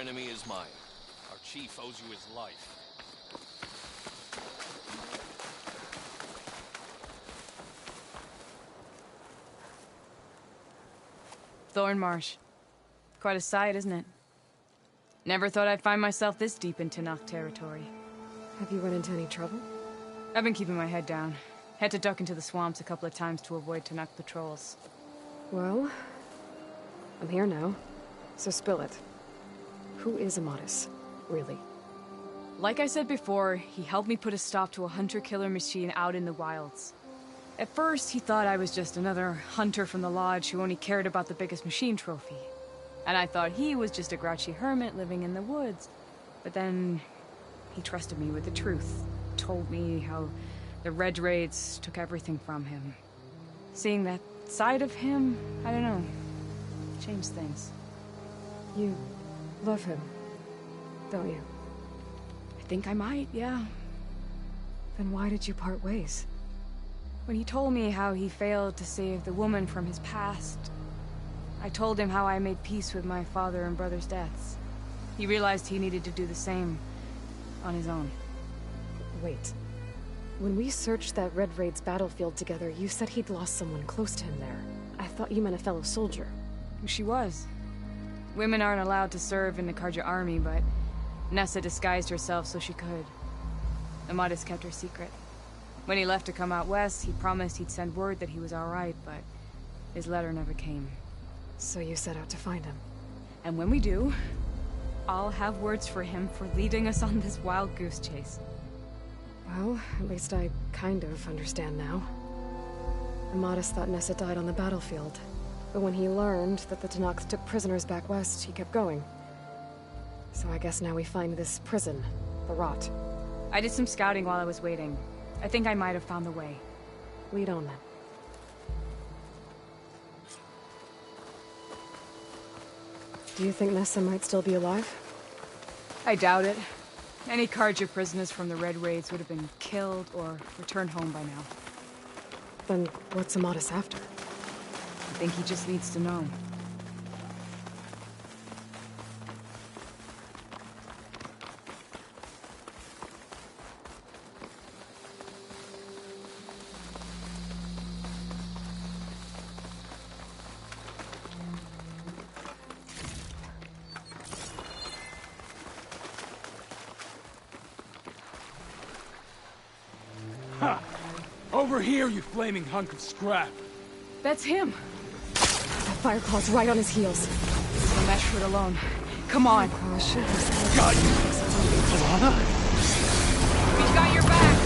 enemy is mine. Our chief owes you his life. Thornmarsh. Quite a sight, isn't it? Never thought I'd find myself this deep in Tenakth territory. Have you run into any trouble? I've been keeping my head down. Had to duck into the swamps a couple of times to avoid Tenakth patrols. Well, I'm here now, so spill it. Who is Amatis, really? Like I said before, he helped me put a stop to a hunter-killer machine out in the wilds. At first, he thought I was just another hunter from the lodge who only cared about the biggest machine trophy. And I thought he was just a grouchy hermit living in the woods. But then, he trusted me with the truth. Told me how the Red Raids took everything from him. Seeing that side of him, I don't know, changed things. You love him, don't you? I think I might, yeah. Then why did you part ways? When he told me how he failed to save the woman from his past, I told him how I made peace with my father and brother's deaths. He realized he needed to do the same on his own. Wait. When we searched that Red Raid's battlefield together, you said he'd lost someone close to him there. I thought you meant a fellow soldier. She was. Women aren't allowed to serve in the Karja army, but Nessa disguised herself so she could. Amatis kept her secret. When he left to come out west, he promised he'd send word that he was alright, but his letter never came. So you set out to find him? And when we do, I'll have words for him for leading us on this wild goose chase. Well, at least I kind of understand now. Amatis thought Nessa died on the battlefield, but when he learned that the Tenakth took prisoners back west, he kept going. So I guess now we find this prison, the Rot. I did some scouting while I was waiting. I think I might have found the way. Lead on then. Do you think Nessa might still be alive? I doubt it. Any Karja prisoners from the Red Raids would have been killed or returned home by now. Then what's Amatis after? I think he just needs to know. Ha! Over here, you flaming hunk of scrap! That's him! That Fireclaw's right on his heels. We'll mesh for it alone. Come on! Got you! Alana? We've got your back!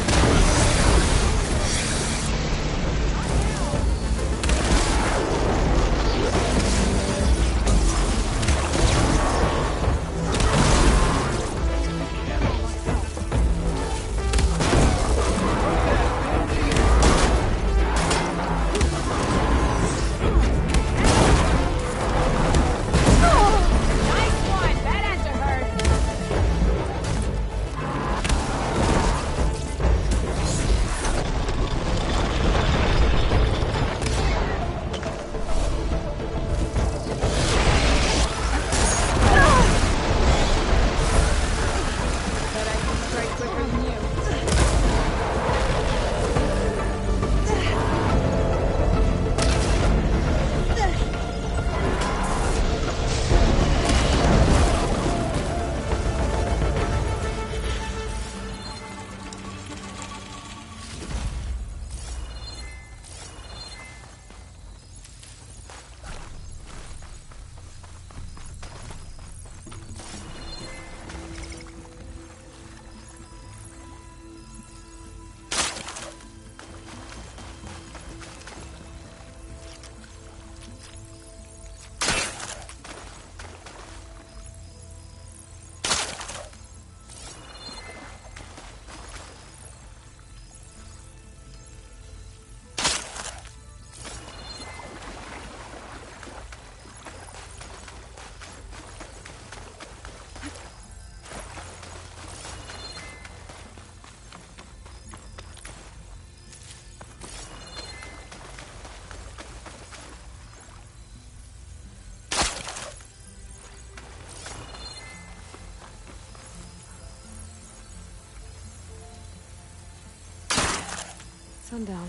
Sundown.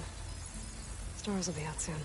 Stars will be out soon.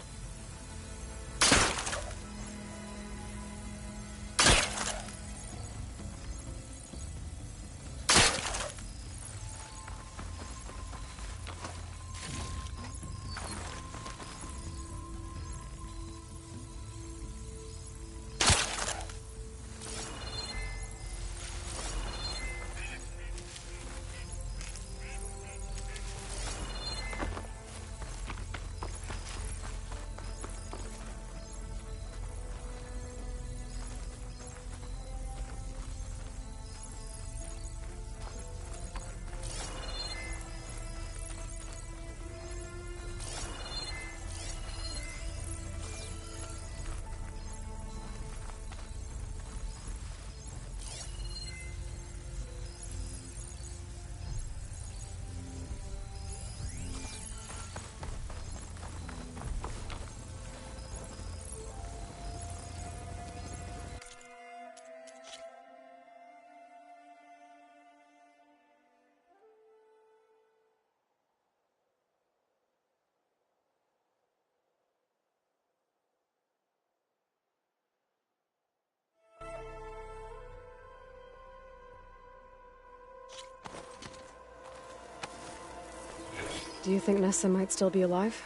Do you think Nessa might still be alive?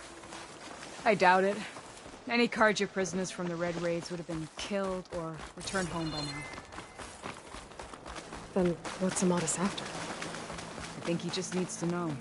I doubt it. Any Carja prisoners from the Red Raids would have been killed or returned home by now. Then what's Amatis after? I think he just needs to know.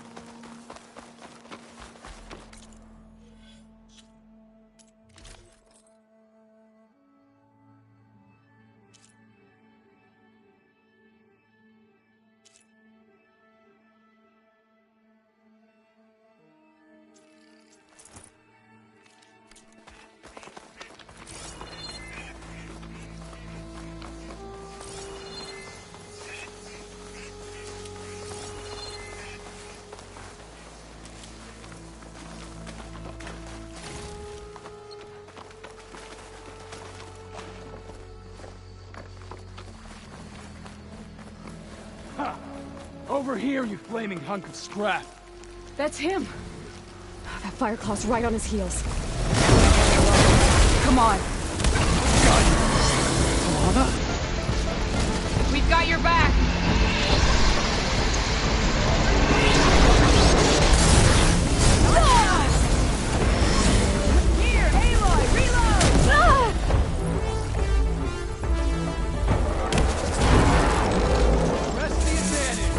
Over here, you flaming hunk of scrap! That's him! That Fireclaw's right on his heels. Come on! Alana? We've got your back! Here, Aloy, reload! Press the advantage!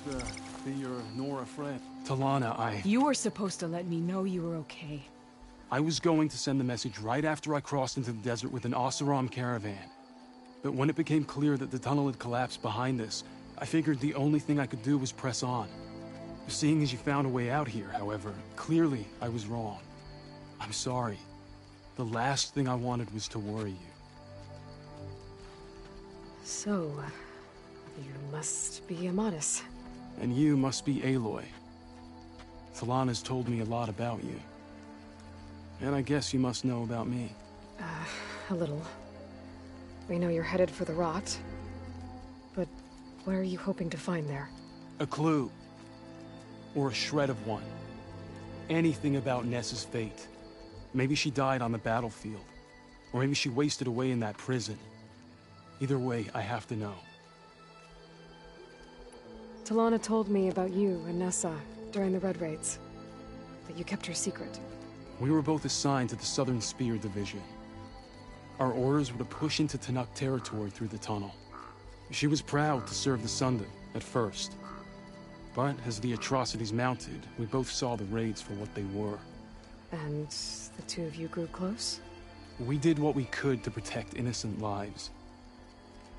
to be your Nora friend. Talana, You were supposed to let me know you were okay. I was going to send the message right after I crossed into the desert with an Oseram caravan. But when it became clear that the tunnel had collapsed behind us, I figured the only thing I could do was press on. Seeing as you found a way out here, however, clearly I was wrong. I'm sorry. The last thing I wanted was to worry you. So, you must be Amadis. And you must be Aloy. Talana's told me a lot about you. And I guess you must know about me. A little. We know you're headed for the rot. But what are you hoping to find there? A clue. Or a shred of one. Anything about Nessa's fate. Maybe she died on the battlefield. Or maybe she wasted away in that prison. Either way, I have to know. Talana told me about you and Nessa during the Red Raids. That you kept her secret. We were both assigned to the Southern Spear Division. Our orders were to push into Tanakh territory through the tunnel. She was proud to serve the Sundom at first. But as the atrocities mounted, we both saw the raids for what they were. And the two of you grew close? We did what we could to protect innocent lives.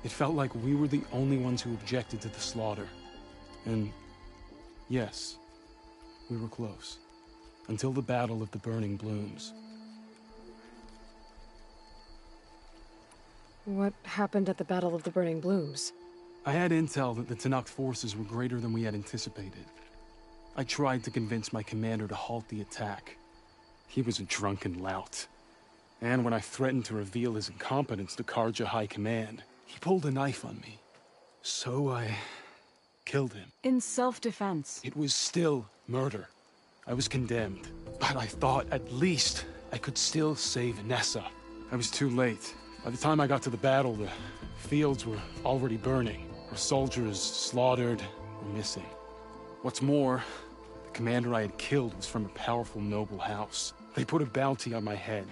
It felt like we were the only ones who objected to the slaughter. And yes, we were close. Until the Battle of the Burning Blooms. What happened at the Battle of the Burning Blooms? I had intel that the Tanakh forces were greater than we had anticipated. I tried to convince my commander to halt the attack. He was a drunken lout. And when I threatened to reveal his incompetence to Karja High Command, he pulled a knife on me. So I killed him. In self-defense. It was still murder. I was condemned. But I thought at least I could still save Nessa. I was too late. By the time I got to the battle, the fields were already burning. Our soldiers slaughtered or missing. What's more, the commander I had killed was from a powerful noble house. They put a bounty on my head.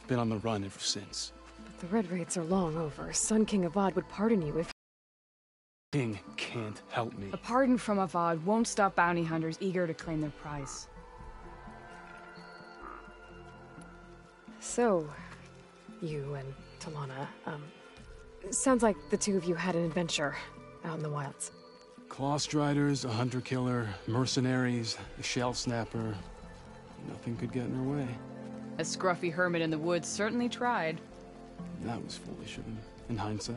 I've been on the run ever since. But the Red Raids are long over. Sun King Avad would pardon you if... King can't help me. A pardon from Avad won't stop bounty hunters eager to claim their prize. So, you and Talana, sounds like the two of you had an adventure out in the wilds. Claw Striders, a hunter-killer, mercenaries, a shell snapper. Nothing could get in her way. A scruffy hermit in the woods certainly tried. That was foolish of him, in hindsight.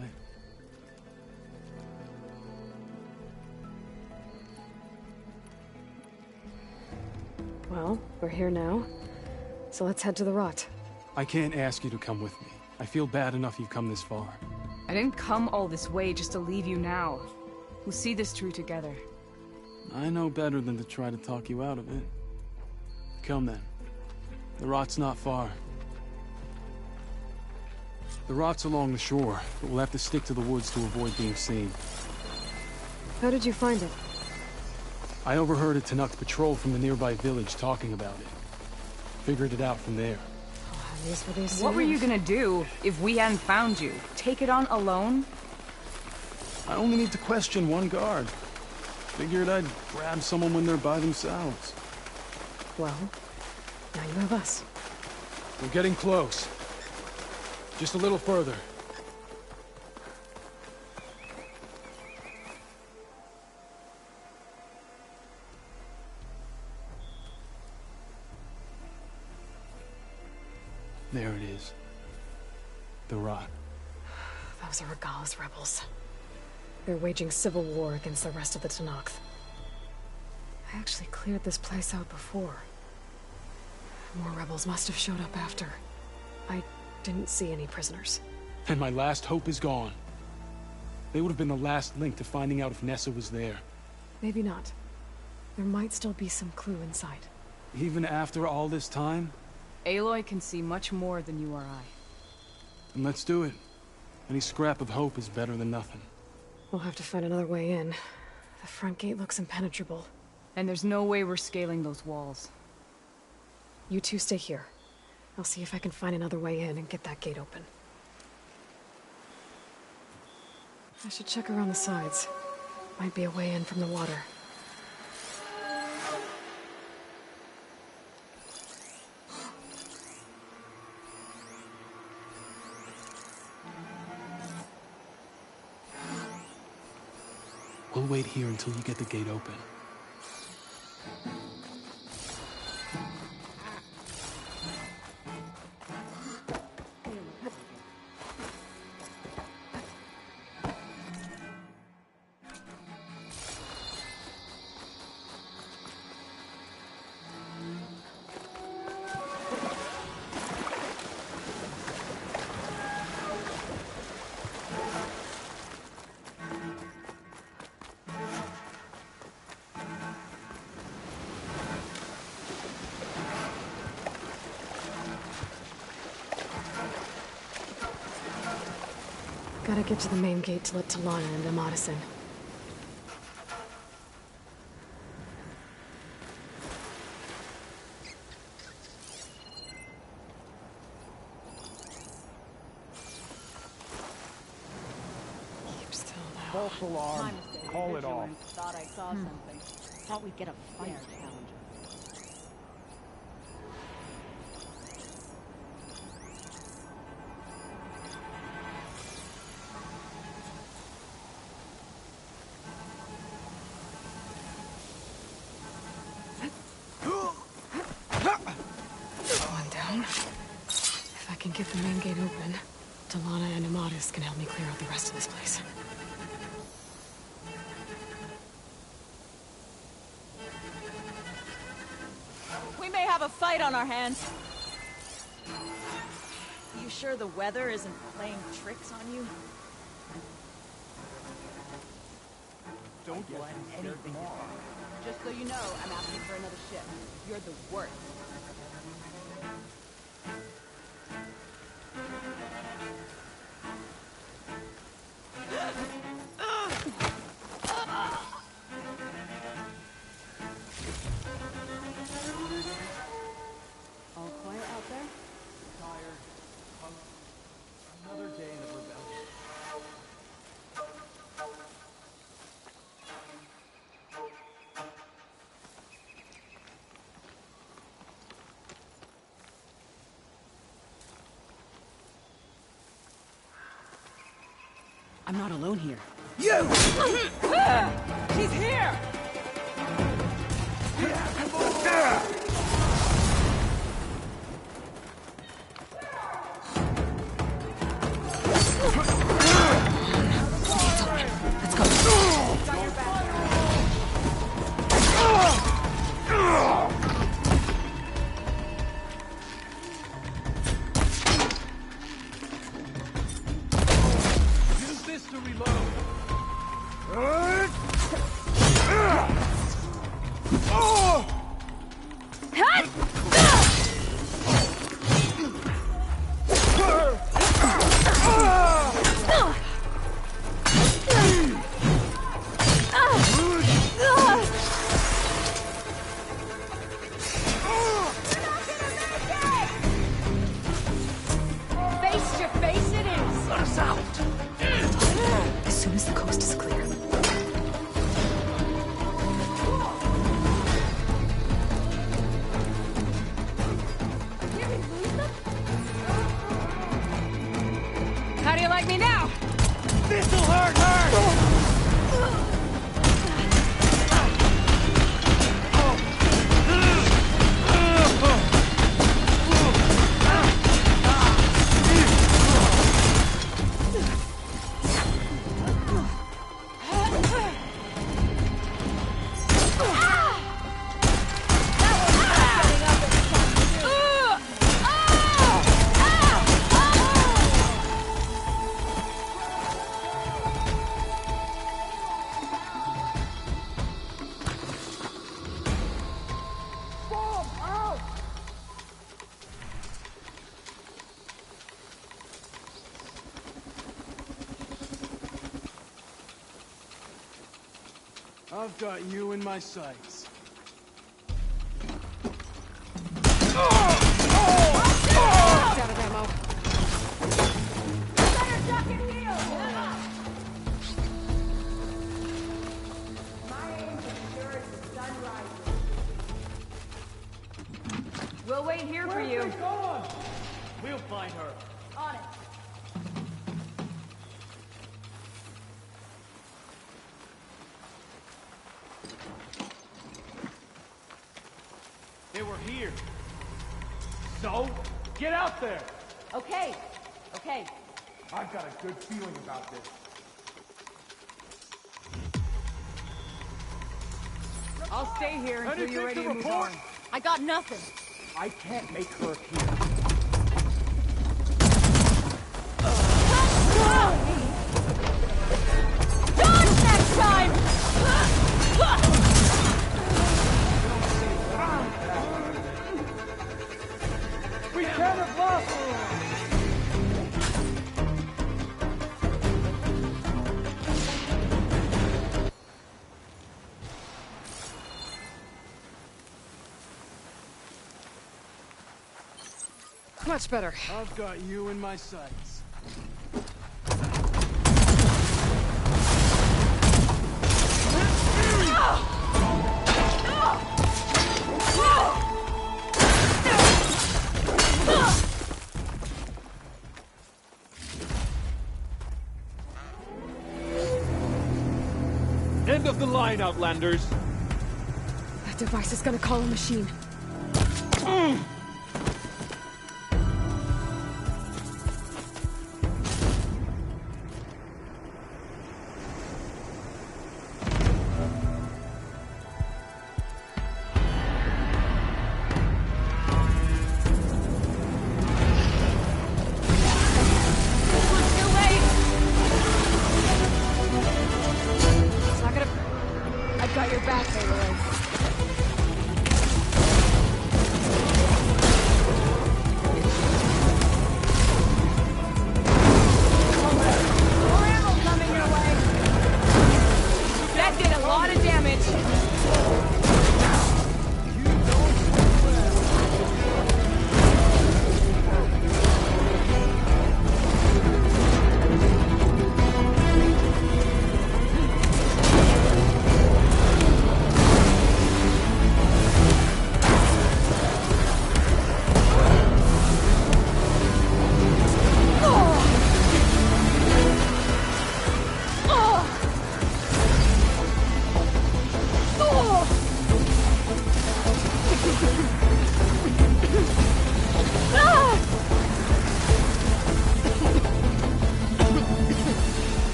Well, we're here now, so let's head to the rot. I can't ask you to come with me. I feel bad enough you've come this far. I didn't come all this way just to leave you now. We'll see this through together. I know better than to try to talk you out of it. Come then. The rot's not far. The rot's along the shore, but we'll have to stick to the woods to avoid being seen. How did you find it? I overheard a Tanakh patrol from the nearby village talking about it. Figured it out from there. These were these What were you gonna do if we hadn't found you? Take it on alone? I only need to question one guard. Figured I'd grab someone when they're by themselves. Well, now you have us. We're getting close. Just a little further. There it is. The rot. Those are Regalis rebels. They're waging civil war against the rest of the Tanakh. I actually cleared this place out before. More rebels must have showed up after. I didn't see any prisoners. And my last hope is gone. They would have been the last link to finding out if Nessa was there. Maybe not. There might still be some clue inside. Even after all this time? Aloy can see much more than you or I. Then let's do it. Any scrap of hope is better than nothing. We'll have to find another way in. The front gate looks impenetrable. And there's no way we're scaling those walls. You two stay here. I'll see if I can find another way in and get that gate open. I should check around the sides. Might be a way in from the water. We'll wait here until you get the gate open. Gotta get to the main gate to let Talana and Amatis in. Keep still now. False alarm. Call it off. Thought I saw something. Thought we'd get a fire challenger. One down. If I can get the main gate open, Talana and Amatis can help me clear out the rest of this place. We may have a fight on our hands. You sure the weather isn't playing tricks on you? Don't get Want anything anything more. Just so you know, I'm asking for another ship. You're the worst. All quiet out there? Tired. Another day of rebellion. I'm not alone here. You! She's here! Let's go. Use this to reload. Face to face it is! Let us out! As soon as the coast is clear. How do you like me now? This'll hurt her! I've got you in my sights. Out of ammo. We'll wait here for you. Where's she gone? We'll find her. On it. They were here. So, get out there! Okay. Okay. I've got a good feeling about this. I'll stay here until Anything you're ready to to move report? on. I got nothing. I can't make her appear. Dodge next time! We can't have lost her! Much better. I've got you in my sights. End of the line, Outlanders! That device is gonna call a machine. It's not gonna... I've got your back, Aloy. More ammo coming your way. That did a lot of damage.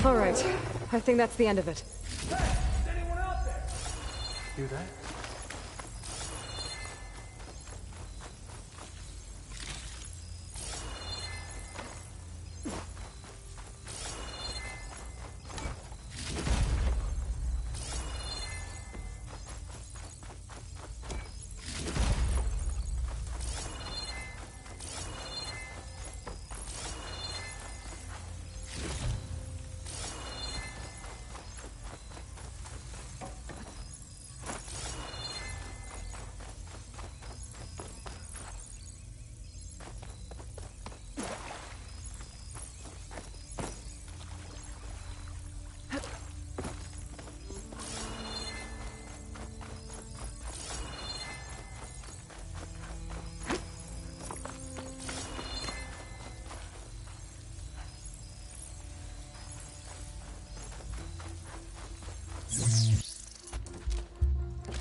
All right. I think that's the end of it. Hear that?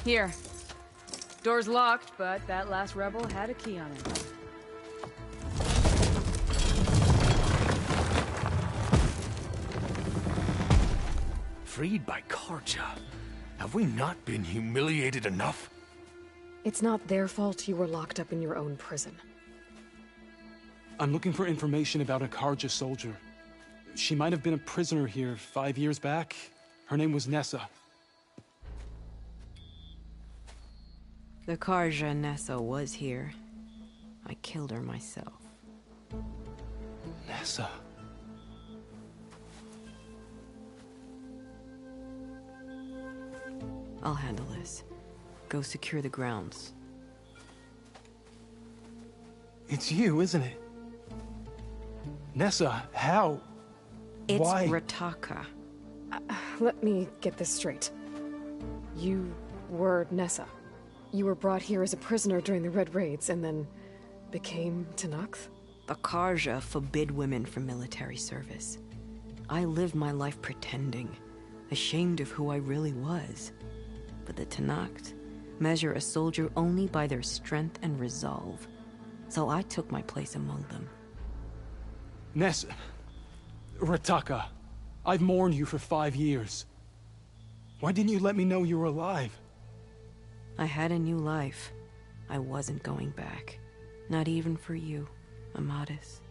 Here. Door's locked, but that last rebel had a key on it. Freed by Karja? Have we not been humiliated enough? It's not their fault you were locked up in your own prison. I'm looking for information about a Karja soldier. She might have been a prisoner here 5 years back. Her name was Nessa. The Karja Nessa was here. I killed her myself. Nessa. I'll handle this. Go secure the grounds. It's you, isn't it? Nessa, how? It's Why? Rataka. Let me get this straight. You were Nessa. You were brought here as a prisoner during the Red Raids and then became Tenakth? The Karja forbid women from military service. I lived my life pretending, ashamed of who I really was. But the Tenakth measure a soldier only by their strength and resolve. So I took my place among them. Nessa. Rataka. I've mourned you for 5 years. Why didn't you let me know you were alive? I had a new life. I wasn't going back. Not even for you, Amadis.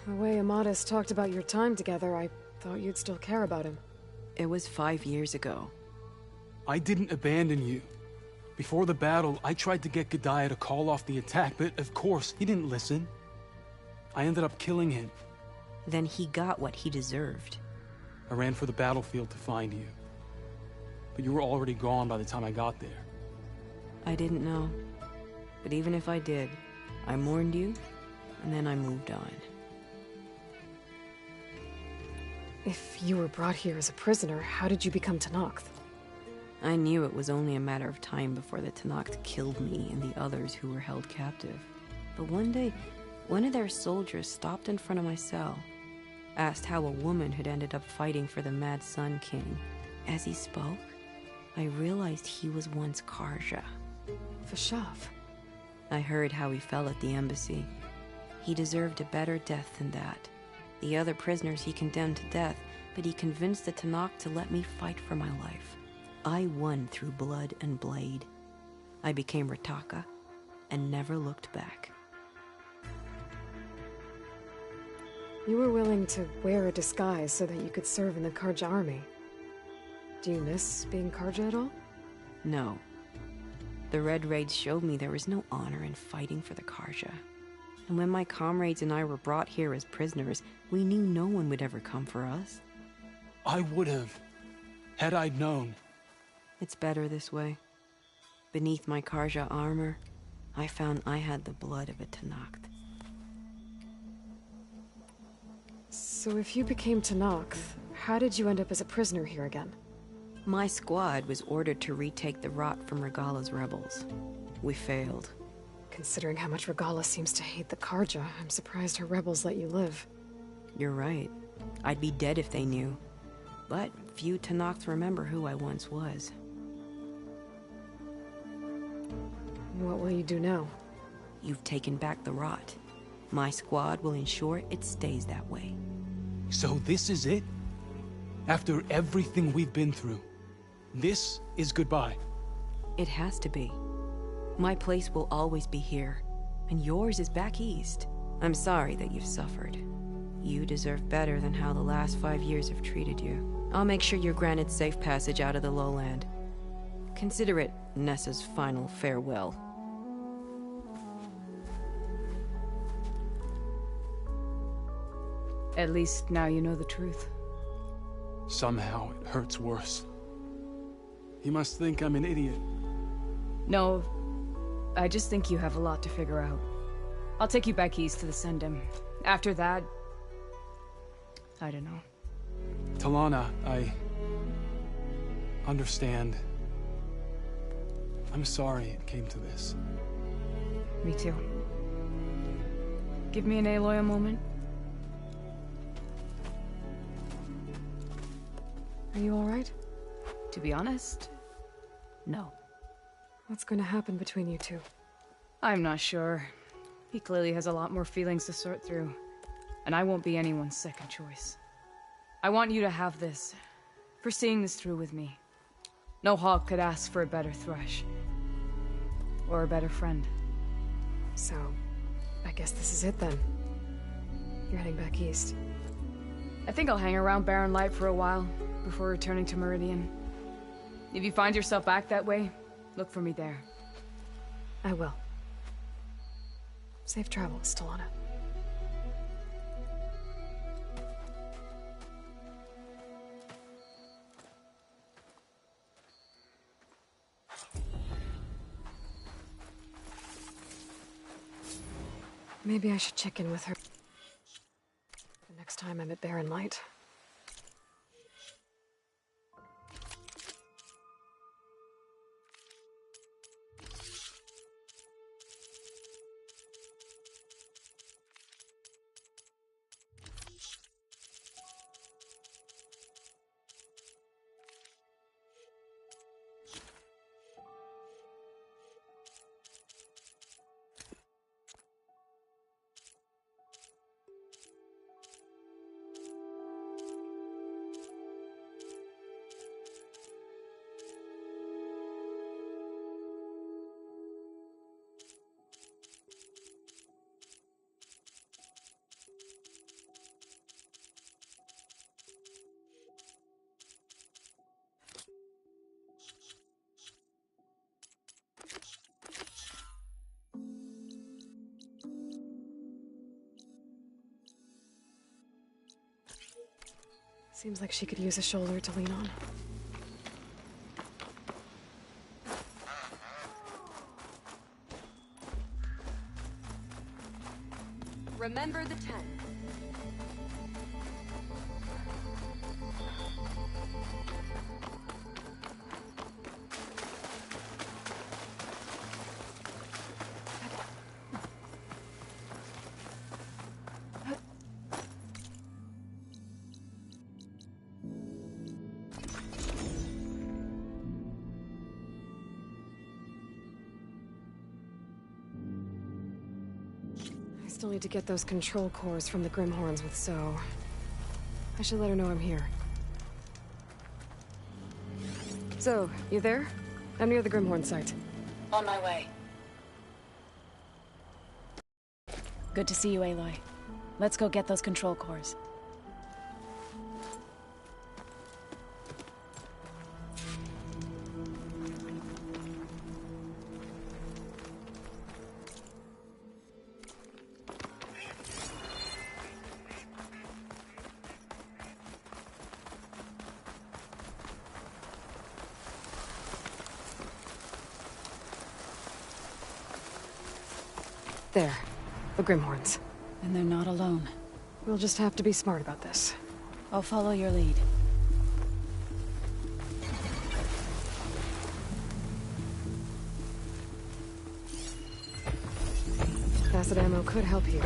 The way Amadis talked about your time together, I thought you'd still care about him. It was 5 years ago. I didn't abandon you. Before the battle, I tried to get G'daiah to call off the attack, but of course, he didn't listen. I ended up killing him. Then he got what he deserved. I ran for the battlefield to find you. But you were already gone by the time I got there. I didn't know. But even if I did, I mourned you, and then I moved on. If you were brought here as a prisoner, how did you become Tenakth? I knew it was only a matter of time before the Tenakth killed me and the others who were held captive. But one day, one of their soldiers stopped in front of my cell, asked how a woman had ended up fighting for the Mad Sun King. As he spoke, I realized he was once Karja. Vashav. I heard how he fell at the embassy. He deserved a better death than that. The other prisoners he condemned to death, but he convinced the Tenakth to let me fight for my life. I won through blood and blade. I became Rataka and never looked back. You were willing to wear a disguise so that you could serve in the Karja army. Do you miss being Karja at all? No. The Red Raids showed me there was no honor in fighting for the Karja. And when my comrades and I were brought here as prisoners, we knew no one would ever come for us. I would have, had I known. It's better this way. Beneath my Karja armor, I found I had the blood of a Tenakth. So if you became Tenakth, how did you end up as a prisoner here again? My squad was ordered to retake the Rot from Regala's rebels. We failed. Considering how much Regala seems to hate the Karja, I'm surprised her rebels let you live. You're right. I'd be dead if they knew. But few Tenakth remember who I once was. What will you do now? You've taken back the Rot. My squad will ensure it stays that way. So this is it? After everything we've been through, this is goodbye? It has to be. My place will always be here, and yours is back east. I'm sorry that you've suffered. You deserve better than how the last 5 years have treated you. I'll make sure you're granted safe passage out of the lowland. Consider it Nessa's final farewell. At least now you know the truth. Somehow it hurts worse. He must think I'm an idiot. No, I just think you have a lot to figure out. I'll take you back east to the Sendem. After that, I don't know. Talana, I understand. I'm sorry it came to this. Me too. Give me an Aloy a moment. Are you alright? To be honest, no. What's going to happen between you two? I'm not sure. He clearly has a lot more feelings to sort through. And I won't be anyone's second choice. I want you to have this. For seeing this through with me. No hawk could ask for a better thrush. Or a better friend. So, I guess this is it then. You're heading back east. I think I'll hang around Barren Light for a while, before returning to Meridian. If you find yourself back that way, look for me there. I will. Safe travels, Talana. Maybe I should check in with her the next time I'm at Barren Light. Seems like she could use a shoulder to lean on. Remember the 10. I still need to get those control cores from the Grimhorns with So. I should let her know I'm here. So, you there? I'm near the Grimhorn site. On my way. Good to see you, Aloy. Let's go get those control cores. There. The Grimhorns. And they're not alone. We'll just have to be smart about this. I'll follow your lead. Acid ammo could help here.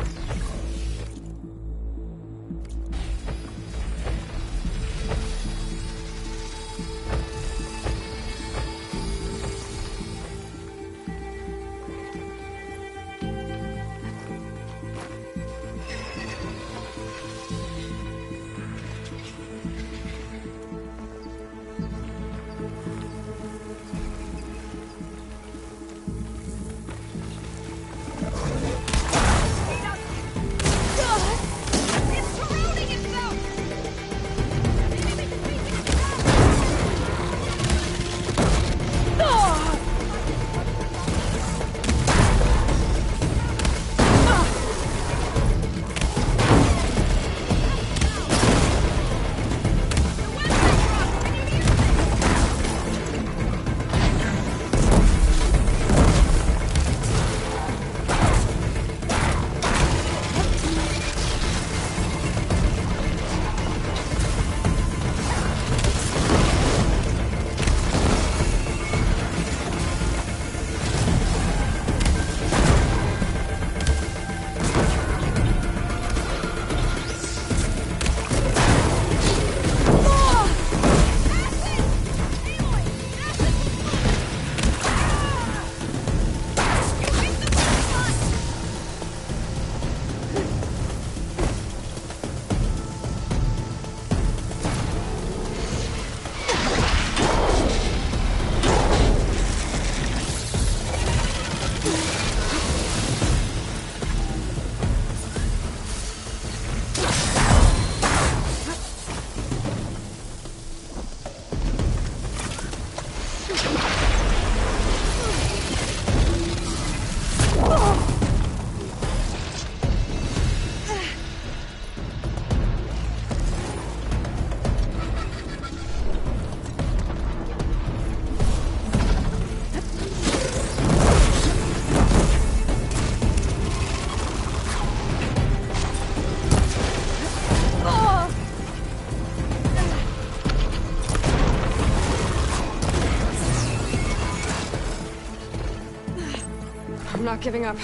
not giving up.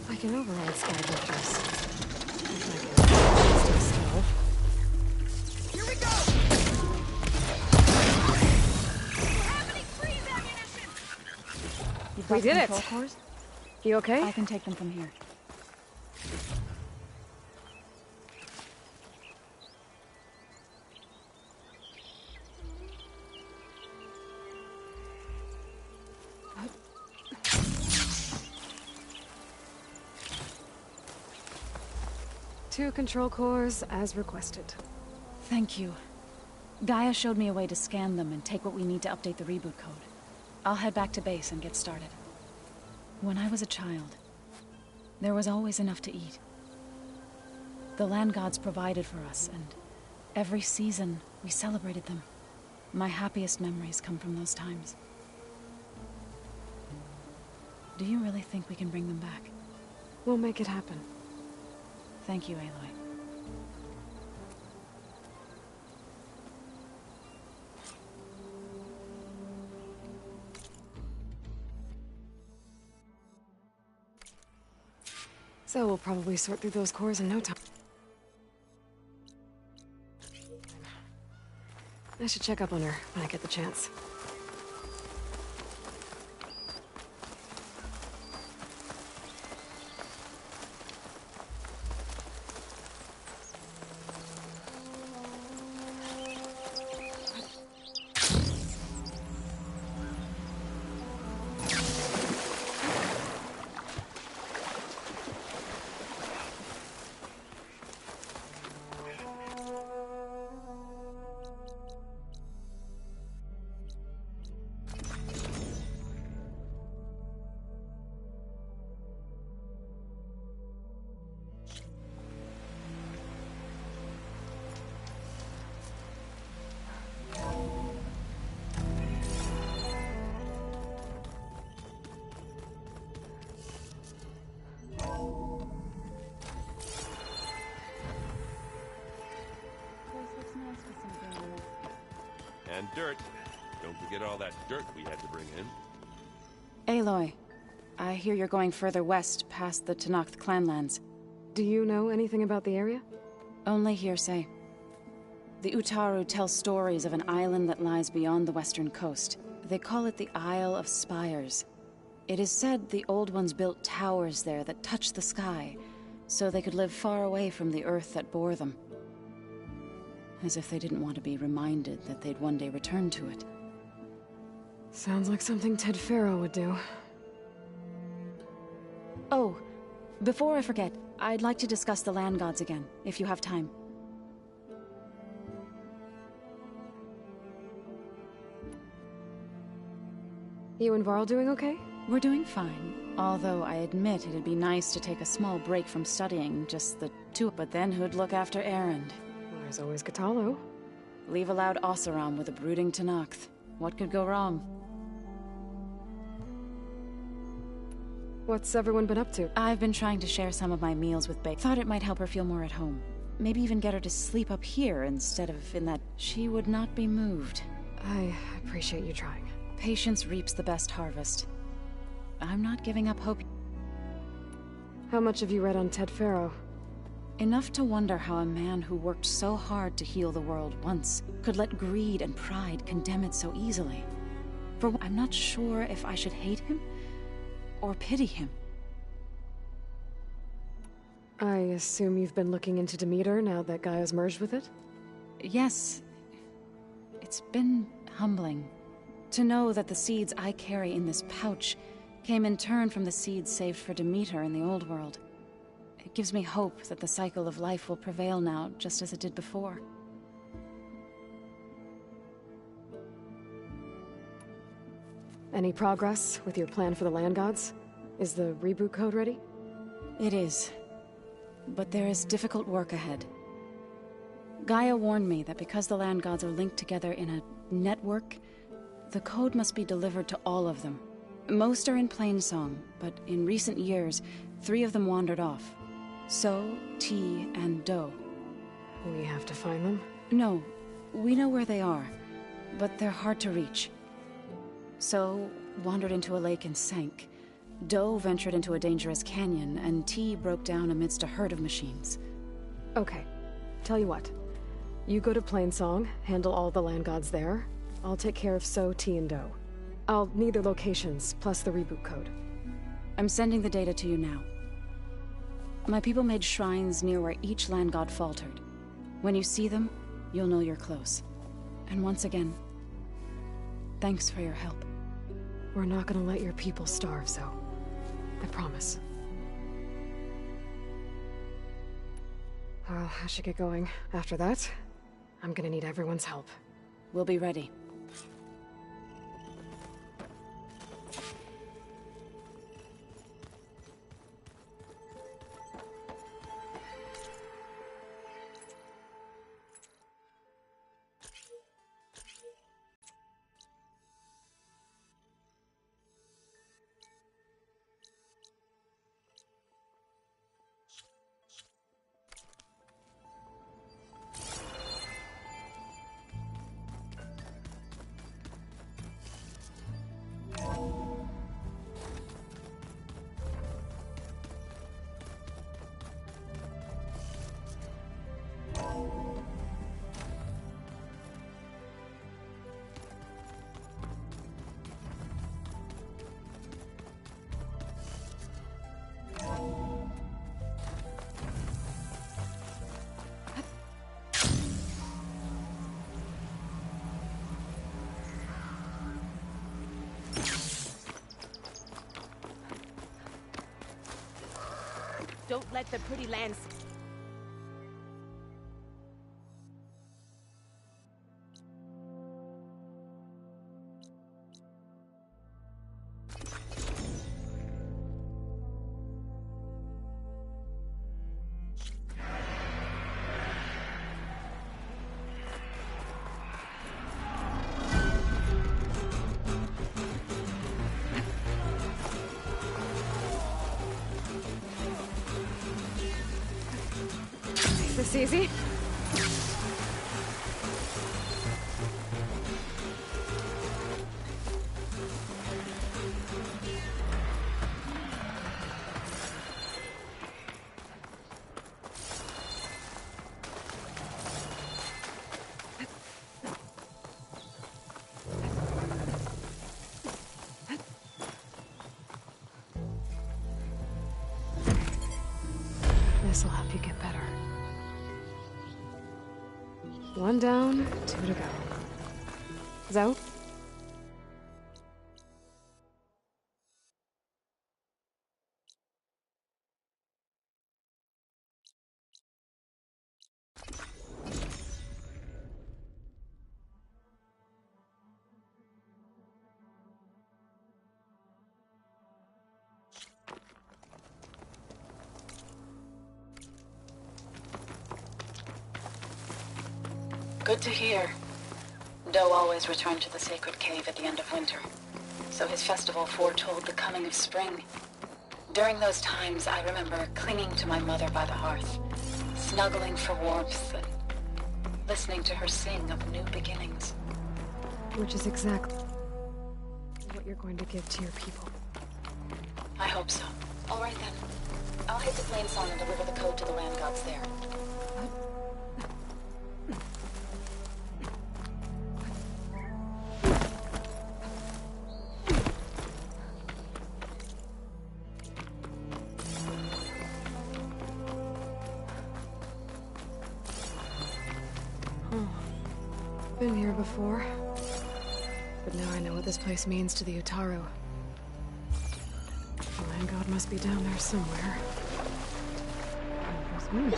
I can override sky vectors. If I can stay still. Here we go! Do you have any freeze ammunition? You've We got did it. control cores? You okay? I can take them from here. Two control cores, as requested. Thank you. Gaia showed me a way to scan them and take what we need to update the reboot code. I'll head back to base and get started. When I was a child, there was always enough to eat. The land gods provided for us, and every season we celebrated them. My happiest memories come from those times. Do you really think we can bring them back? We'll make it happen. Thank you, Aloy. So we'll probably sort through those cores in no time. I should check up on her when I get the chance. And dirt. Don't forget all that dirt we had to bring in. Aloy, I hear you're going further west past the Tenakth clanlands. Do you know anything about the area? Only hearsay. The Utaru tell stories of an island that lies beyond the western coast. They call it the Isle of Spires. It is said the Old Ones built towers there that touch the sky, so they could live far away from the earth that bore them. As if they didn't want to be reminded that they'd one day return to it. Sounds like something Ted Farrow would do. Oh, before I forget, I'd like to discuss the land gods again, if you have time. You and Varl doing okay? We're doing fine, although I admit it'd be nice to take a small break from studying, just the two, but then who'd look after Erend? There's always Katalo. Leave a loud Oseram with a brooding Tenakth. What could go wrong? What's everyone been up to? I've been trying to share some of my meals with Bay. Thought it might help her feel more at home. Maybe even get her to sleep up here instead of in that... She would not be moved. I appreciate you trying. Patience reaps the best harvest. I'm not giving up hope. How much have you read on Ted Faro? Enough to wonder how a man who worked so hard to heal the world once could let greed and pride condemn it so easily. I'm not sure if I should hate him or pity him. I assume you've been looking into Demeter now that Gaia's merged with it? Yes. It's been humbling to know that the seeds I carry in this pouch came in turn from the seeds saved for Demeter in the old world. It gives me hope that the cycle of life will prevail now, just as it did before. Any progress with your plan for the land gods? Is the reboot code ready? It is. But there is difficult work ahead. Gaia warned me that because the land gods are linked together in a network, the code must be delivered to all of them. Most are in Plainsong, but in recent years, 3 of them wandered off. So, T, and Do. We have to find them? No, we know where they are, but they're hard to reach. So, wandered into a lake and sank. Do ventured into a dangerous canyon, and T broke down amidst a herd of machines. Okay. Tell you what. You go to Plainsong, handle all the land gods there. I'll take care of So, T, and Do. I'll need their locations, plus the reboot code. I'm sending the data to you now. My people made shrines near where each land god faltered. When you see them, you'll know you're close. And once again, thanks for your help. We're not gonna let your people starve, Zo. I promise. Well, I should get going. After that, I'm gonna need everyone's help. We'll be ready. Don't let the pretty lands... This easy? This'll help you get better. One down, 2 to go. Zo? Good to hear. Do always returned to the sacred cave at the end of winter, so his festival foretold the coming of spring. During those times, I remember clinging to my mother by the hearth, snuggling for warmth and listening to her sing of new beginnings. Which is exactly what you're going to give to your people. I hope so. All right then. I'll hit the flame song and deliver the code to the land gods there. Been here before. But now I know what this place means to the Utaru. The land god must be down there somewhere. There's me.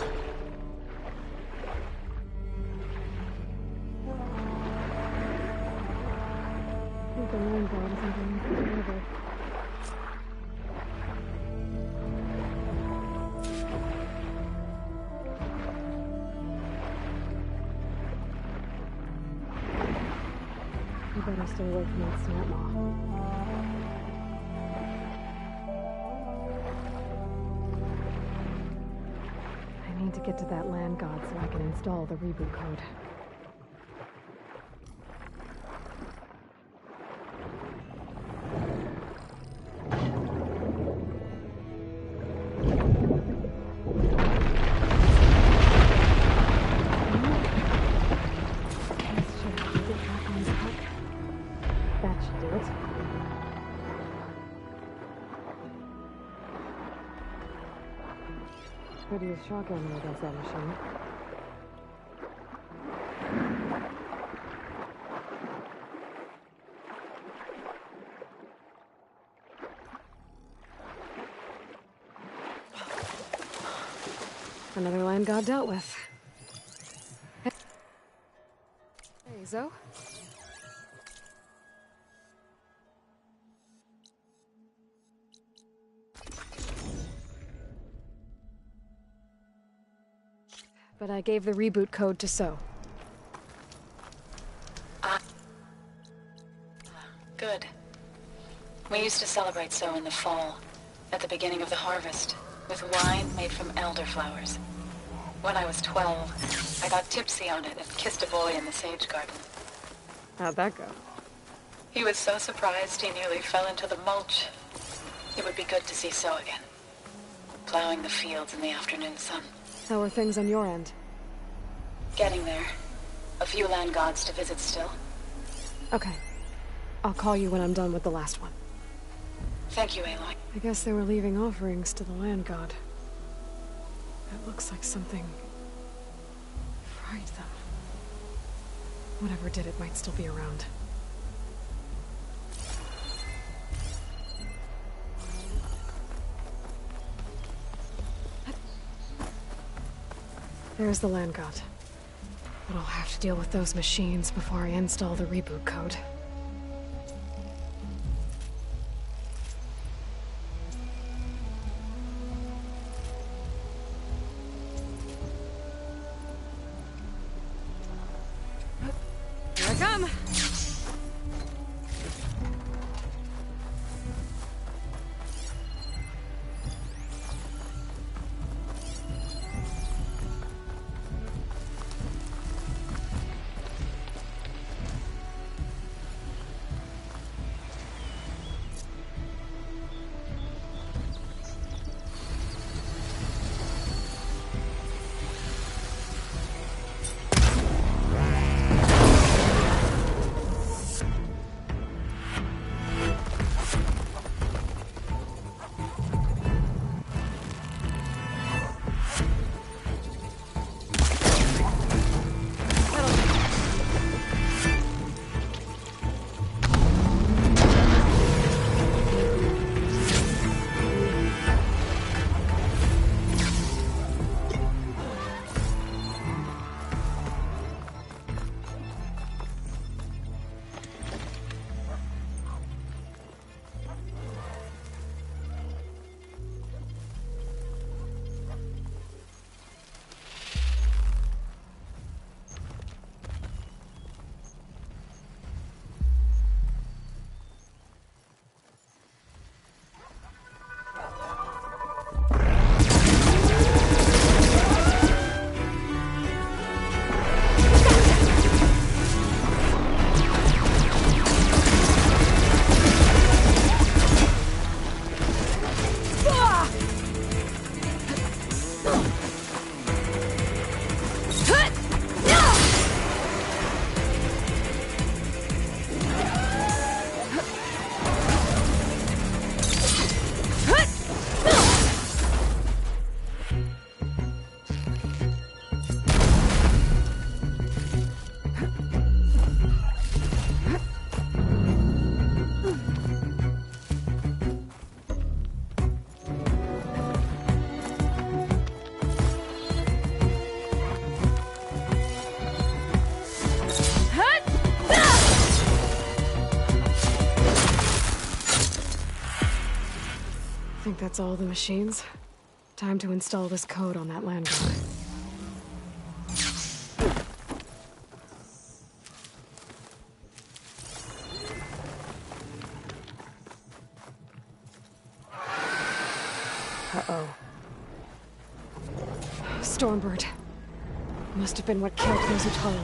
I think the land god is underneath the river. You better stay away from that snap maw. I need to get to that land god so I can install the reboot code. That should do it. Could use shock ammo against that machine. Another land god dealt with. Hey, Zoe? But I gave the reboot code to So. Good. We used to celebrate So in the fall, at the beginning of the harvest, with wine made from elderflowers. When I was 12, I got tipsy on it and kissed a boy in the sage garden. How'd that go? He was so surprised he nearly fell into the mulch. It would be good to see So again, plowing the fields in the afternoon sun. How are things on your end? Getting there. A few land gods to visit still. Okay. I'll call you when I'm done with the last one. Thank you, Aloy. I guess they were leaving offerings to the land god. It looks like something fried them. Whatever did it might still be around. There's the land god. But I'll have to deal with those machines before I install the reboot code. Here I come! that's all the machines. Time to install this code on that land guard. Uh-oh. Stormbird. Must have been what killed Nosutaro.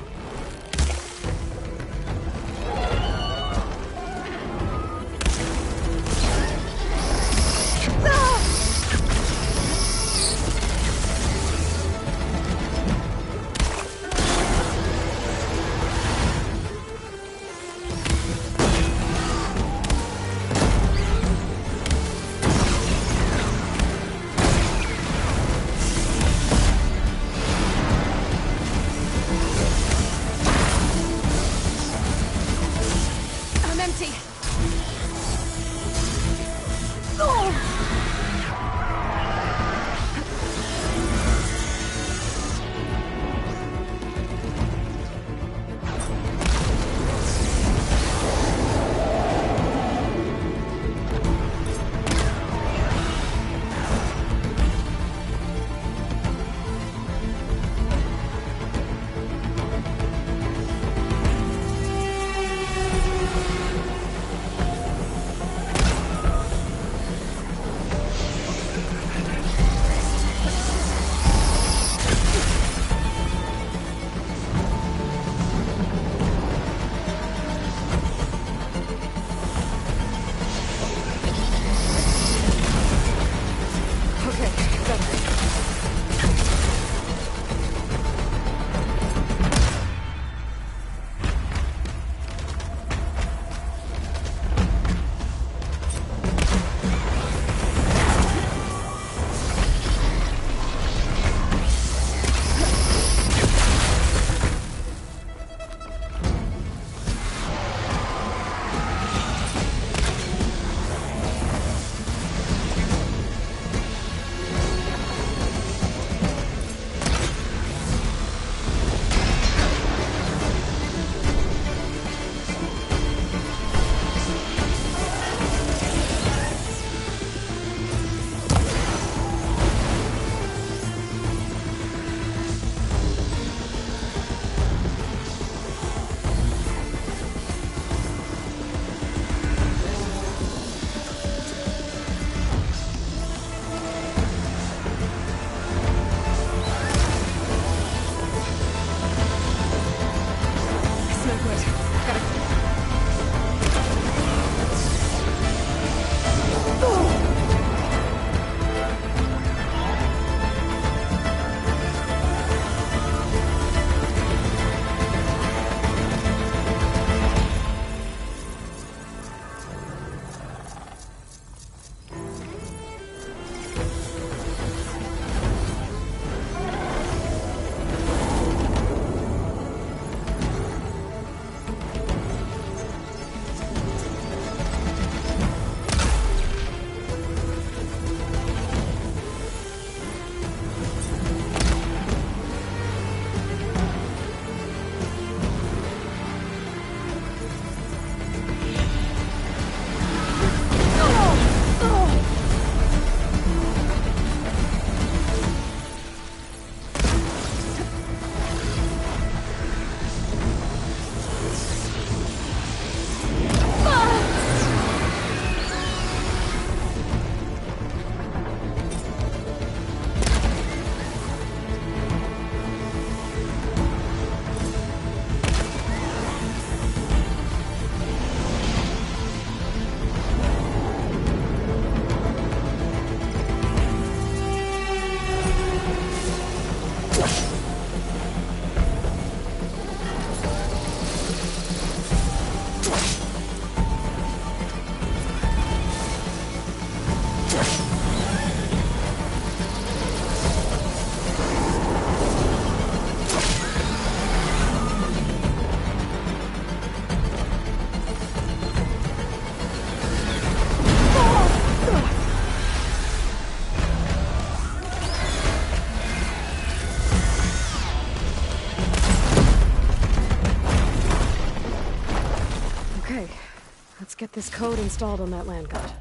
Let's get this code installed on that land guard.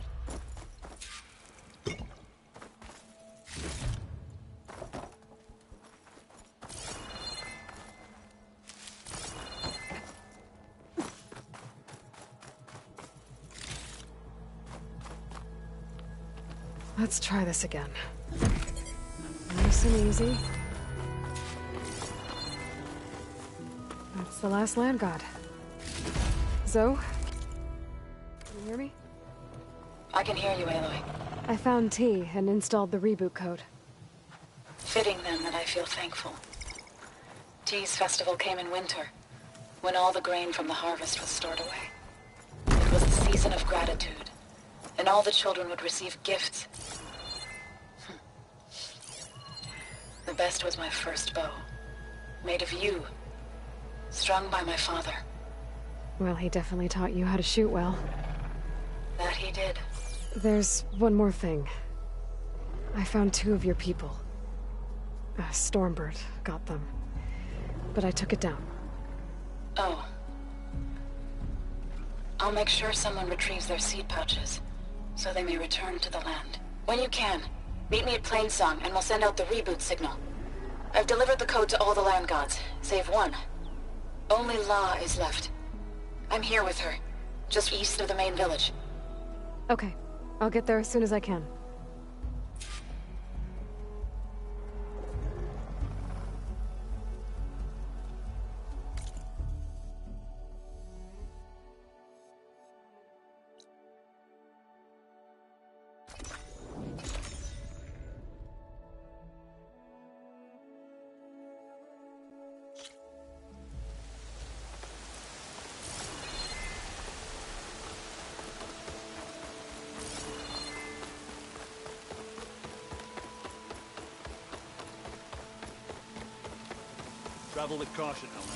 Let's try this again. Nice and easy. That's the last land god. Zoe? Can you hear me? I can hear you, Aloy. I found T and installed the reboot code. Fitting then that I feel thankful. T's festival came in winter, when all the grain from the harvest was stored away. It was the season of gratitude, and all the children would receive gifts. The best was my first bow, made of yew, strung by my father. Well, he definitely taught you how to shoot well. That he did. There's one more thing. I found 2 of your people. A Stormbird got them. But I took it down. Oh. I'll make sure someone retrieves their seed pouches, so they may return to the land. When you can, meet me at Plainsong, and we'll send out the reboot signal. I've delivered the code to all the land gods, save one. Only La is left. I'm here with her, just east of the main village. Okay. I'll get there as soon as I can. Travel with caution, however.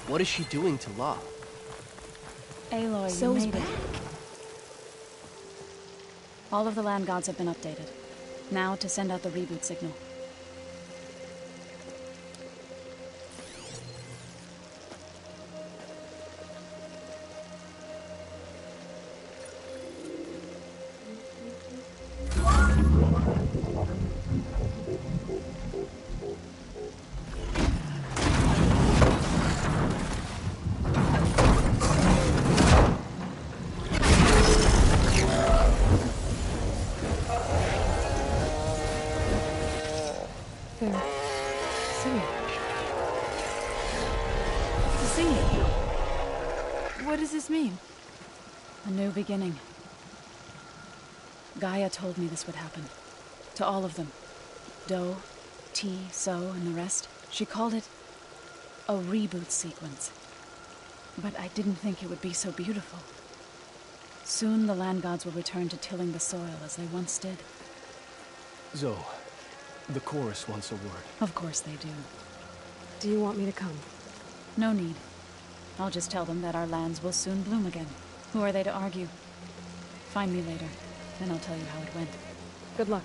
What is she doing to La? Aloy, So you made it. All of the land gods have been updated. Now to send out the reboot signal. They're singing. Singing? What does this mean? A new beginning. Gaia told me this would happen. To all of them. Do, T, So, and the rest. She called it a reboot sequence. But I didn't think it would be so beautiful. Soon the land gods will return to tilling the soil as they once did. Zoe, the chorus wants a word. Of course they do. Do you want me to come? No need. I'll just tell them that our lands will soon bloom again. Who are they to argue? Find me later, then I'll tell you how it went. Good luck.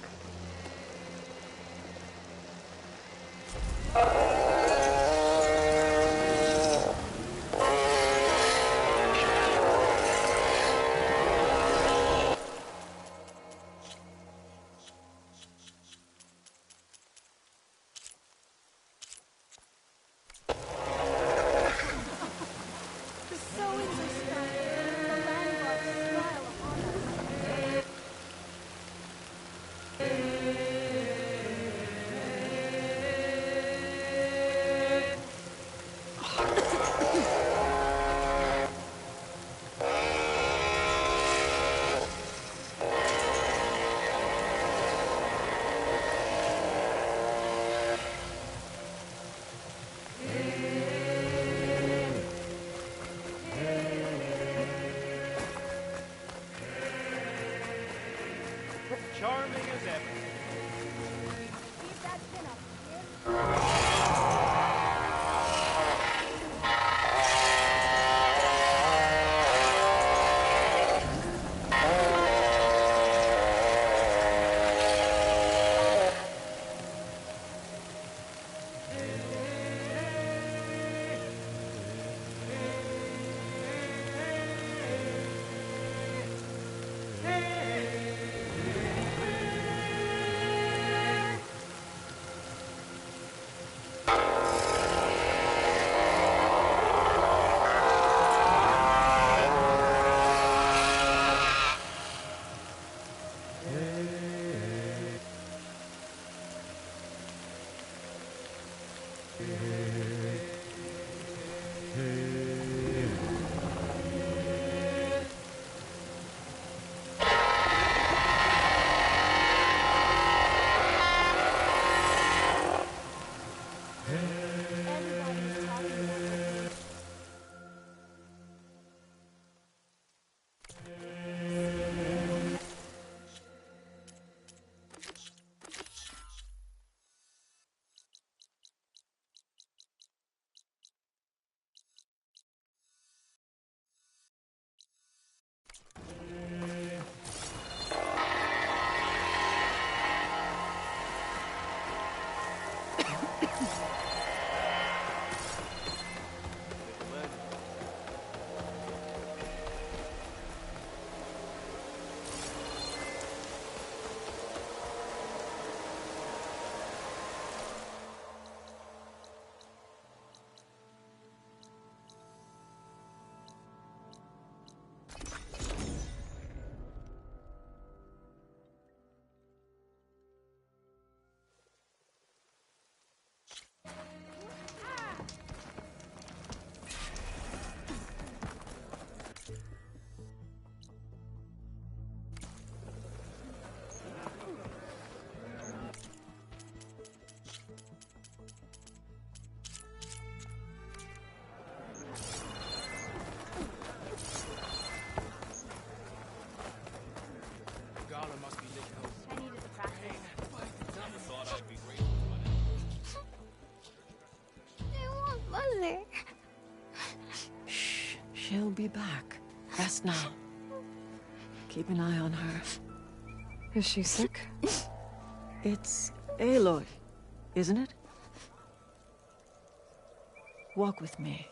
Charming as ever. mother. Shh. She'll be back. Rest now. Keep an eye on her. Is she sick? It's Aloy, isn't it? Walk with me.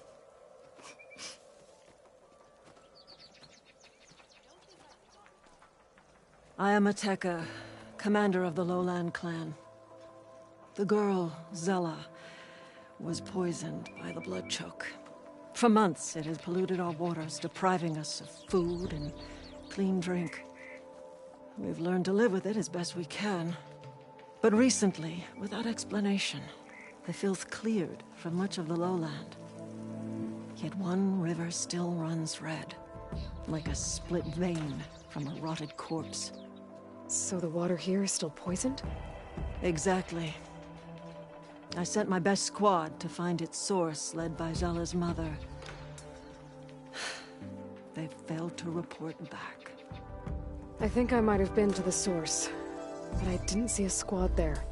I am Ateka, commander of the Lowland clan. The girl, Zella, was poisoned by the blood choke. For months, it has polluted our waters, depriving us of food and clean drink. We've learned to live with it as best we can. But recently, without explanation, the filth cleared from much of the lowland. Yet one river still runs red, like a split vein from a rotted corpse. So the water here is still poisoned? Exactly. I sent my best squad to find its source, led by Zella's mother. They failed to report back. I think I might have been to the source, but I didn't see a squad there.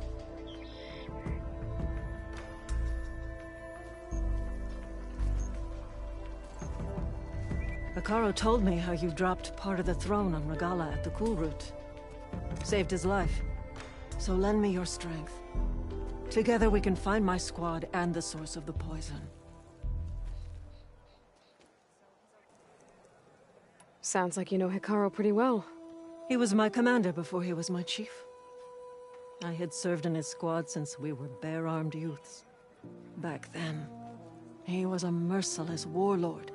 Hekarro told me how you dropped part of the throne on Regala at the Cool Route. Saved his life. So lend me your strength. Together we can find my squad and the source of the poison. Sounds like you know Hekarro pretty well. He was my commander before he was my chief. I had served in his squad since we were bare-armed youths. Back then, he was a merciless warlord,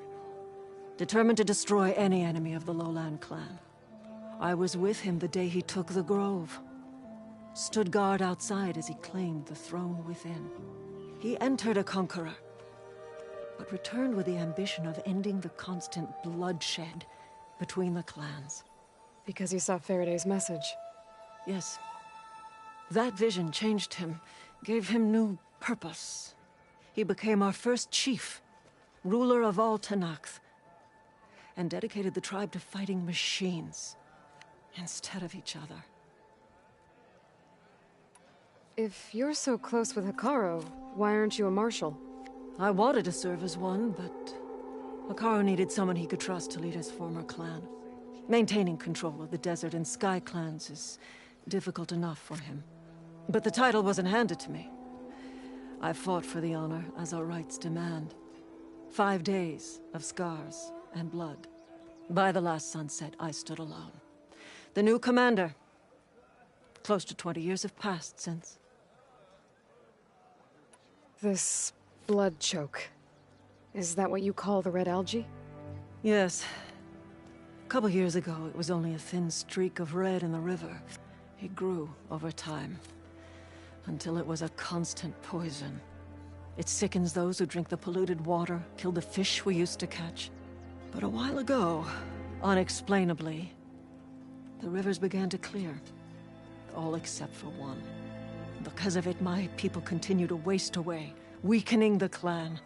determined to destroy any enemy of the Lowland clan. I was with him the day he took the Grove. Stood guard outside as he claimed the throne within. He entered a conqueror, but returned with the ambition of ending the constant bloodshed between the clans. Because he saw Faraday's message? Yes. That vision changed him, gave him new purpose. He became our first chief, ruler of all Tenakth, and dedicated the tribe to fighting machines instead of each other. If you're so close with Hekarro, why aren't you a marshal? I wanted to serve as one, but Hekarro needed someone he could trust to lead his former clan. Maintaining control of the desert and sky clans is difficult enough for him. But the title wasn't handed to me. I fought for the honor as our rights demand. 5 days of scars and blood. By the last sunset, I stood alone. The new commander. Close to 20 years have passed since. This blood choke. Is that what you call the red algae? Yes. A couple years ago, it was only a thin streak of red in the river. It grew over time, until it was a constant poison. It sickens those who drink the polluted water, kill the fish we used to catch. But a while ago, unexplainably, the rivers began to clear. All except for one. Because of it, my people continue to waste away, weakening the clan.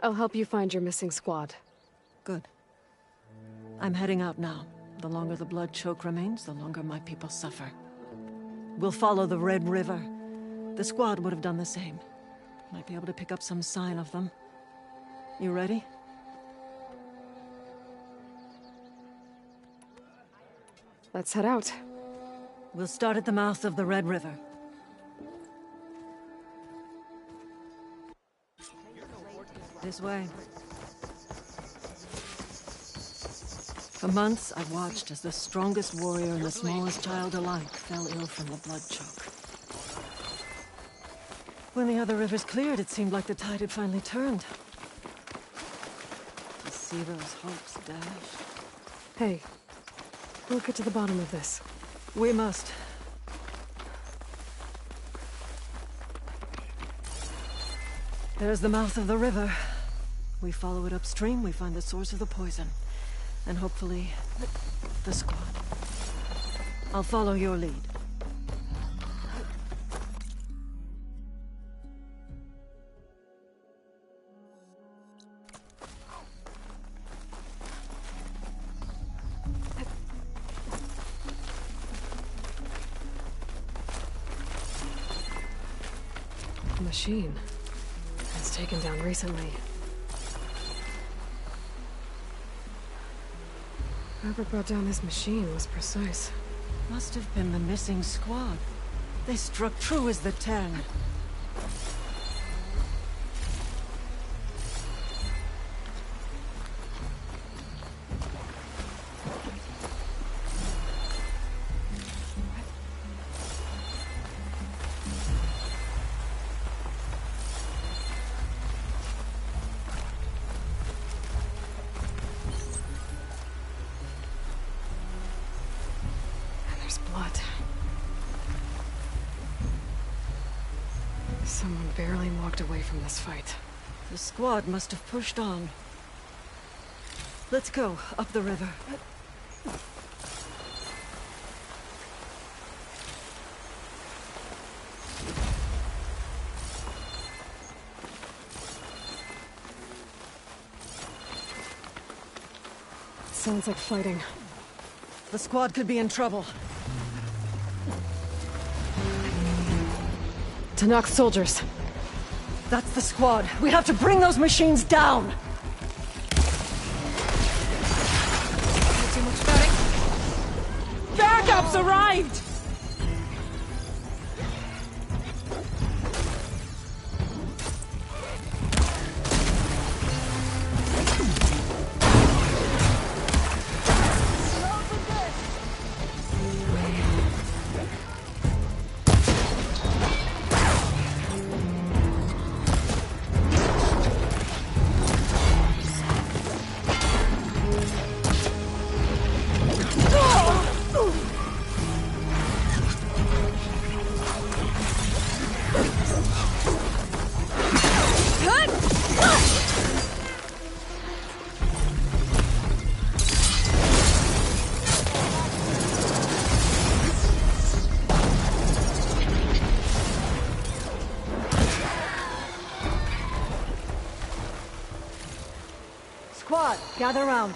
I'll help you find your missing squad. Good. I'm heading out now. The longer the blood choke remains, the longer my people suffer. We'll follow the Red River. The squad would have done the same. Might be able to pick up some sign of them. You ready? Let's head out. We'll start at the mouth of the Red River. This way. For months, I watched as the strongest warrior and the smallest child alike fell ill from the blood choke. When the other rivers cleared, it seemed like the tide had finally turned. To see those hopes dashed. Hey, we'll get to the bottom of this. We must. There's the mouth of the river. We follow it upstream, we find the source of the poison. And hopefully, the squad. I'll follow your lead. A machine. It was taken down recently. Whoever brought down this machine was precise. Must have been the missing squad. They struck true as the 10. Blood. Someone barely walked away from this fight. The squad must have pushed on. Let's go, up the river. Sounds like fighting. The squad could be in trouble. Tanakh soldiers. That's the squad. We have to bring those machines down! Not too much fighting. Backups arrived! Squad, gather round.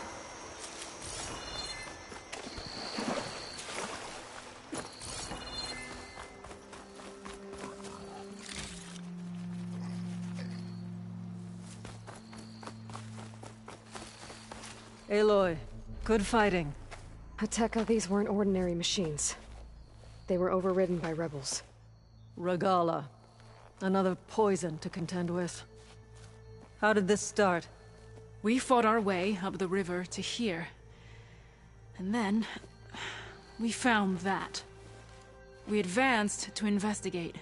Aloy, good fighting. Hateka, these weren't ordinary machines. They were overridden by rebels. Regala. Another poison to contend with. How did this start? We fought our way up the river to here. And then... we found that. We advanced to investigate.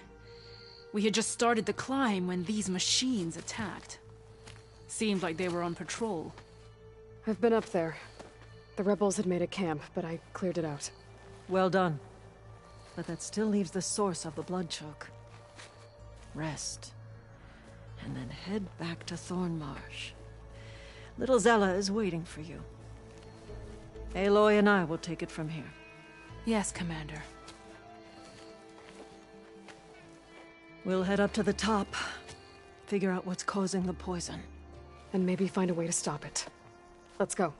We had just started the climb when these machines attacked. Seemed like they were on patrol. I've been up there. The rebels had made a camp, but I cleared it out. Well done. But that still leaves the source of the blood choke. Rest. And then head back to Thornmarsh. Little Zella is waiting for you. Aloy and I will take it from here. Yes, Commander. We'll head up to the top. Figure out what's causing the poison. And maybe find a way to stop it. Let's go.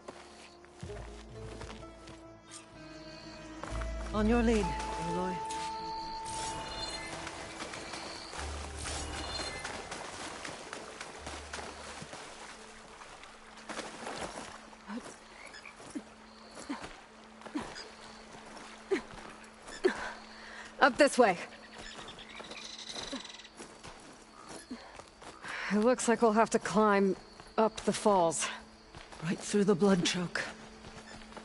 On your lead, Aloy. Up this way. It looks like we'll have to climb up the falls. Right through the blood choke.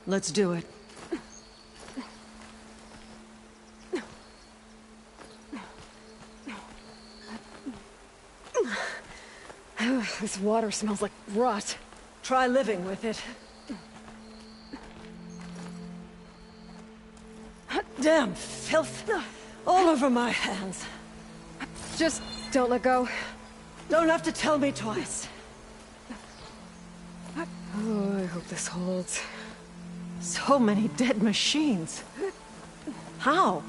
Let's do it. This water smells like rot. Try living with it. Damn filth! All over my hands. Just don't let go. Don't have to tell me twice. Oh, I hope this holds. So many dead machines. How?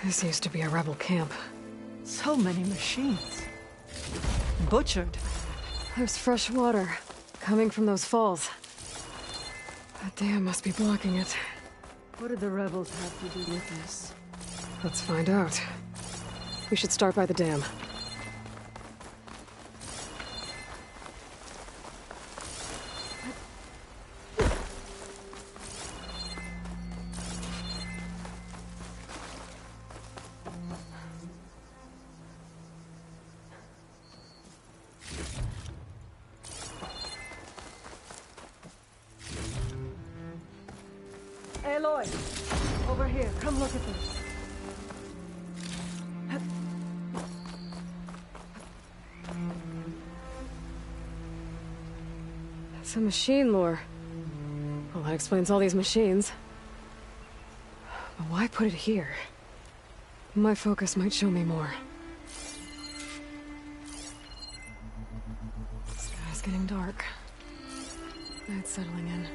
This used to be a rebel camp. So many machines. Butchered. There's fresh water coming from those falls. That dam must be blocking it. What did the rebels have to do with this? Let's find out. We should start by the dam. Aloy, over here. Come look at this. It's a machine lore. Well, that explains all these machines. But why put it here? My focus might show me more. The sky's getting dark. Night's settling in.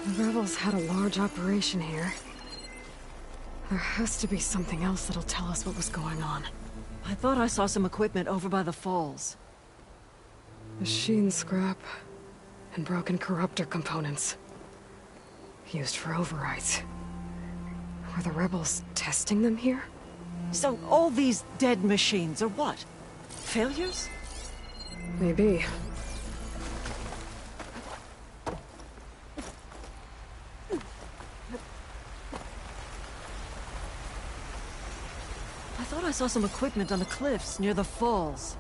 The rebels had a large operation here. There has to be something else that'll tell us what was going on. I thought I saw some equipment over by the falls. Machine scrap and broken corruptor components. Used for overrides. Were the rebels testing them here? So all these dead machines are what? Failures? Maybe. I thought I saw some equipment on the cliffs near the falls.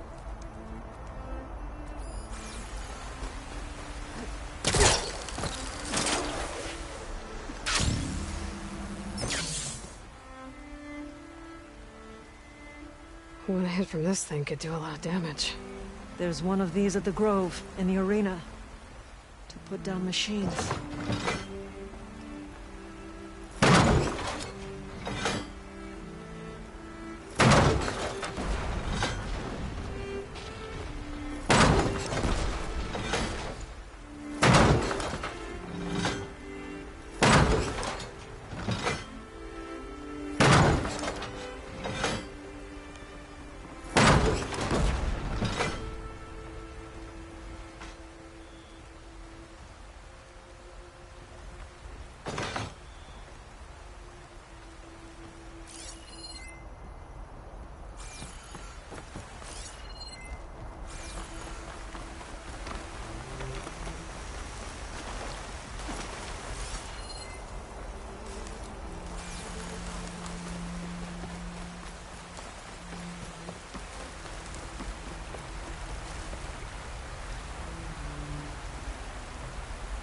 One hit from this thing could do a lot of damage. There's one of these at the Grove, in the arena. To put down machines.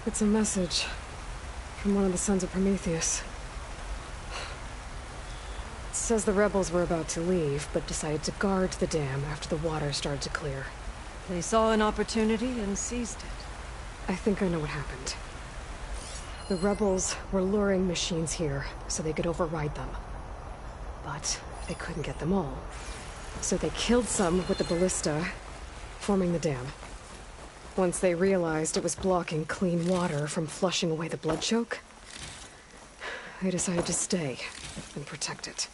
It's a message from one of the Sons of Prometheus. It says the rebels were about to leave, but decided to guard the dam after the water started to clear. They saw an opportunity and seized it. I think I know what happened. The rebels were luring machines here so they could override them. But they couldn't get them all. So they killed some with the ballista, forming the dam. Once they realized it was blocking clean water from flushing away the blood choke, they decided to stay and protect it.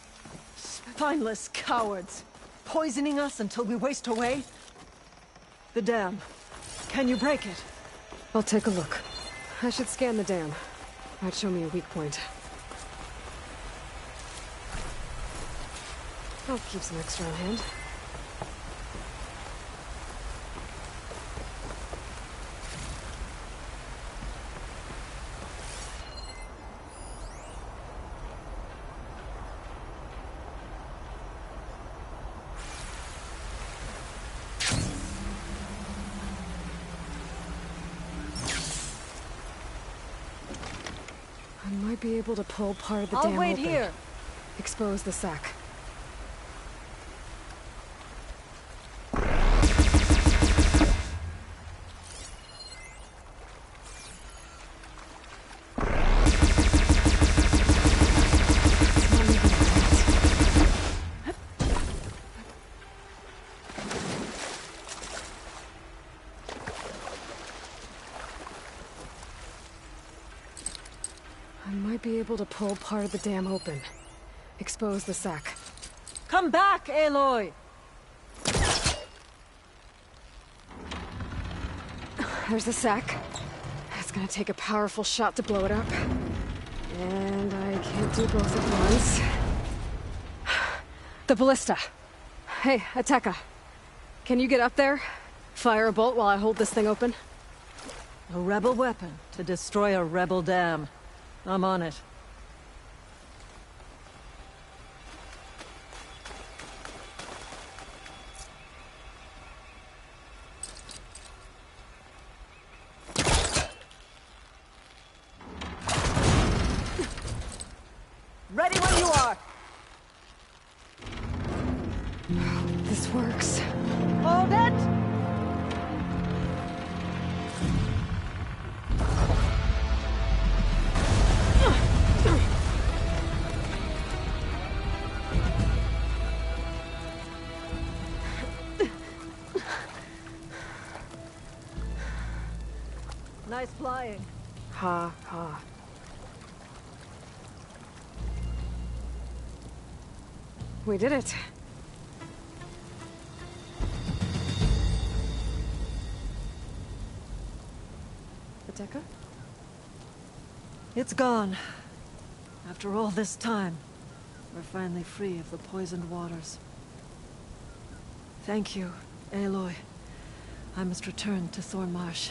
Spineless cowards! Poisoning us until we waste away? The dam. Can you break it? I'll take a look. I should scan the dam. Might show me a weak point. I'll keep some extra on hand. I might be able to pull part of the dam open. I'll wait here. Expose the sack. I might be able to pull part of the dam open. Expose the sack. Come back, Aloy! There's the sack. It's gonna take a powerful shot to blow it up. And I can't do both at once. The ballista. Hey, Ateka. Can you get up there? Fire a bolt while I hold this thing open? A rebel weapon to destroy a rebel dam. I'm on it. Ready when you are! This works. Hold it! Nice flying. Ha, ha. We did it. Ateka? It's gone. After all this time, we're finally free of the poisoned waters. Thank you, Aloy. I must return to Thornmarsh.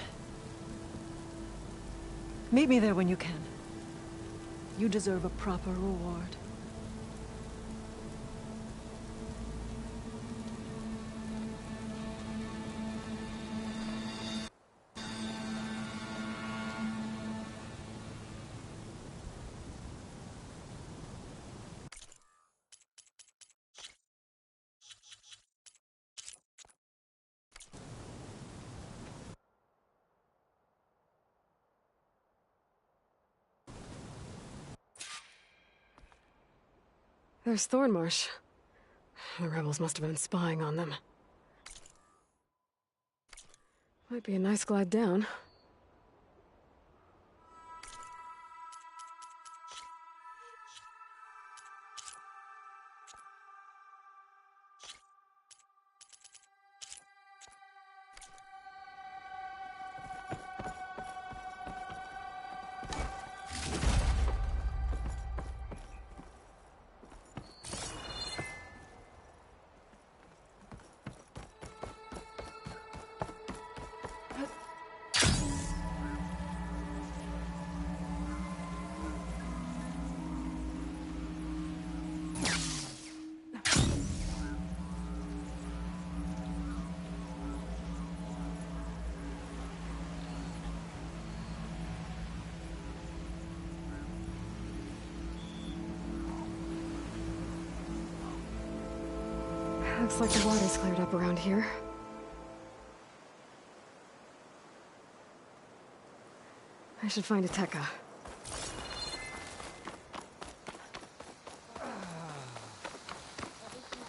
Meet me there when you can. You deserve a proper reward. There's Thornmarsh. The rebels must have been spying on them. Might be a nice glide down. Looks like the water's cleared up around here. I should find a Tekka.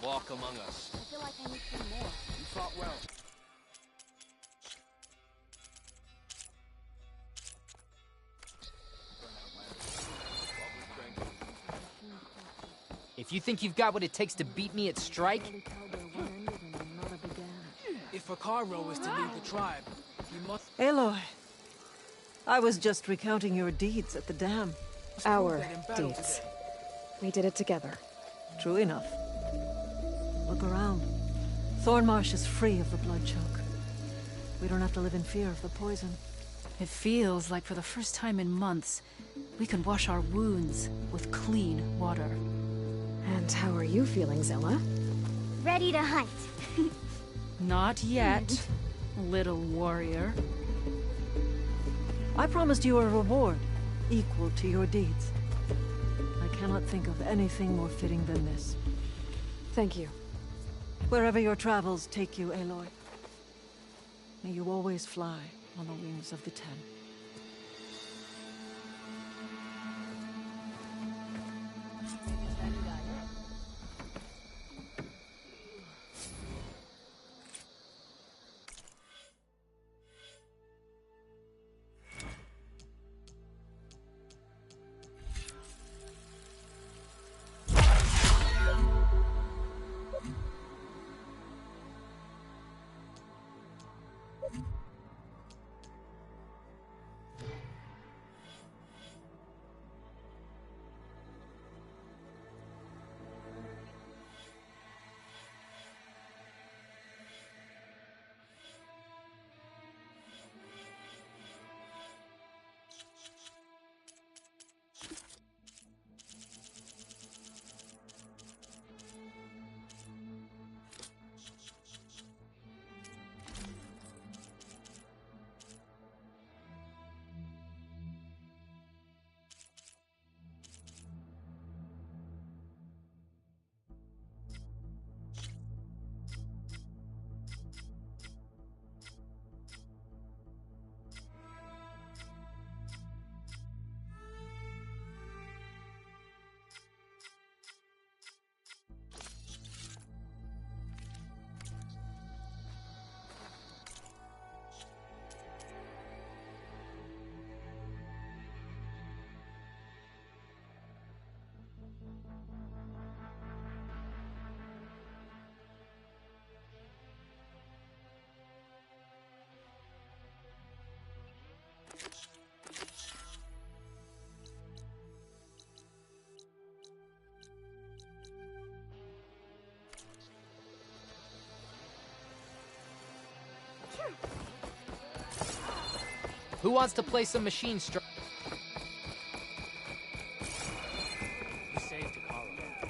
Walk among us. I feel like I need some more. You fought well. If you think you've got what it takes to beat me at strike... If Akaro is to lead the tribe, he must... Aloy, I was just recounting your deeds at the dam. Our deeds. We did it together. True enough. Look around. Thornmarsh is free of the blood choke. We don't have to live in fear of the poison. It feels like for the first time in months, we can wash our wounds with clean water. And how are you feeling, Zella? Ready to hunt. Not yet, little warrior. I promised you a reward equal to your deeds. I cannot think of anything more fitting than this. Thank you. Wherever your travels take you, Aloy, may you always fly on the wings of the Ten. Who wants to play some machine stri... You saved Akaro.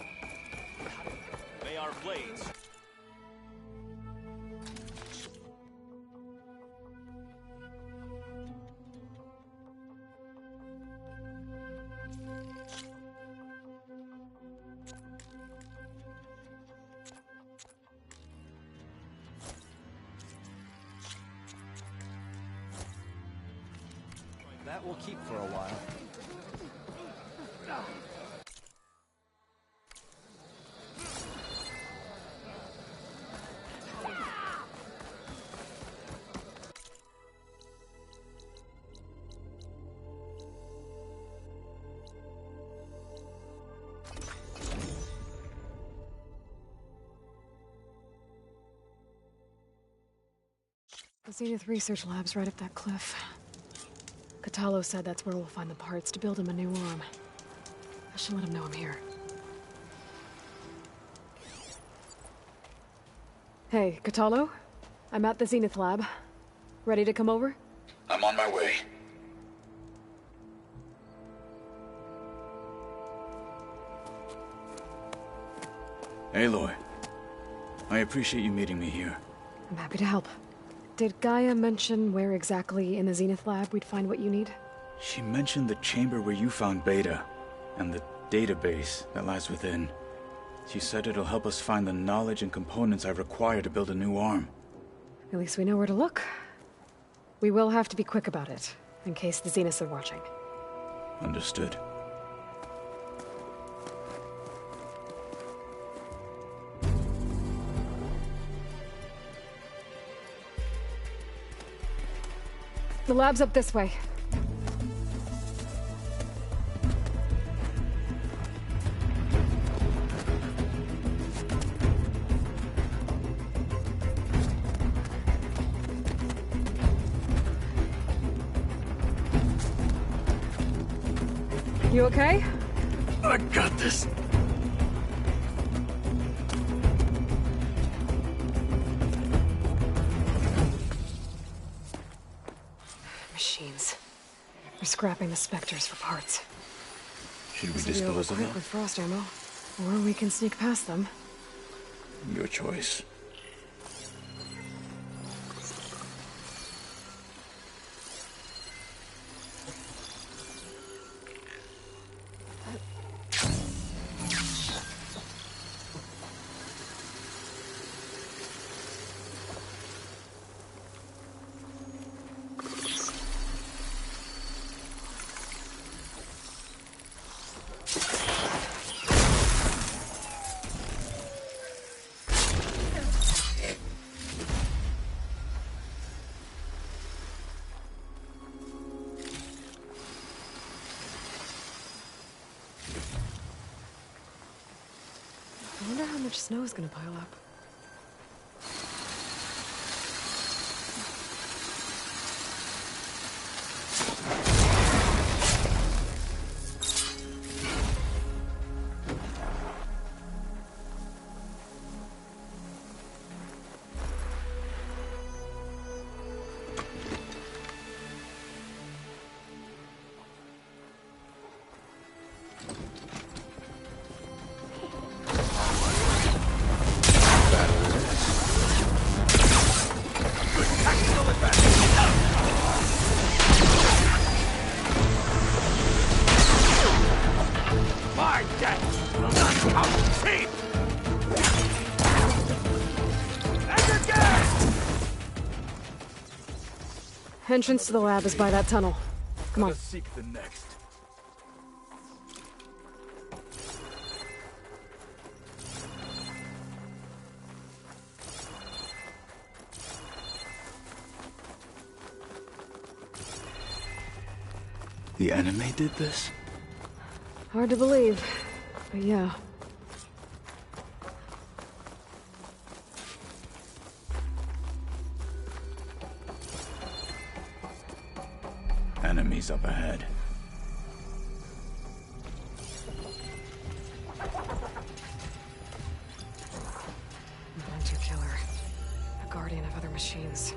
May our blades... That will keep for a while. The Zenith Research Lab's right up that cliff. Katalo said that's where we'll find the parts to build him a new arm. I should let him know I'm here. Hey, Katalo? I'm at the Zenith Lab. Ready to come over? I'm on my way. Aloy, I appreciate you meeting me here. I'm happy to help. Did Gaia mention where exactly in the Zenith Lab we'd find what you need? She mentioned the chamber where you found Beta, and the database that lies within. She said it'll help us find the knowledge and components I require to build a new arm. At least we know where to look. We will have to be quick about it. in case the Zeniths are watching. Understood. The lab's up this way. You okay? I got this. Machines. They're scrapping the Spectres for parts. Should we This will be dispose of quick them? with frost ammo, or we can sneak past them. Your choice. I wonder how much snow is gonna pile up. My death will not come cheap! And again! Entrance to the lab is by that tunnel. Come on. Let's seek the next. The enemy did this? Hard to believe, but yeah. Enemies up ahead. Hunter killer. A guardian of other machines.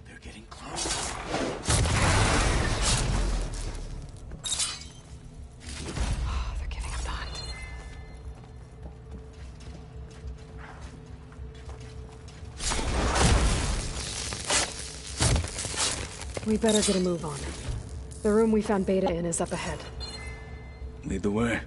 They're getting close. They're giving up the hunt. We better get a move on. The room we found Beta in is up ahead. Lead the way.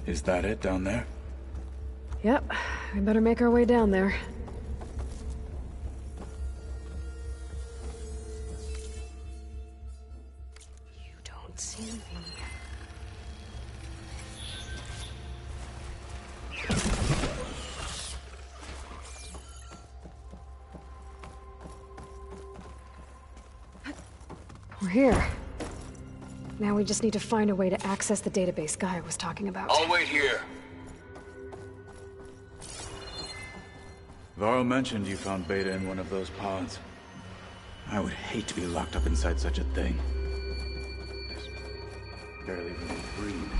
Is that it down there? Yep, we better make our way down there. You don't see me. We're here. Now we just need to find a way to access the database Gaia was talking about. I'll wait here. Varl mentioned you found Beta in one of those pods. I would hate to be locked up inside such a thing. There's barely room to breathe.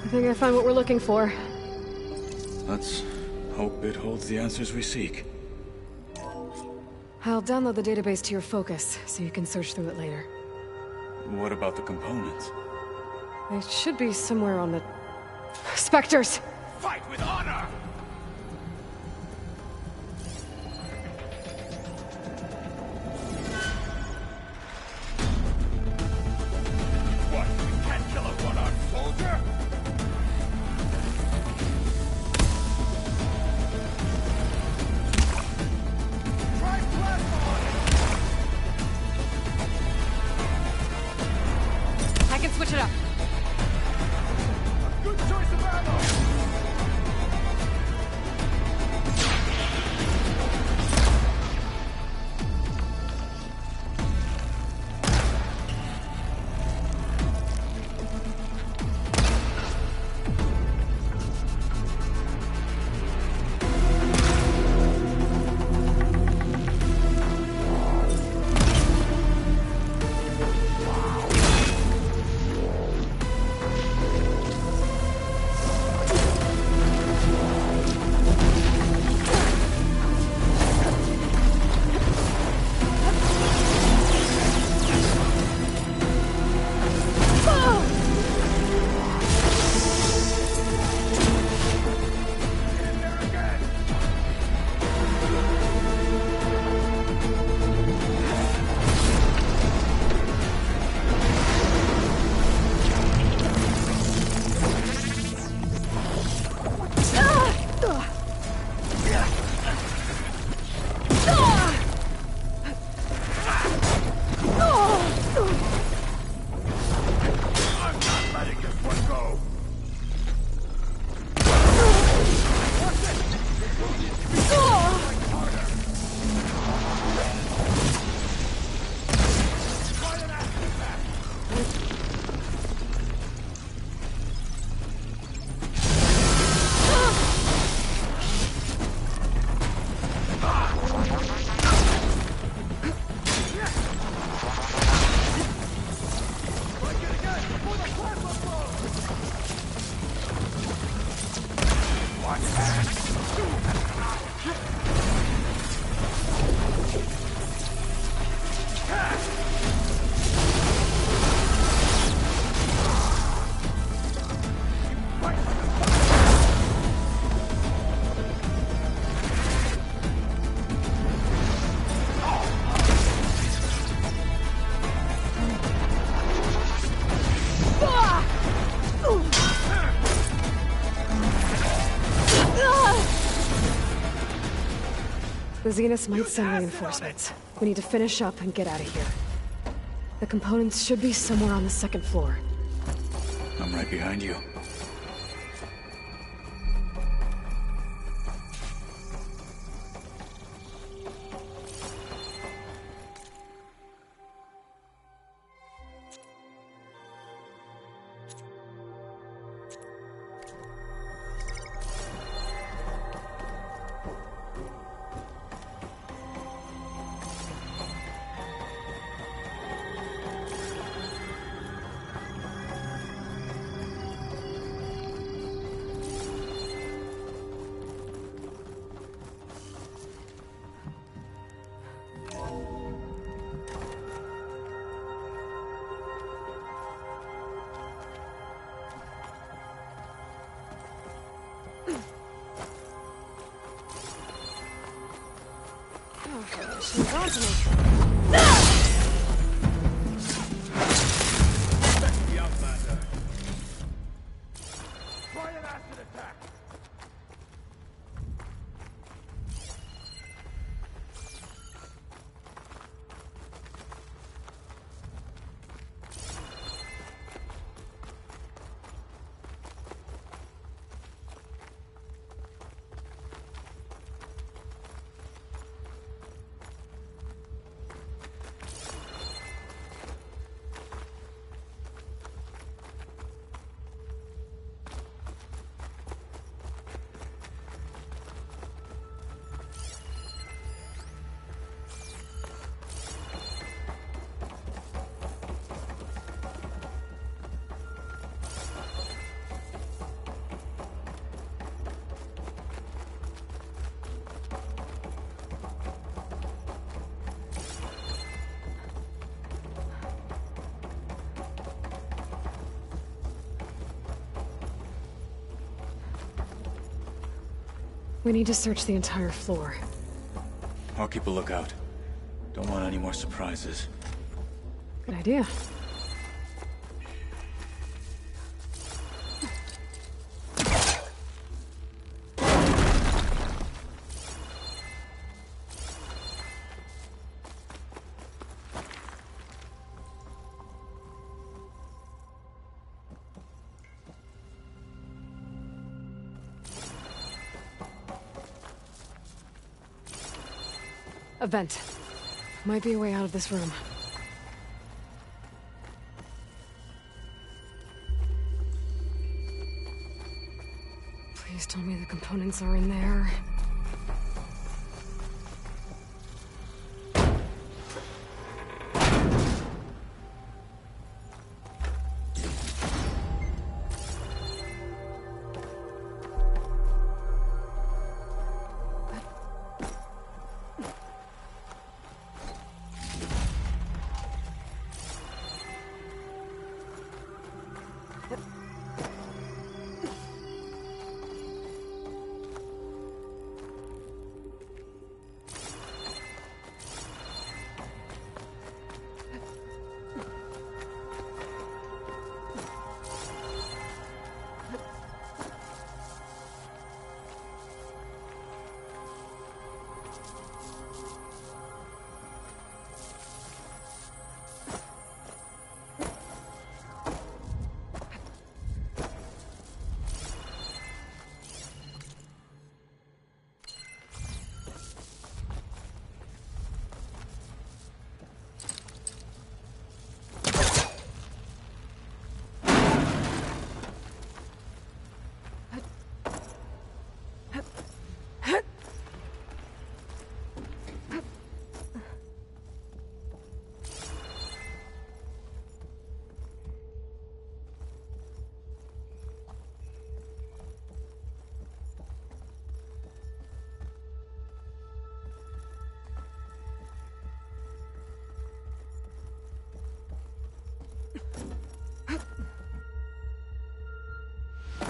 I think I found what we're looking for. Let's hope it holds the answers we seek. I'll download the database to your Focus, so you can search through it later. What about the components? They should be somewhere on the... Spectres! Fight with honor! What? We can't kill a one-armed soldier? Try plasma on it! I can switch it up. Good choice of ammo! The Zeniths might send reinforcements. We need to finish up and get out of here. The components should be somewhere on the second floor. I'm right behind you. Oh, she's on to me. The outlander. Try an acid attack. We need to search the entire floor. I'll keep a lookout. Don't want any more surprises. Good idea. A vent. Might be a way out of this room. Please tell me the components are in there.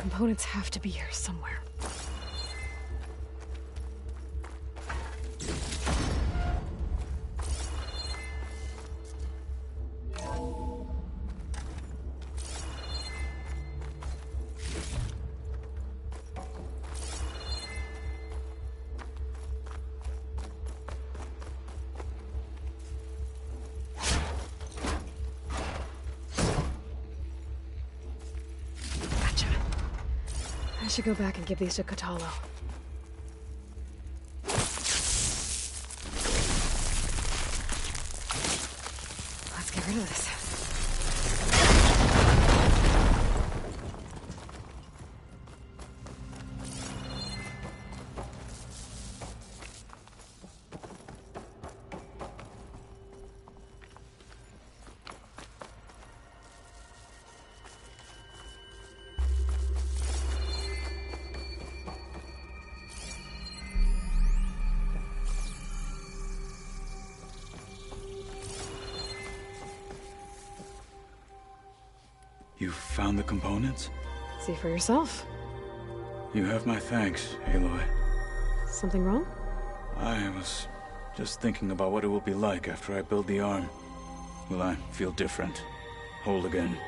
Components have to be here somewhere. I should go back and give these to Katalo. Let's get rid of this. You found the components? See for yourself. You have my thanks, Aloy. Something wrong? I was Just thinking about what it will be like after I build the arm. Will I feel different? Whole again?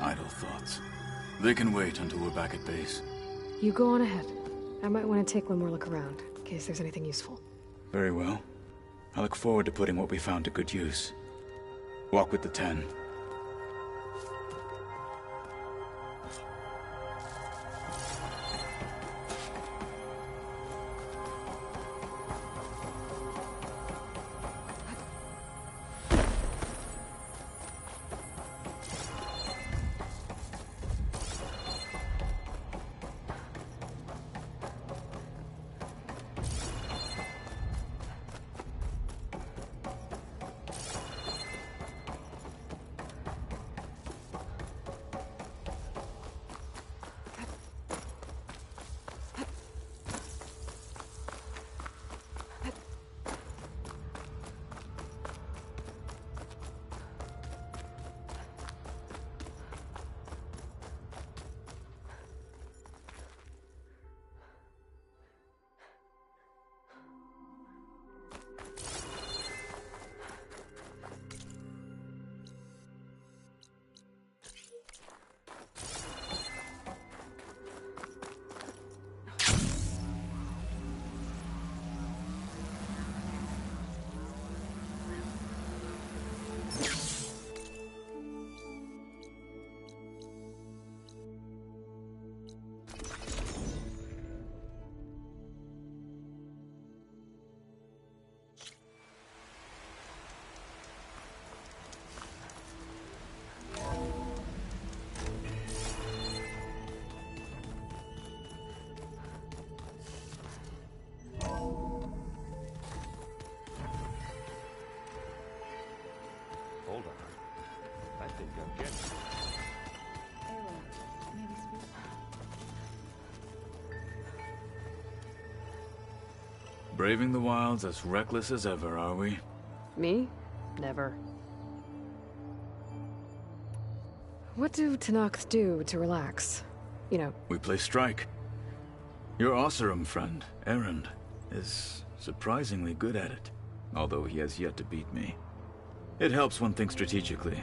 Idle thoughts. They can wait until we're back at base. You go on ahead. I might want to take one more look around, in case there's anything useful. Very well. I look forward to putting what we found to good use. Walk with the 10. Hold on. I think I'm getting it. Braving the wilds as reckless as ever, are we? Me? Never. What do Tenakth do to relax? You know... We play strike. Your Oseram friend, Erend, is surprisingly good at it, although he has yet to beat me. It helps one think strategically,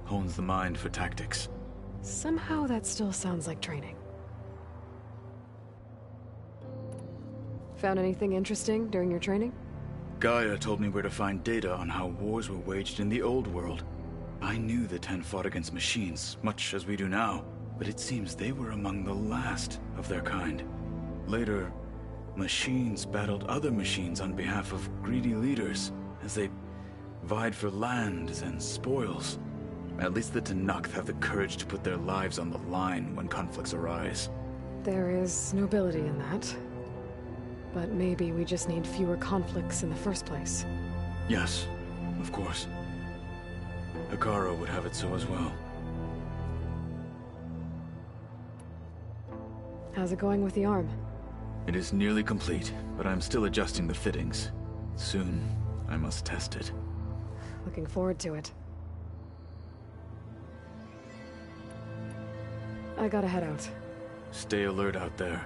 hones the mind for tactics. Somehow that still sounds like training. Found anything interesting during your training? Gaia told me where to find data on how wars were waged in the old world. I knew the 10 fought against machines, much as we do now, but it seems they were among the last of their kind. Later, machines battled other machines on behalf of greedy leaders, as they vied for lands and spoils. At least the Tenakth have the courage to put their lives on the line when conflicts arise. There is nobility in that. But maybe we just need fewer conflicts in the first place. Yes, of course. Hekarro would have it so as well. How's it going with the arm? It is nearly complete, but I'm still adjusting the fittings. Soon, I must test it. Looking forward to it. I gotta head out. Stay alert out there.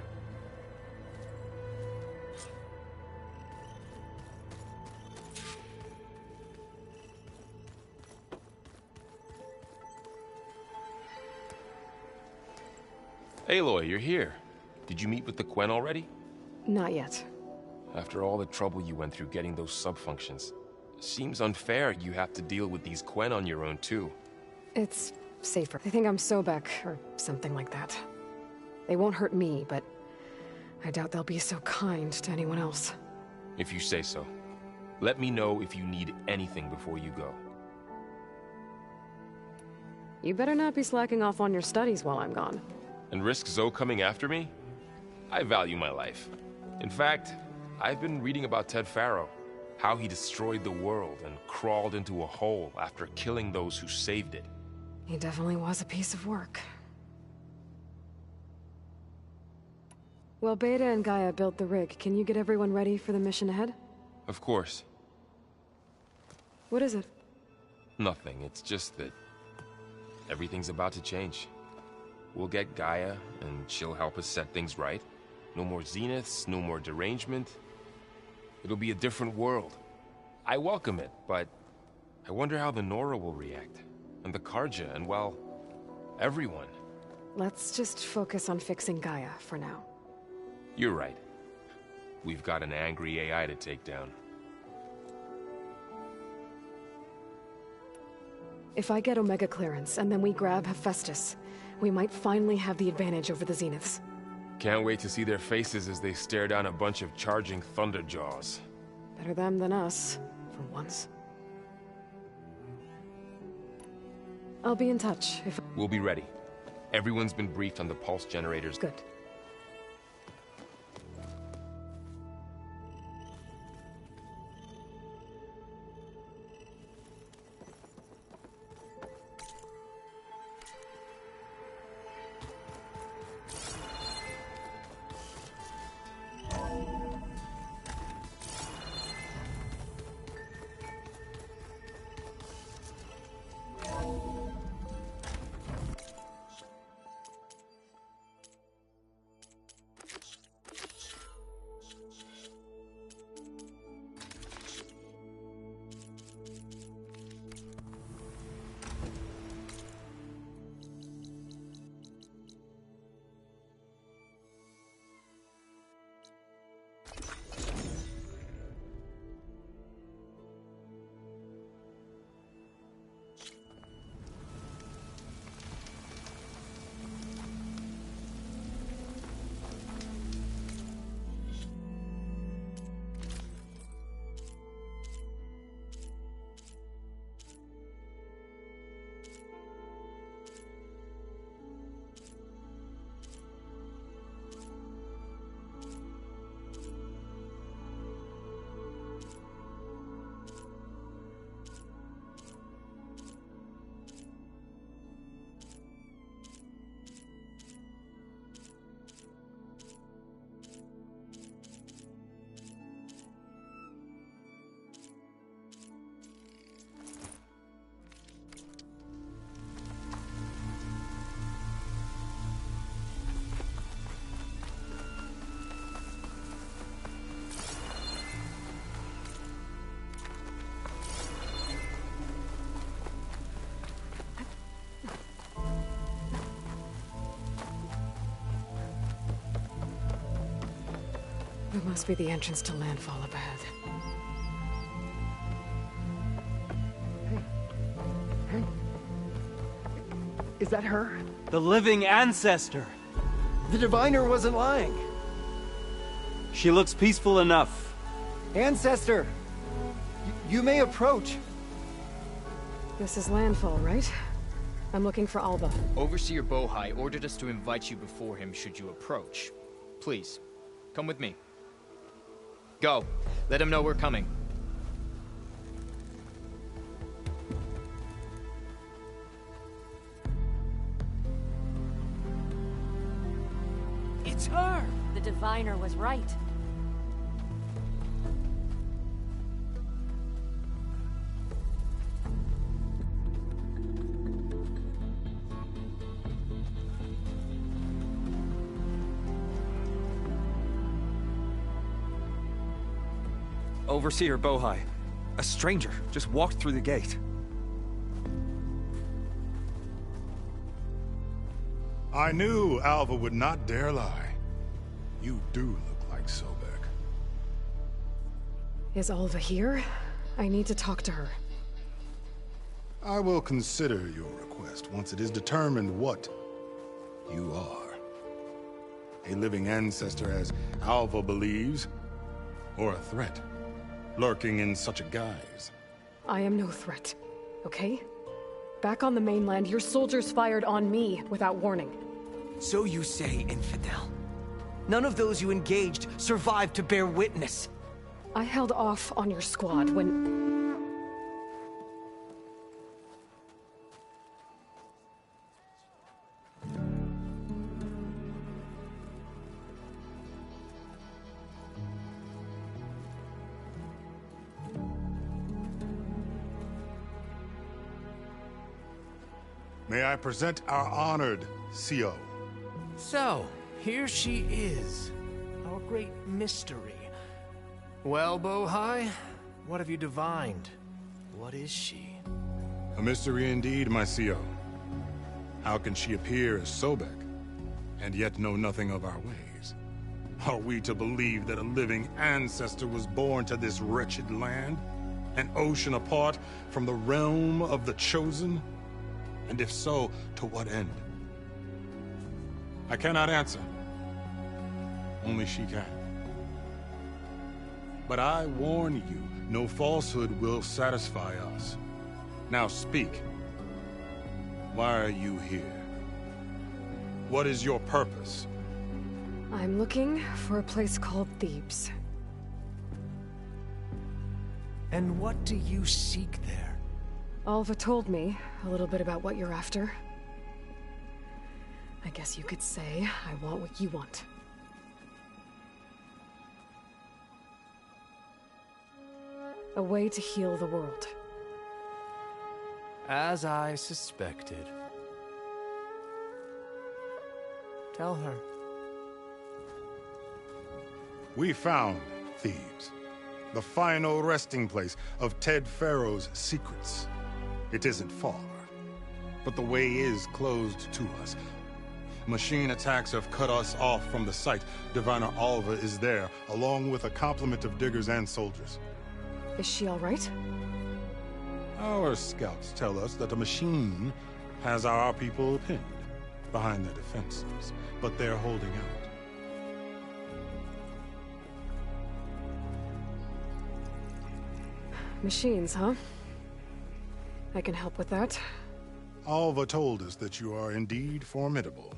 Aloy, you're here. Did you meet with the Quen already? Not yet. After all the trouble you went through getting those sub-functions, seems unfair you have to deal with these Quen on your own too. It's safer. They think I'm Sobek, or something like that. They won't hurt me, but I doubt they'll be so kind to anyone else. If you say so. Let me know if you need anything before you go. You better not be slacking off on your studies while I'm gone. And risk Zoe coming after me? I value my life. In fact, I've been reading about Ted Faro, how he destroyed the world and crawled into a hole after killing those who saved it. He definitely was a piece of work. Well, Beta and Gaia built the rig. Can you get everyone ready for the mission ahead? Of course. What is it? Nothing. It's just that everything's about to change. We'll get Gaia, and she'll help us set things right. No more zeniths, no more derangement. It'll be a different world. I welcome it, but I wonder how the Nora will react. And the Karja, and well, everyone. Let's just focus on fixing Gaia for now. You're right. We've got an angry AI to take down. If I get Omega clearance, and then we grab Hephaestus, we might finally have the advantage over the Zeniths. Can't wait to see their faces as they stare down a bunch of charging Thunderjaws. Better them than us, for once. I'll be in touch if... We'll be ready. Everyone's been briefed on the pulse generators. Good. It must be the entrance to landfall up ahead. Hey. Is that her? The living ancestor. The diviner wasn't lying. She looks peaceful enough. Ancestor! You may approach. This is landfall, right? I'm looking for Alva. Overseer Bohai ordered us to invite you before him should you approach. Please, come with me. Go. Let him know we're coming. It's her! The diviner was right. Overseer Bohai. A stranger just walked through the gate. I knew Alva would not dare lie. You do look like Sobek. Is Alva here? I need to talk to her. I will consider your request once it is determined what you are. A living ancestor, as Alva believes, or a threat, lurking in such a guise. I am no threat, okay? Back on the mainland, your soldiers fired on me without warning. So you say, infidel. None of those you engaged survived to bear witness. I held off on your squad when... May I present our honored CO? So, here she is. Our great mystery. Well, Bohai, what have you divined? What is she? A mystery indeed, my CO. How can she appear as Sobek, and yet know nothing of our ways? Are we to believe that a living ancestor was born to this wretched land? An ocean apart from the realm of the Chosen? And if so, to what end? I cannot answer. Only she can. But I warn you, no falsehood will satisfy us. Now speak. Why are you here? What is your purpose? I'm looking for a place called Thebes. And what do you seek there? Alva told me a little bit about what you're after. I guess you could say I want what you want. A way to heal the world. As I suspected. Tell her. We found Thebes, the final resting place of Ted Pharaoh's secrets. It isn't far, but the way is closed to us. Machine attacks have cut us off from the site. Diviner Alva is there, along with a complement of diggers and soldiers. Is she all right? Our scouts tell us that a machine has our people pinned behind their defenses, but they're holding out. Machines, huh? I can help with that. Alva told us that you are indeed formidable.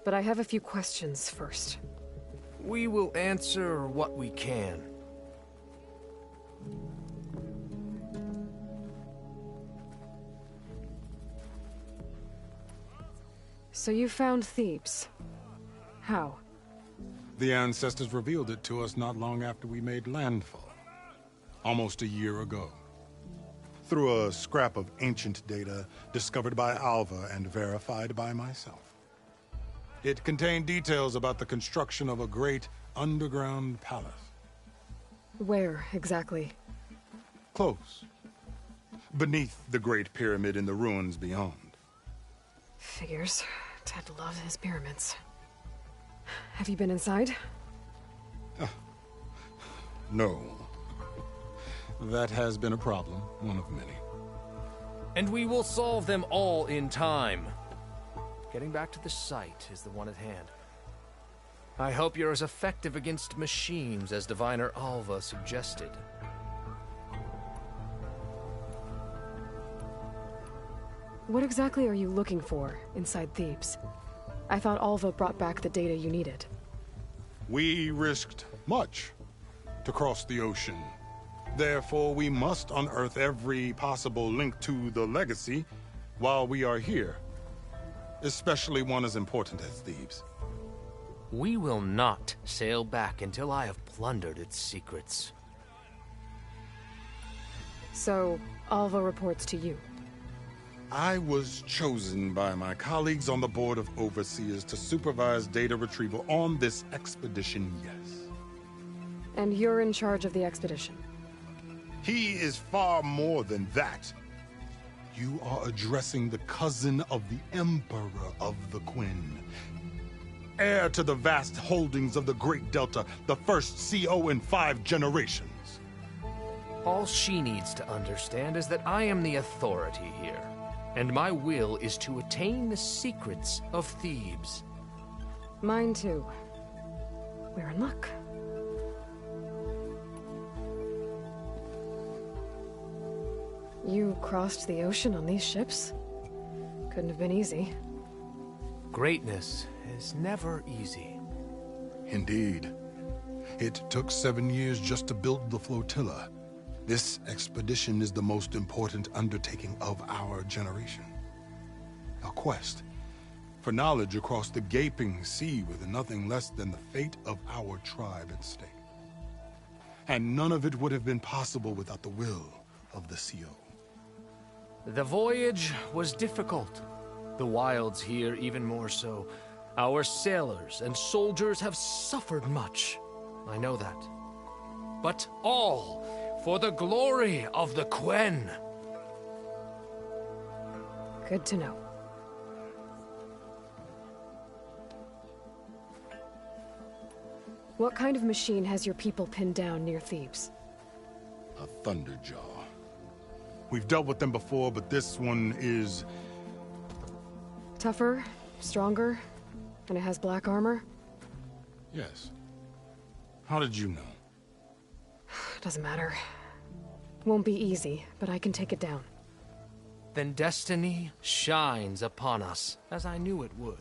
But I have a few questions first. We will answer what we can. So you found Thebes. How? The ancestors revealed it to us not long after we made landfall. Almost a year ago. Through a scrap of ancient data discovered by Alva and verified by myself. It contained details about the construction of a great underground palace. Where, exactly? Close. Beneath the Great Pyramid in the ruins beyond. Figures. Ted loves his pyramids. Have you been inside? No. That has been a problem, one of many. And we will solve them all in time. Getting back to the site is the one at hand. I hope you're as effective against machines as Diviner Alva suggested. What exactly are you looking for inside Thebes? I thought Alva brought back the data you needed. We risked much to cross the ocean. Therefore, we must unearth every possible link to the legacy while we are here. Especially one as important as Thebes. We will not sail back until I have plundered its secrets. So, Alva reports to you. I was chosen by my colleagues on the Board of Overseers to supervise data retrieval on this expedition, yes. And you're in charge of the expedition? He is far more than that. You are addressing the cousin of the Emperor of the Quinn. Heir to the vast holdings of the Great Delta, the first CO in 5 generations. All she needs to understand is that I am the authority here. And my will is to attain the secrets of Thebes. Mine too. We're in luck. You crossed the ocean on these ships? Couldn't have been easy. Greatness is never easy. Indeed. It took 7 years just to build the flotilla. This expedition is the most important undertaking of our generation. A quest for knowledge across the gaping sea with nothing less than the fate of our tribe at stake. And none of it would have been possible without the will of the CO. The voyage was difficult. The wilds here even more so. Our sailors and soldiers have suffered much. I know that. But all for the glory of the Quen. Good to know. What kind of machine has your people pinned down near Thebes? A Thunderjaw. We've dealt with them before, but this one is... Tougher, stronger, and it has black armor? Yes. How did you know? Doesn't matter. Won't be easy, but I can take it down. Then destiny shines upon us, as I knew it would.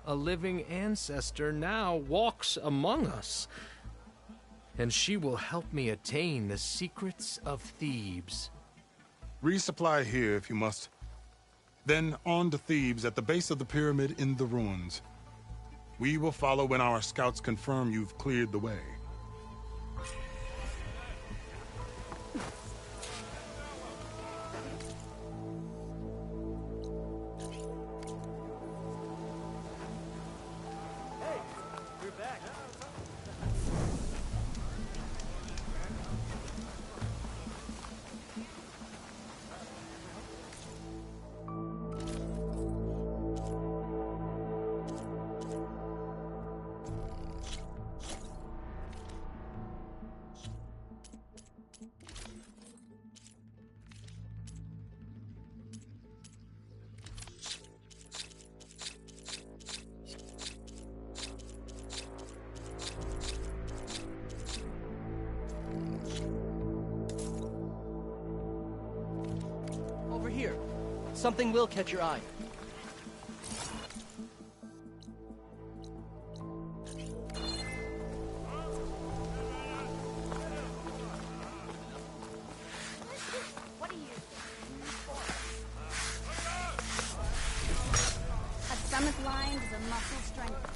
A living ancestor now walks among us, and she will help me attain the secrets of Thebes. Resupply here if you must. Then on to Thebes at the base of the pyramid in the ruins. We will follow when our scouts confirm you've cleared the way. Over here. Something will catch your eye. A stomach lined is a muscle strength.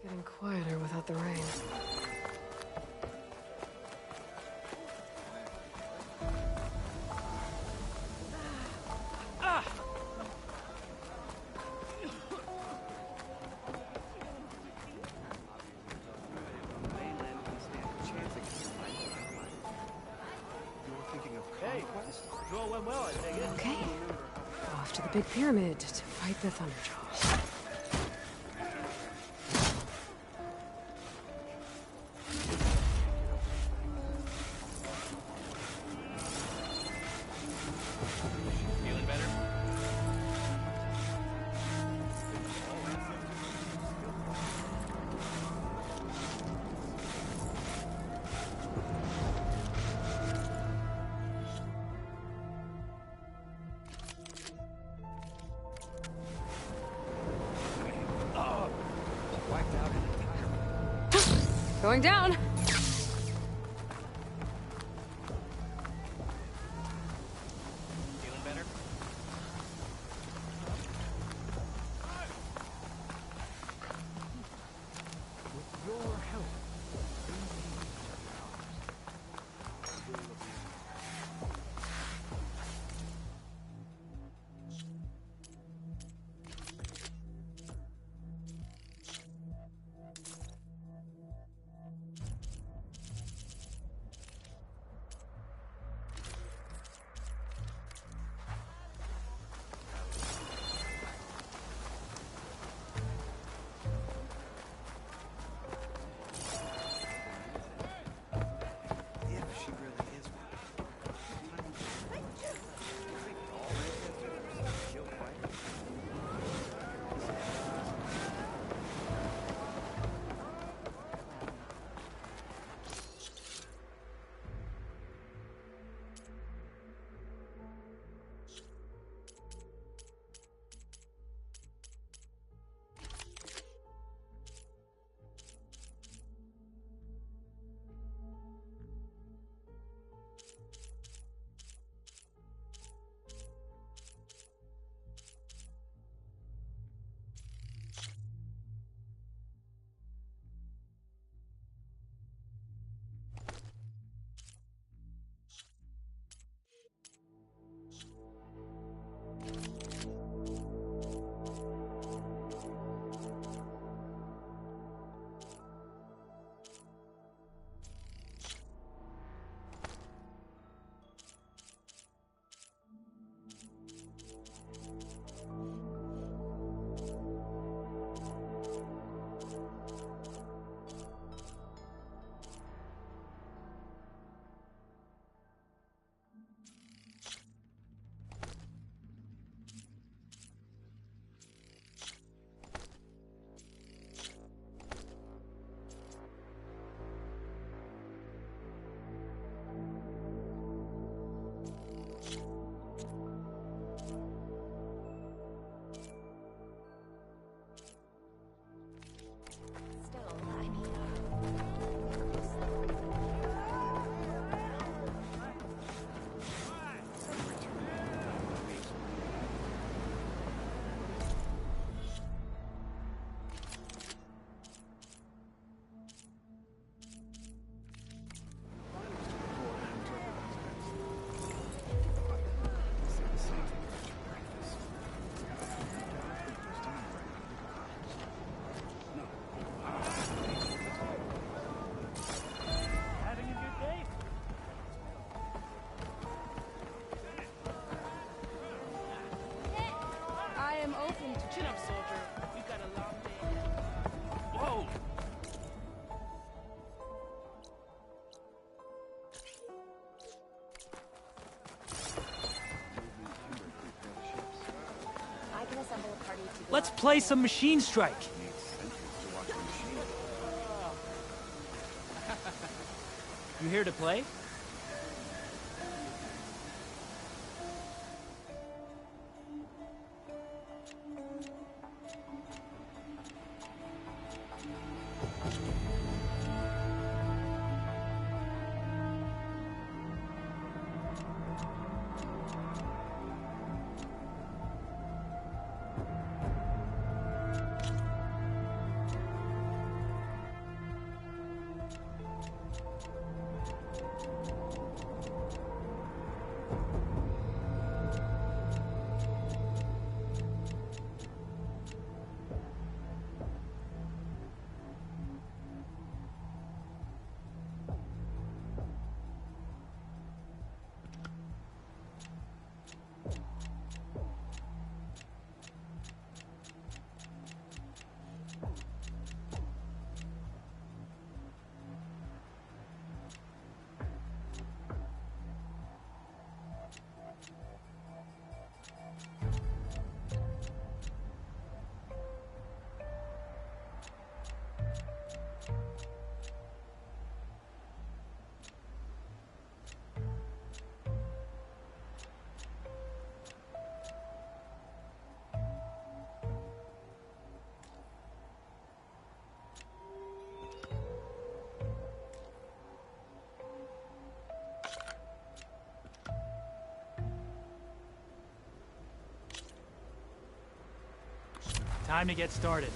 Getting quieter without the rain. Okay. Off to the big pyramid to fight the Thunderjaw. Feeling better? Going down. Feeling better? With your help, Let's play some Machine Strike. You here to play? Time to get started.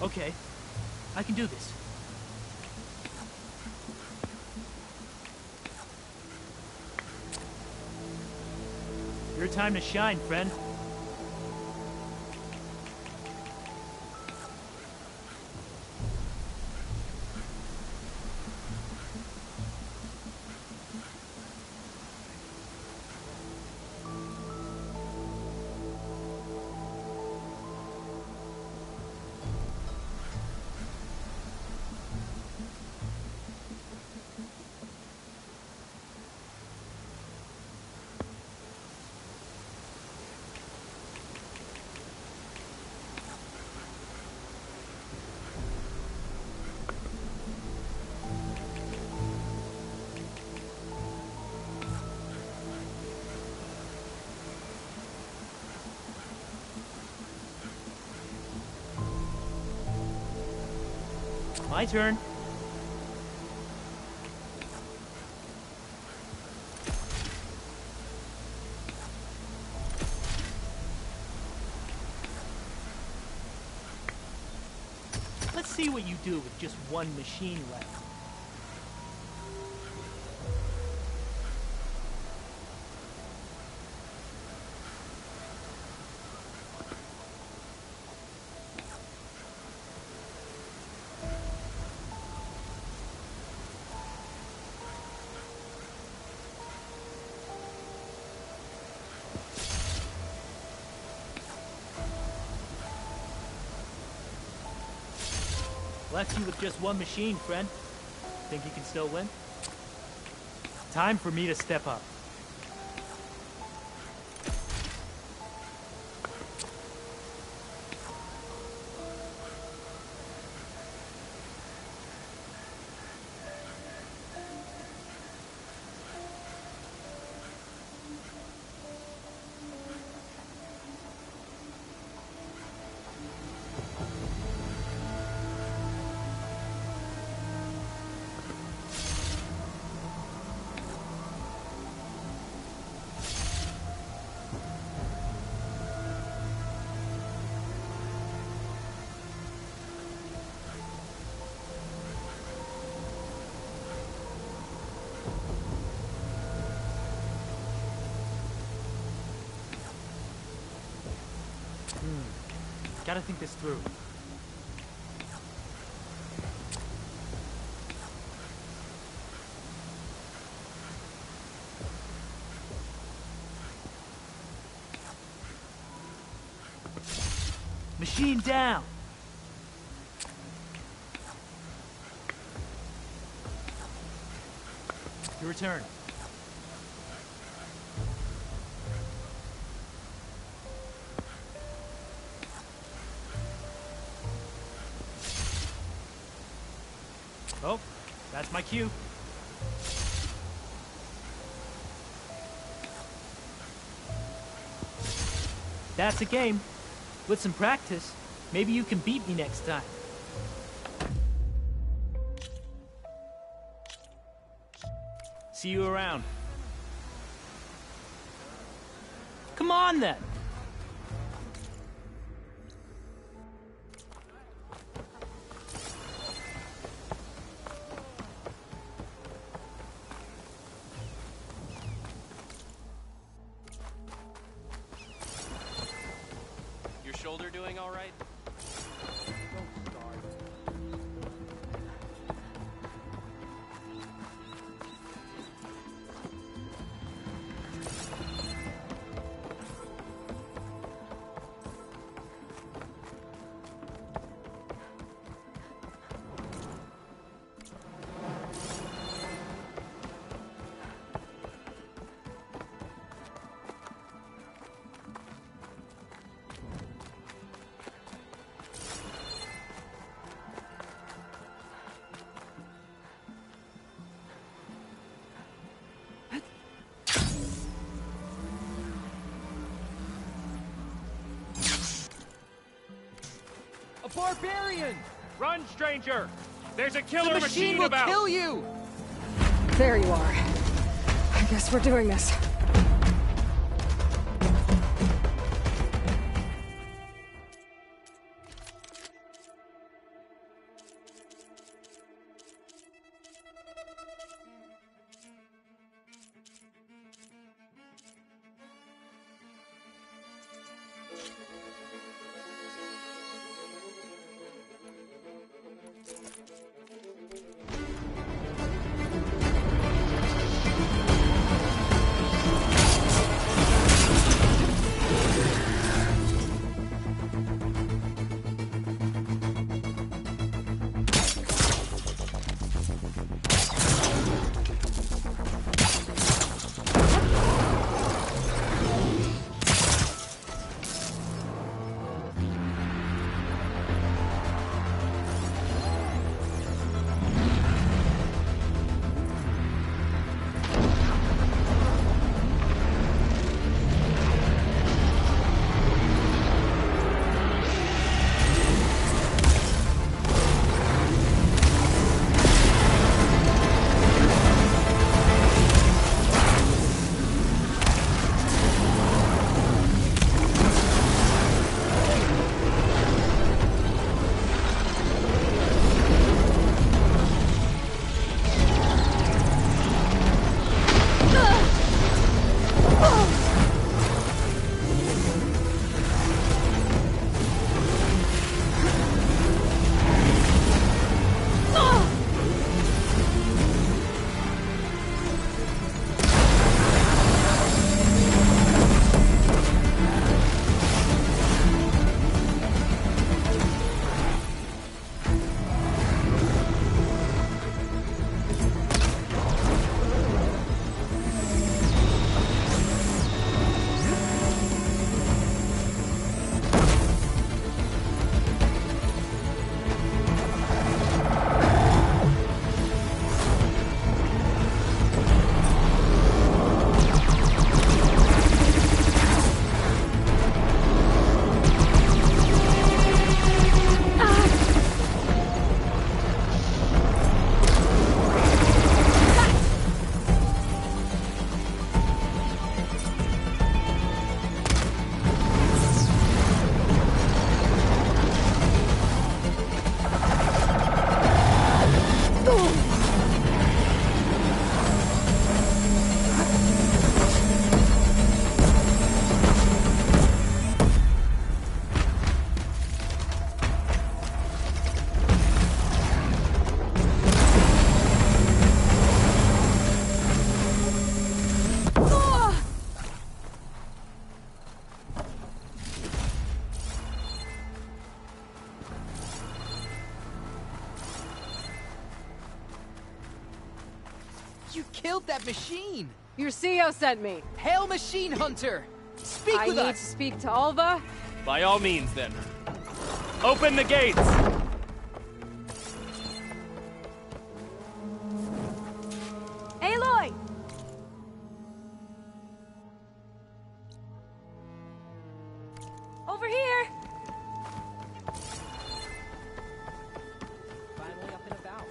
Okay, I can do this. Your time to shine, friend. My turn. Let's see what you do with just one machine left. Left you with just one machine, friend. Think you can still win? Time for me to step up. Gotta think this through. machine down. Your turn. Oh, that's my cue. That's a game. With some practice, maybe you can beat me next time. See you around. Come on then! Your shoulder doing all right? Barbarian! Run, stranger! There's a killer the machine will about! Kill you! There you are. I guess we're doing this. You killed that machine! Your CEO sent me. Hail, Machine Hunter! Speak with I need us! to speak to Alva. By all means, then. Open the gates! Aloy! Over here! Finally up and about.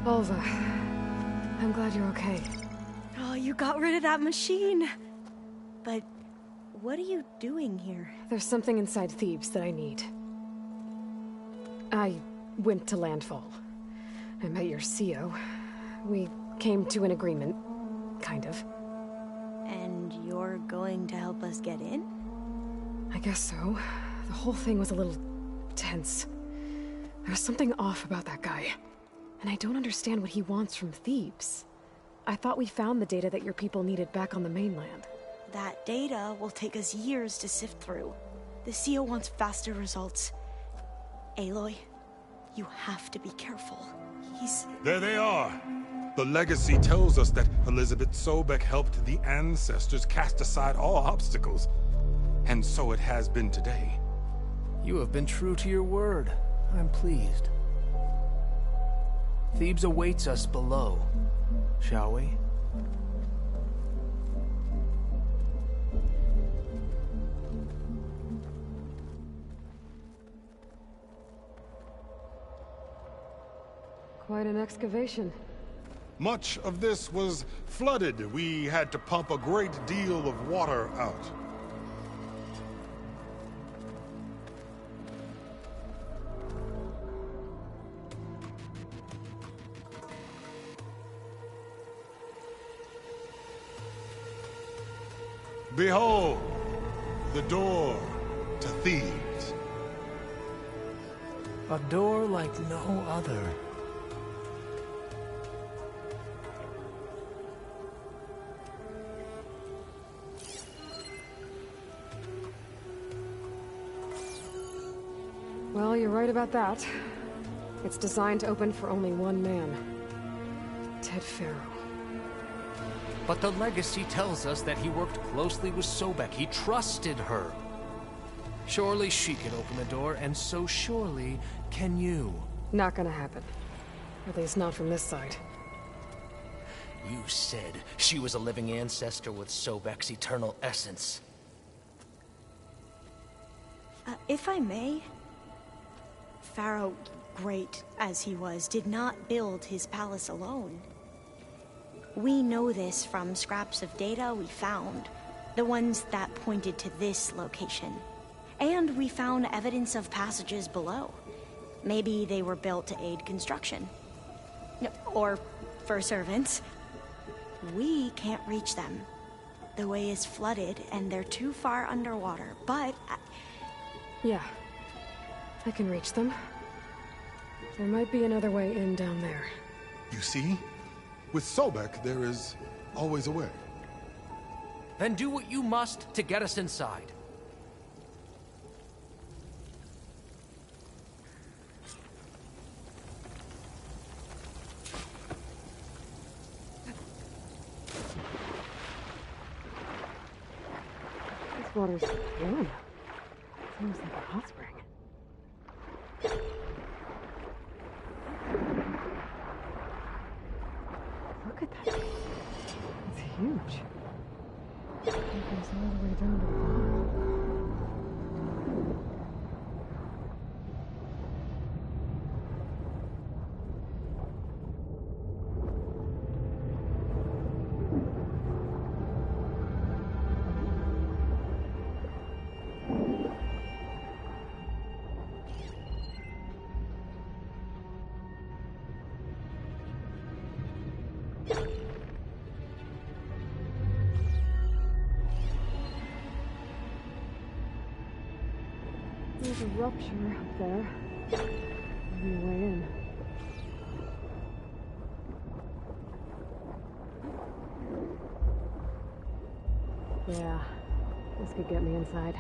Alva, I'm glad you're okay. Oh, you got rid of that machine. But what are you doing here? There's something inside Thebes that I need. I went to Landfall. I met your CEO. We came to an agreement, kind of. And you're going to help us get in? I guess so. The whole thing was a little tense. There was something off about that guy. And I don't understand what he wants from Thebes. I thought we found the data that your people needed back on the mainland. That data will take us years to sift through. The CEO wants faster results. Aloy, you have to be careful. He's... There they are. The legacy tells us that Elizabeth Sobek helped the ancestors cast aside all obstacles. And so it has been today. You have been true to your word. I'm pleased. Thebes awaits us below, shall we? Quite an excavation. Much of this was flooded. We had to pump a great deal of water out. Behold, the door to Thebes. A door like no other. Well, you're right about that. It's designed to open for only one man. Ted Faro. But the legacy tells us that he worked closely with Sobek. He trusted her. Surely she can open the door, and so surely can you. Not gonna happen. At least not from this side. You said she was a living ancestor with Sobek's eternal essence. If I may, Pharaoh, great as he was, did not build his palace alone. We know this from scraps of data we found, the ones that pointed to this location. And we found evidence of passages below. Maybe they were built to aid construction. Or for servants. We can't reach them. The way is flooded and they're too far underwater, but... Yeah. I can reach them. There might be another way in down there. You see? With Sobek, there is always a way. Then do what you must to get us inside. This water's warm. It's almost like a hot spring. Look at that. It's huge. It goes all the way down to the bottom. There's a rupture up there. Maybe a way in. Yeah, this could get me inside.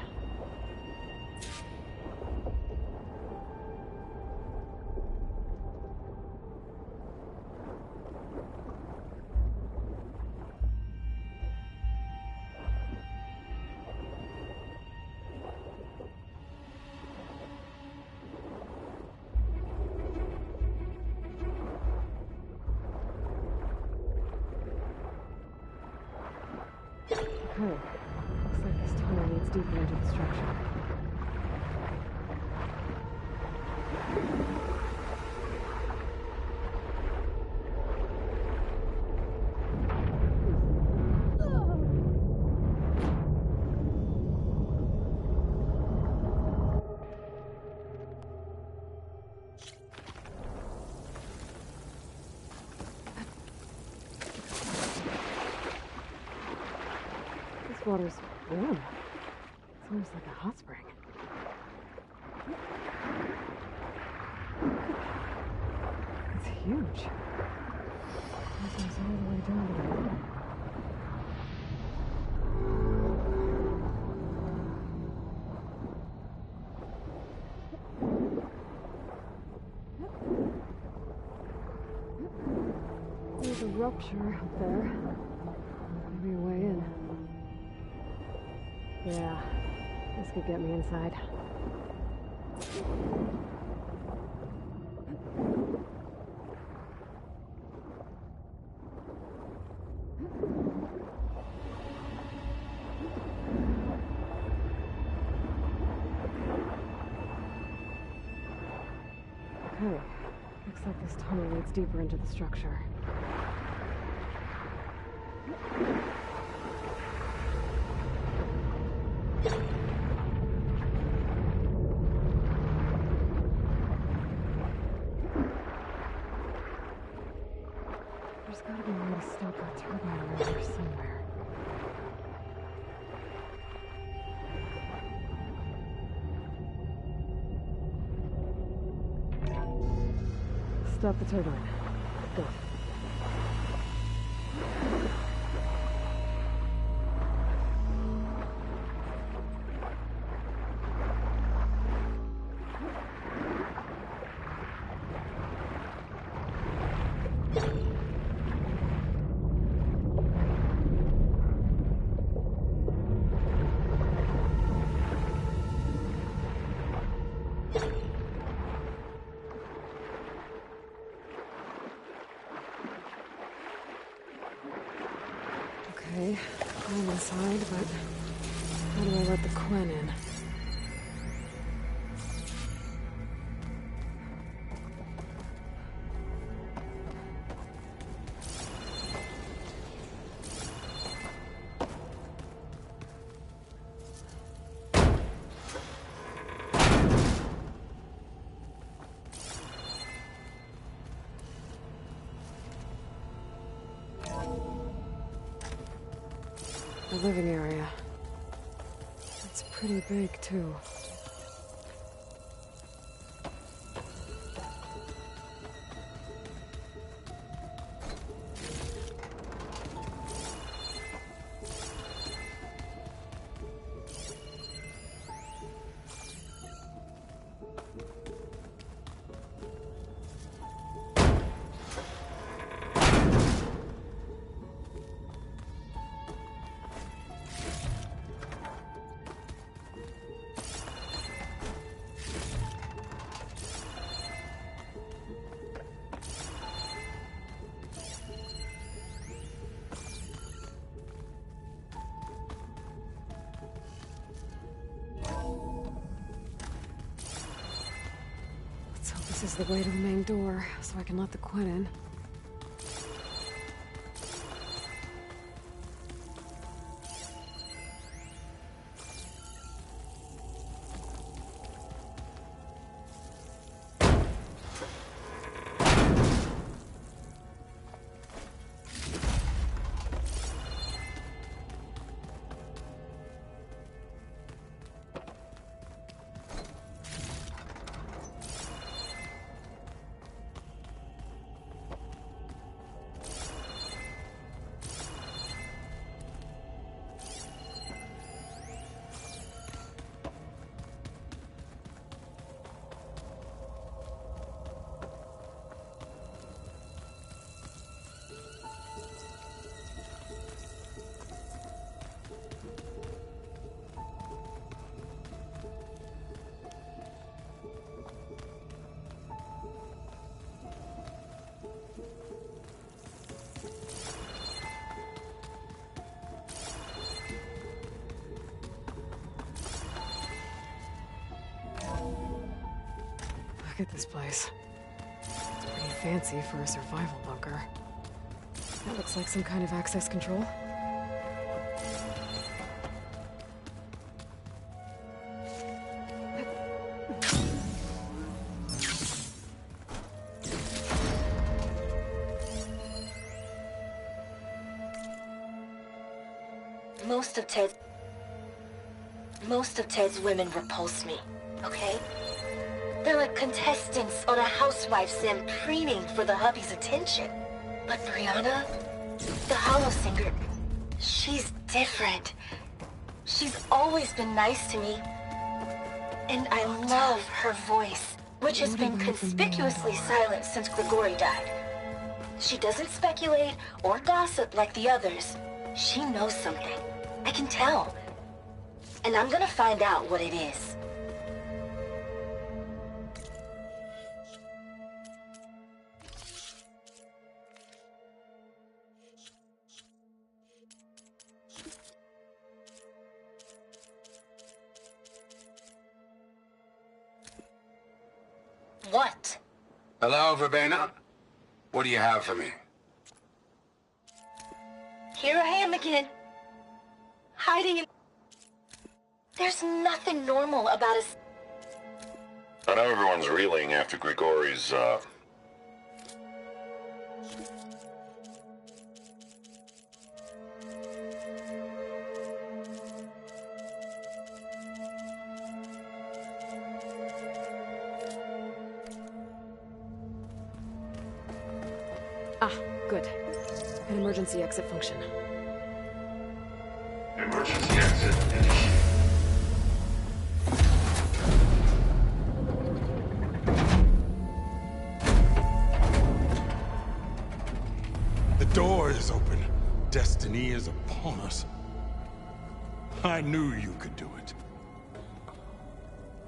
Okay, looks like this tunnel leads deeper into the structure. This water's warm. It's almost like a hot spring. It's huge. It goes all the way down to the water. There's a rupture up there. Maybe a way in. Yeah, this could get me inside. Okay, looks like this tunnel leads deeper into the structure. There's gotta be a way to stop that turbine around here somewhere. Stop the turbine. Go. Okay, I'm inside, but how do I let the Quen in? The living area. It's pretty big, too. So this is the way to the main door, so I can let the Quen in. Look at this place. Pretty fancy for a survival bunker. That looks like some kind of access control. Most of Ted's women repulse me, okay? They're like contestants on a housewife sim preening for the hubby's attention. But Brianna, the Hollow Singer, she's different. She's always been nice to me. And I love her voice, which has been conspicuously silent since Grigori died. She doesn't speculate or gossip like the others. She knows something. I can tell. And I'm gonna find out what it is. What? Hello, Verbena. What do you have for me? Here I am again. Hiding in... There's nothing normal about us. I know everyone's reeling after Grigori's, Ah, good. An emergency exit function. Emergency exit initiated. The door is open. Destiny is upon us. I knew you could do it.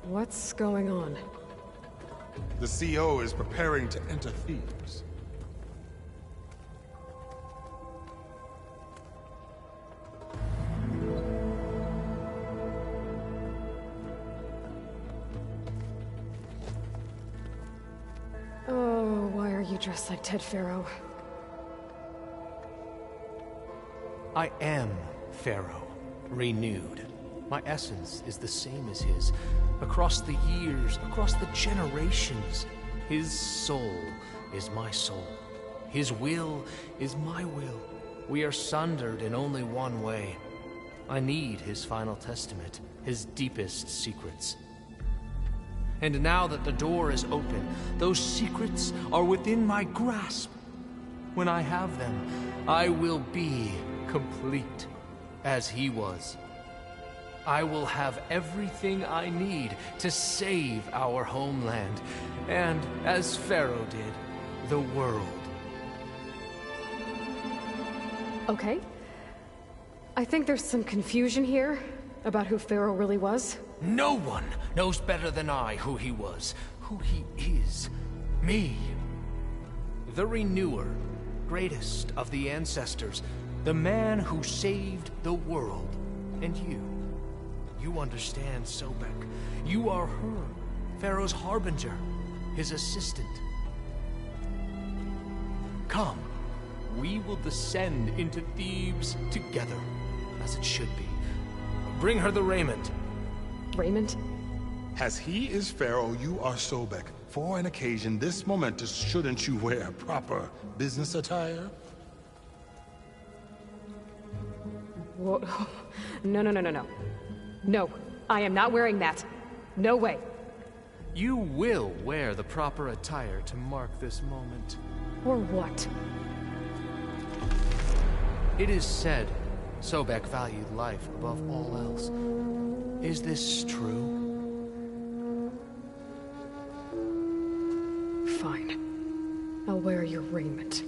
What's going on? The CO is preparing to enter Thebes. Oh, why are you dressed like Ted Faro? I am Pharaoh, renewed. My essence is the same as his. Across the years, across the generations, his soul is my soul. His will is my will. We are sundered in only one way. I need his final testament, his deepest secrets. And now that the door is open, those secrets are within my grasp. When I have them, I will be complete, as he was. I will have everything I need to save our homeland, and, as Pharaoh did, the world. Okay. I think there's some confusion here about who Pharaoh really was. No one knows better than I who he was, who he is. Me. The Renewer, greatest of the ancestors, the man who saved the world. And you. You understand, Sobek. You are her, Pharaoh's harbinger, his assistant. Come, we will descend into Thebes together, as it should be. Bring her the raiment. Raiment? As he is Pharaoh, you are Sobek. For an occasion this momentous, shouldn't you wear proper business attire? Whoa. No. No, I am not wearing that. No way. You will wear the proper attire to mark this moment. Or what? It is said Sobek valued life above all else. Is this true? Fine. I'll wear your raiment.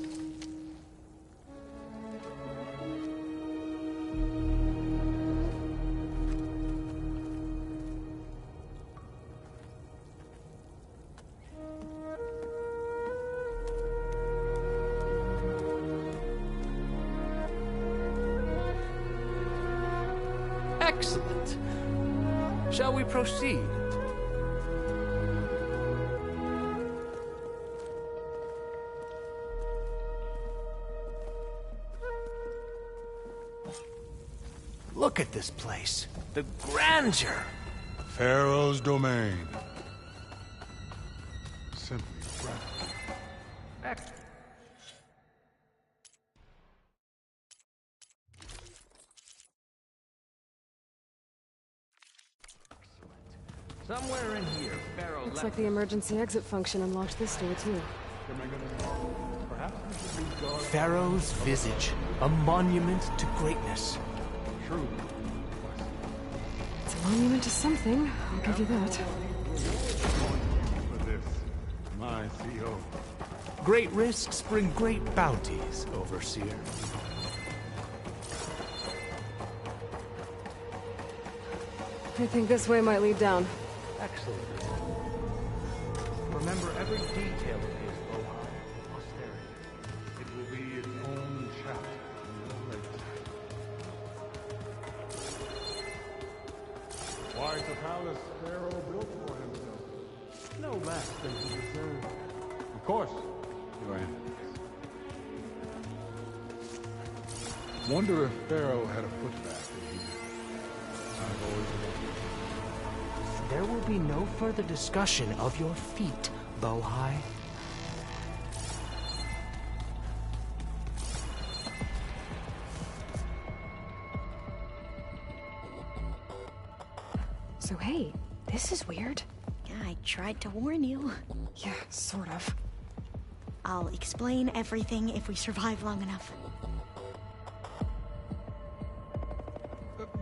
Excellent. Shall we proceed? Look at this place. The grandeur. Pharaoh's domain. Simply breathtaking. Somewhere in here, Pharaoh Looks left like the emergency exit function unlocked this door, too. Pharaoh's visage, a monument to greatness. True. It's a monument to something, I'll give you that. For this, my CO. Great risks bring great bounties, Overseer. I think this way might lead down. Excellent. Remember every detail of his Bohai for posterity. It will be its own chapter in the legacy. Why is the palace Pharaoh built for himself? No less than he deserved. Of course, your enemies. Wonder if Pharaoh had a footbath in here. I've always wondered. There will be no further discussion of your feet, Bohai. So hey, this is weird. Yeah, I tried to warn you. Yeah, sort of. I'll explain everything if we survive long enough.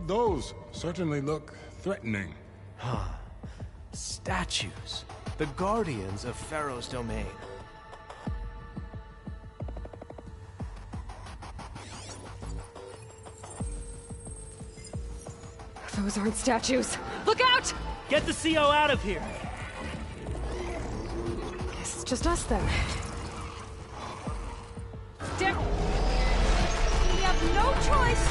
Those certainly look threatening. Huh. Statues. The guardians of Pharaoh's domain. Those aren't statues. Look out! Get the CO out of here! Guess it's just us then. Dick! We have no choice!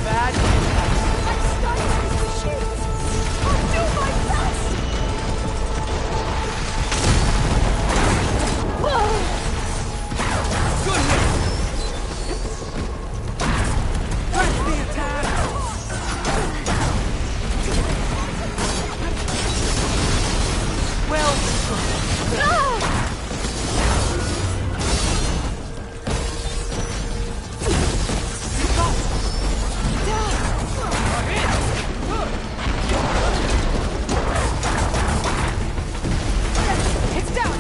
Bad. I'm stuck in these machines! I'll do my best! Good hit! Press the attack! Well... It's down!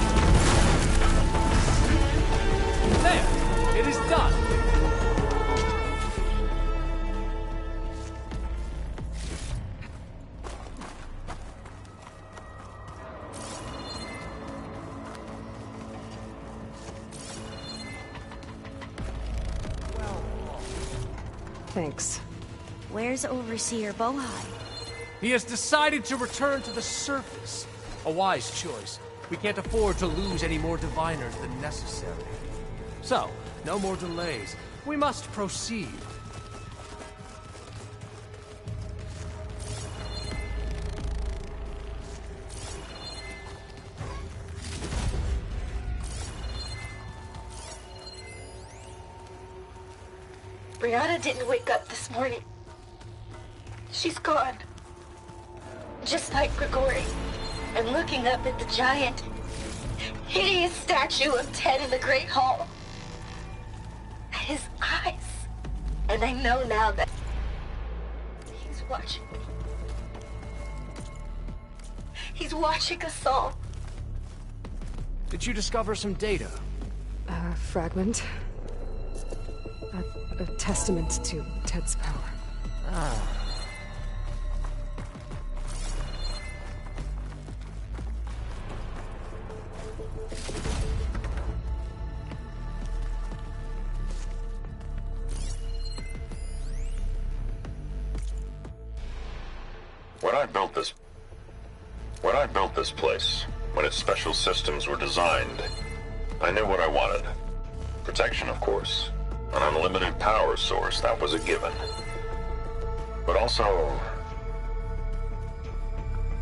There! It is done! Thanks. Where's Overseer Bohai? He has decided to return to the surface. A wise choice. We can't afford to lose any more diviners than necessary. So, no more delays. We must proceed. Brianna didn't wake up this morning. She's gone. Just like Grigori. I'm looking up at the giant, hideous statue of Ted in the Great Hall. His eyes. And I know now that he's watching me. He's watching us all. Did you discover some data? A fragment. A testament to Ted's power. Ah. When I built this place, when its special systems were designed, I knew what I wanted. Protection, of course. An unlimited power source, that was a given. But also...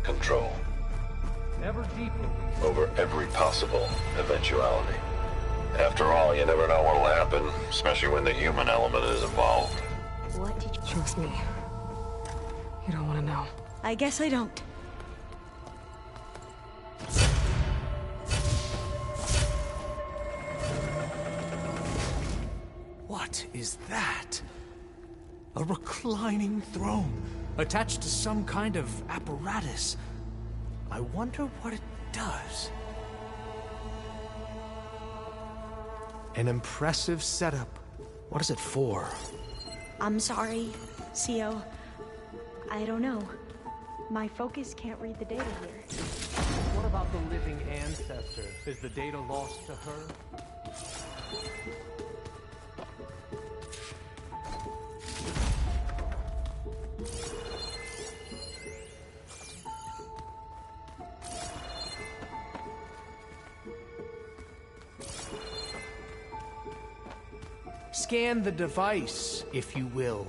control. Never deeply. Over every possible eventuality. After all, you never know what'll happen, especially when the human element is involved. What did you... Trust me. You don't want to know. I guess I don't. What is that? A reclining throne, attached to some kind of apparatus. I wonder what it does. An impressive setup. What is it for? I'm sorry, CO. I don't know. My focus can't read the data here. What about the living ancestor? Is the data lost to her? Scan the device, if you will.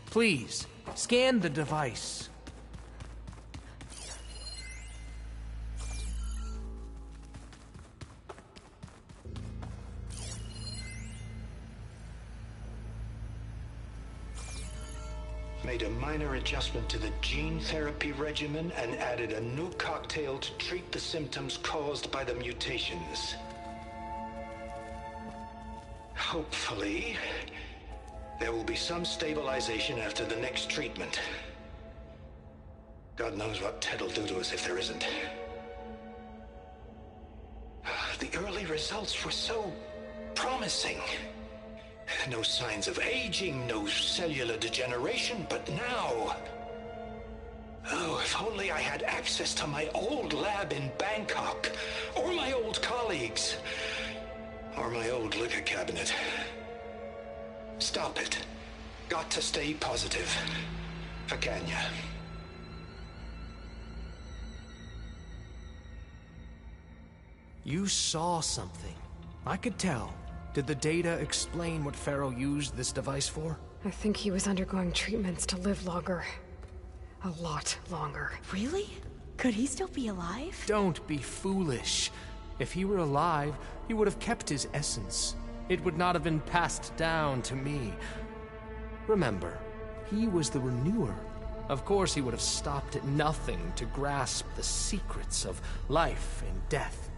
Please, scan the device. Made a minor adjustment to the gene therapy regimen and added a new cocktail to treat the symptoms caused by the mutations. Hopefully, there will be some stabilization after the next treatment. God knows what Ted will do to us if there isn't. The early results were so promising. No signs of aging, no cellular degeneration, but now... Oh, if only I had access to my old lab in Bangkok, or my old colleagues, or my old liquor cabinet. Stop it. Got to stay positive. For Kenya. You saw something. I could tell. Did the data explain what Pharaoh used this device for? I think he was undergoing treatments to live longer. A lot longer. Really? Could he still be alive? Don't be foolish. If he were alive, he would have kept his essence. It would not have been passed down to me. Remember, he was the renewer. Of course he would have stopped at nothing to grasp the secrets of life and death.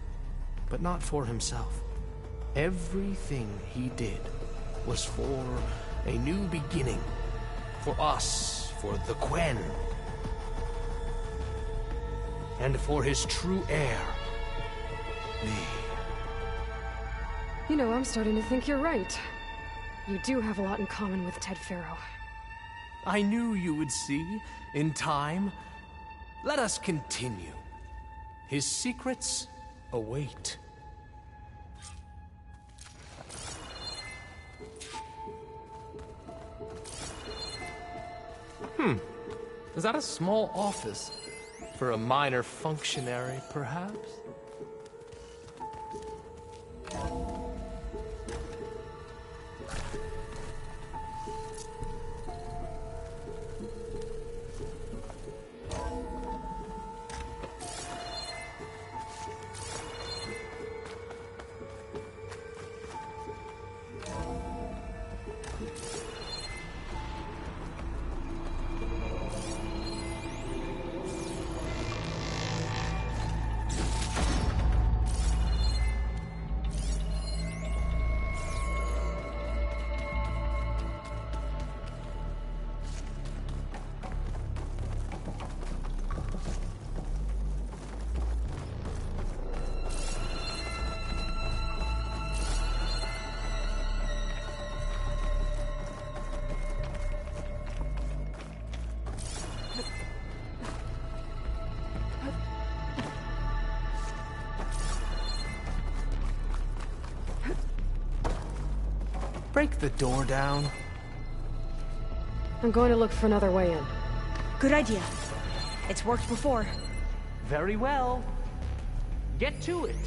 But not for himself. Everything he did was for a new beginning. For us, for the Quen. And for his true heir, me. You know, I'm starting to think you're right. You do have a lot in common with Ted Pharaoh. I knew you would see, in time. Let us continue. His secrets await. Is that a small office? For a minor functionary, perhaps? Break the door down. I'm going to look for another way in. Good idea. It's worked before. Very well. Get to it.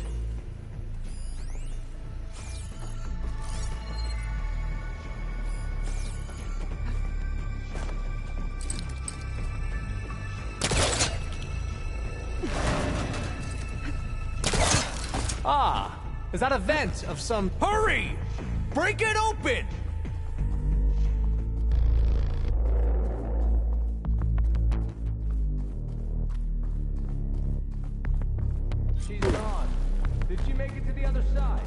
Is that a vent of some... Hurry! Break it open! She's gone. Did she make it to the other side?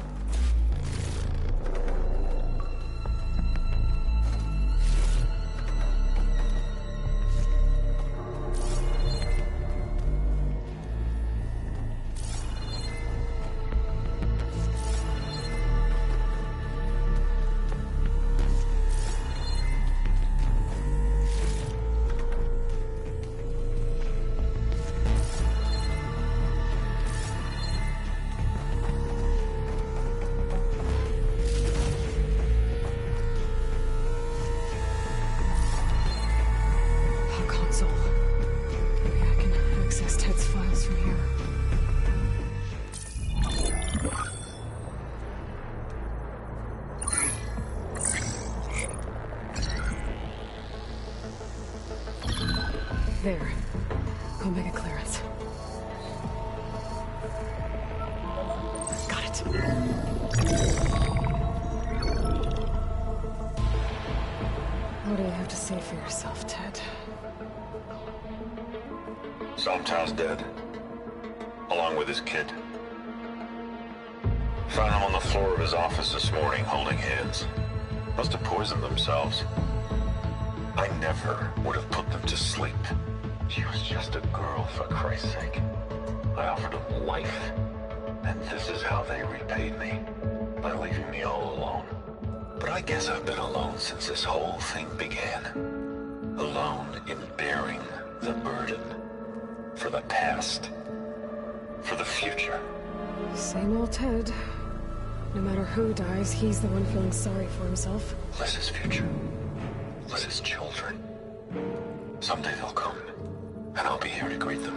There. Omega clearance. Got it. What do you have to say for yourself, Ted? Somtown's dead. Along with his kid. Found him on the floor of his office this morning, holding hands. Must have poisoned themselves. I never would have put them to sleep. She was just a girl, for Christ's sake. I offered them life, and this is how they repaid me, by leaving me all alone. But I guess I've been alone since this whole thing began. Alone in bearing the burden. For the past. For the future. Same old Ted. No matter who dies, he's the one feeling sorry for himself. Liz's future. Liz's children. Someday they'll come. And I'll be here to greet them.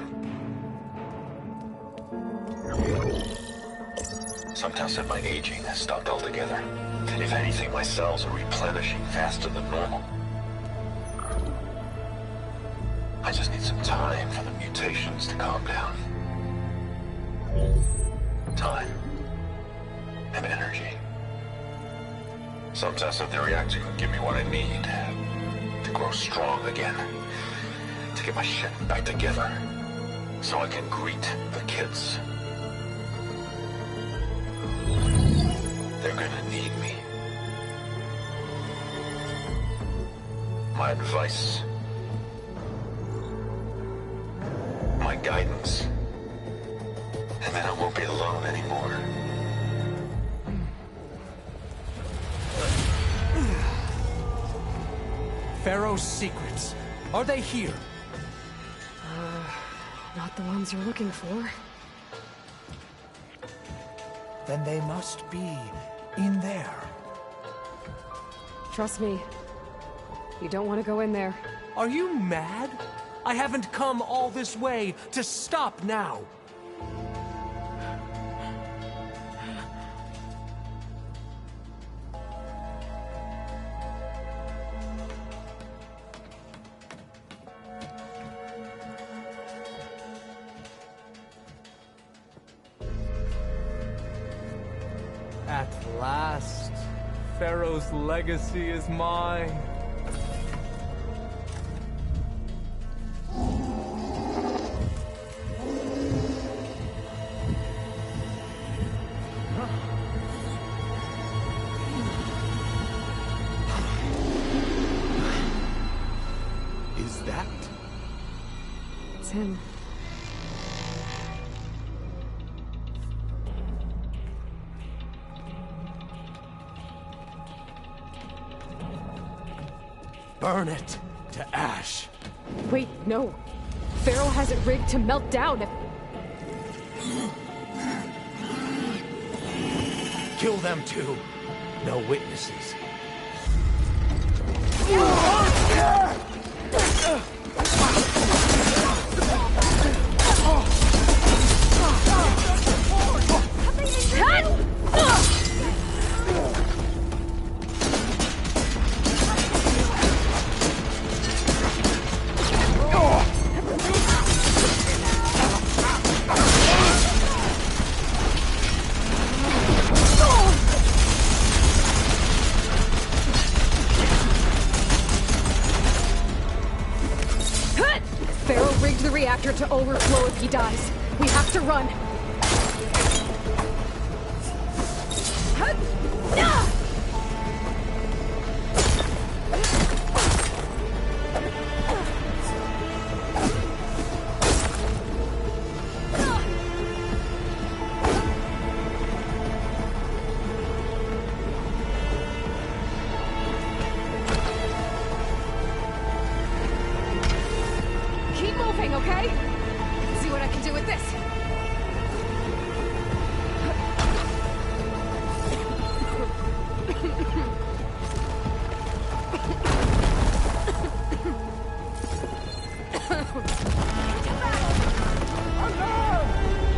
Sometimes said my aging has stopped altogether. If anything, my cells are replenishing faster than normal. I just need some time for the mutations to calm down. Time. And energy. Sometimes said the reactor can give me what I need to grow strong again. To get my shit back together, so I can greet the kids. They're gonna need me. My advice. My guidance. And then I won't be alone anymore. Pharaoh's secrets. Are they here? Not the ones you're looking for. Then they must be in there. Trust me. You don't want to go in there. Are you mad? I haven't come all this way to stop now. At last, Pharaoh's legacy is mine. Is that? It's him. Burn it to ash. Wait, no. Pharaoh has it rigged to melt down if... Kill them too. No witnesses. moved the reactor to overflow if he dies. We have to run. Keep moving, okay? Let's see what I can do with this.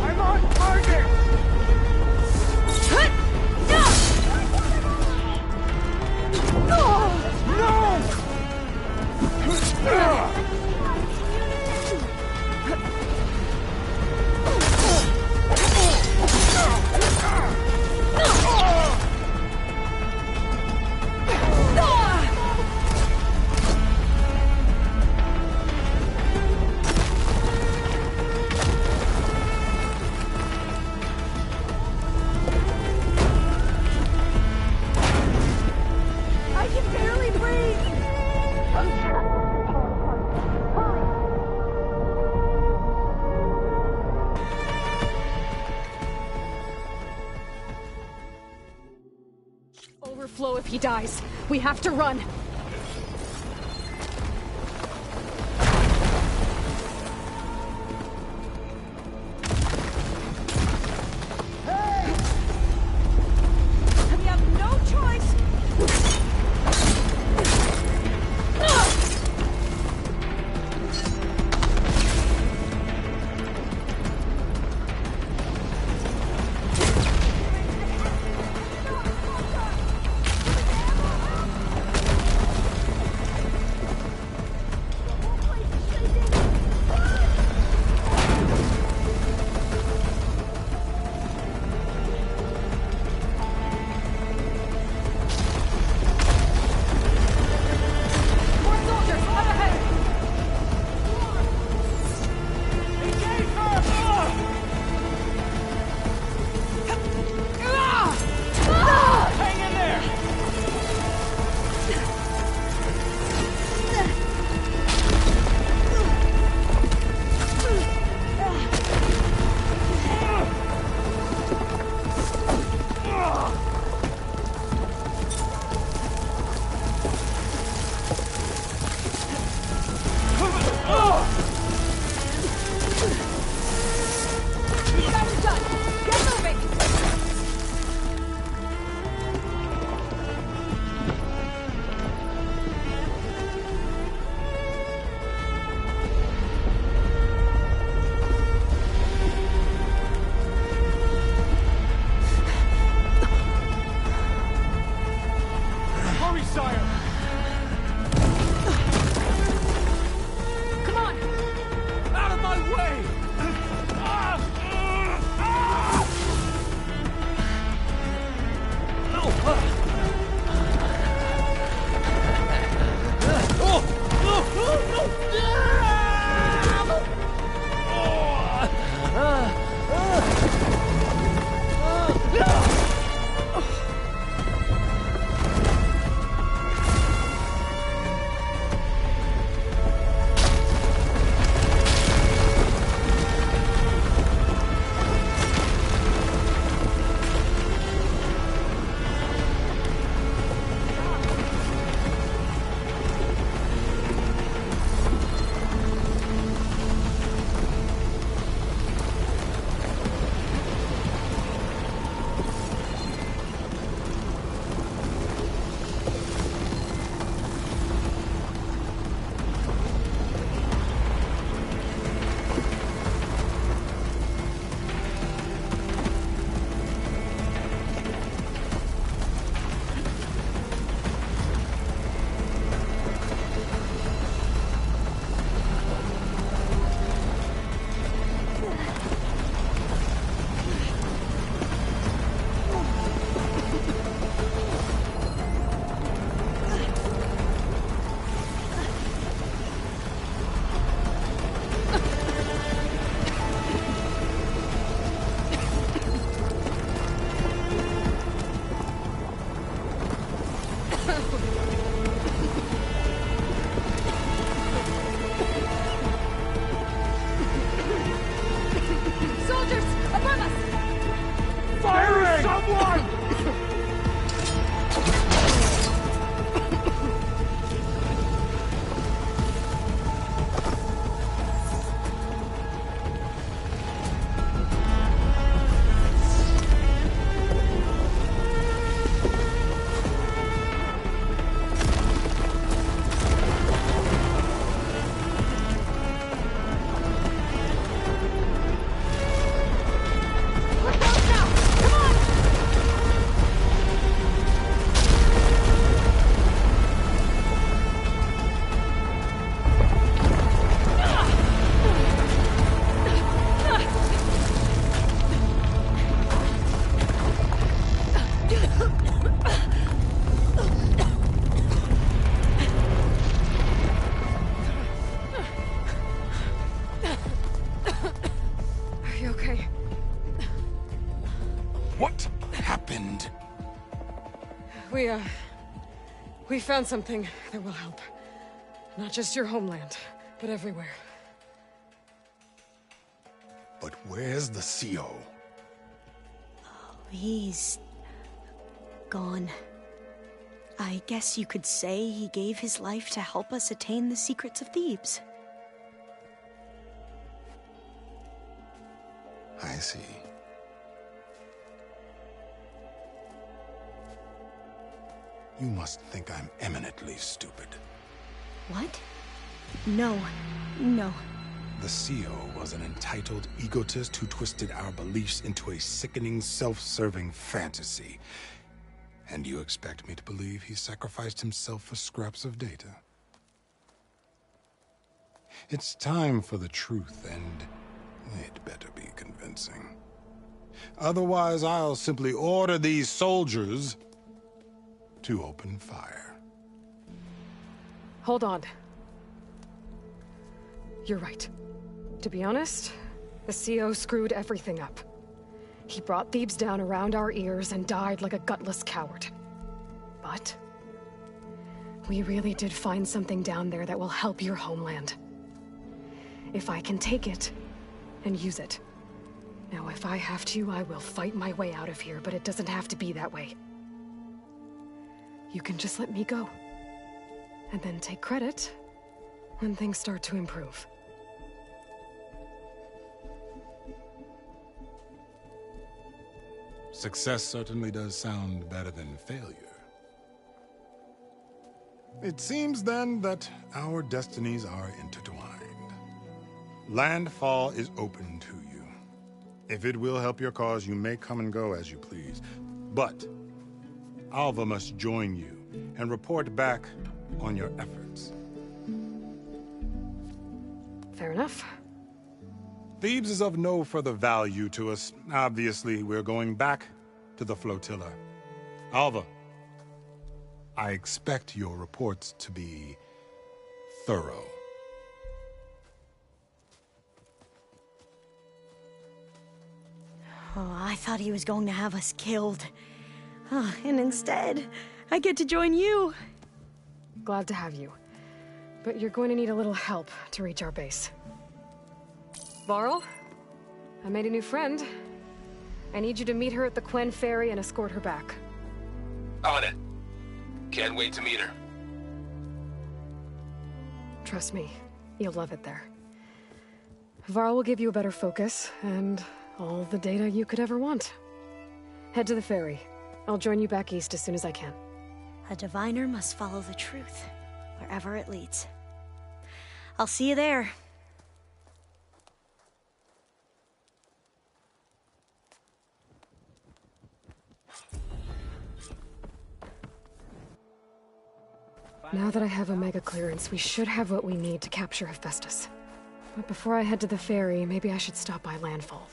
I'm on target! I can barely breathe! Overflow if he dies. We have to run. We have no choice! We found something that will help. Not just your homeland, but everywhere. But where's the CO? He's gone. I guess you could say he gave his life to help us attain the secrets of Thebes. I see. You must think I'm eminently stupid. What? No. No. The CO was an entitled egotist who twisted our beliefs into a sickening, self-serving fantasy. And you expect me to believe he sacrificed himself for scraps of data? It's time for the truth, and it better be convincing. Otherwise, I'll simply order these soldiers to open fire. Hold on. You're right. To be honest, the CO screwed everything up. He brought Thebes down around our ears and died like a gutless coward. But we really did find something down there that will help your homeland. If I can take it and use it. Now, if I have to, I will fight my way out of here, but it doesn't have to be that way. You can just let me go. And then take credit when things start to improve. Success certainly does sound better than failure. It seems then that our destinies are intertwined. Landfall is open to you. If it will help your cause, you may come and go as you please. But Alva must join you and report back on your efforts. Fair enough. Thebes is of no further value to us. Obviously, we're going back to the flotilla. Alva, I expect your reports to be thorough. Oh, I thought he was going to have us killed. Oh, and instead, I get to join you. Glad to have you. But you're going to need a little help to reach our base. Varl, I made a new friend. I need you to meet her at the Quen Ferry and escort her back. On it. Can't wait to meet her. Trust me, you'll love it there. Varl will give you a better focus, and all the data you could ever want. Head to the ferry. I'll join you back east as soon as I can. A diviner must follow the truth, wherever it leads. I'll see you there. Now that I have Omega clearance, we should have what we need to capture Hephaestus. But before I head to the ferry, maybe I should stop by Landfall.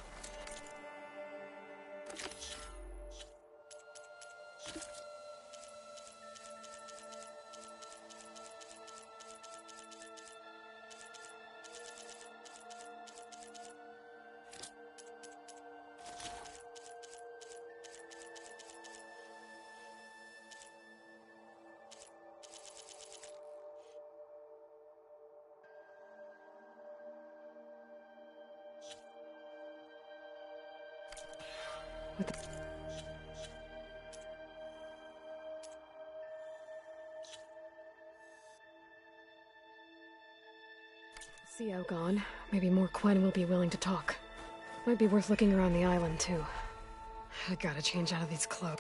CO gone. Maybe more Quen will be willing to talk. Might be worth looking around the island, too. I gotta change out of these clothes.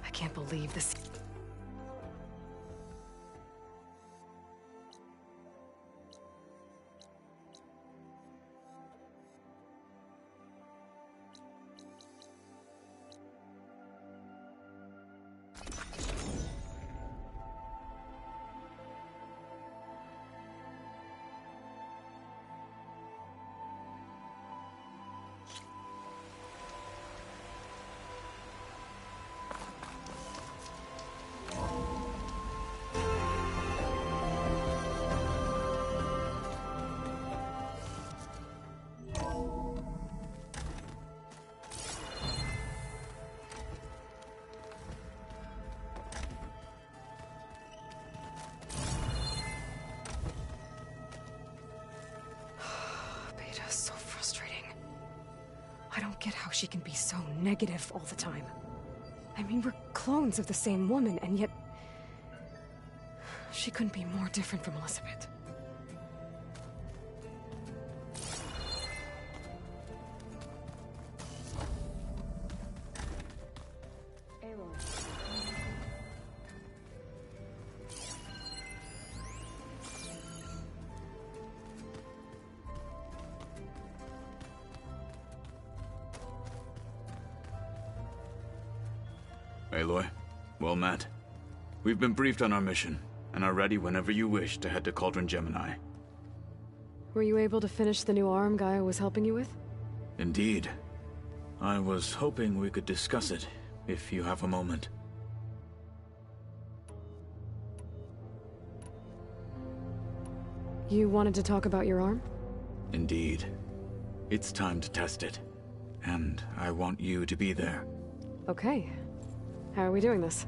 I can't believe this. get how she can be so negative all the time. I mean, we're clones of the same woman, and yet... she couldn't be more different from Elizabeth. Aloy, well met. We've been briefed on our mission, and are ready whenever you wish to head to Cauldron Gemini. Were you able to finish the new arm Gaia was helping you with? Indeed. I was hoping we could discuss it, if you have a moment. You wanted to talk about your arm? Indeed. It's time to test it. And I want you to be there. Okay. How are we doing this?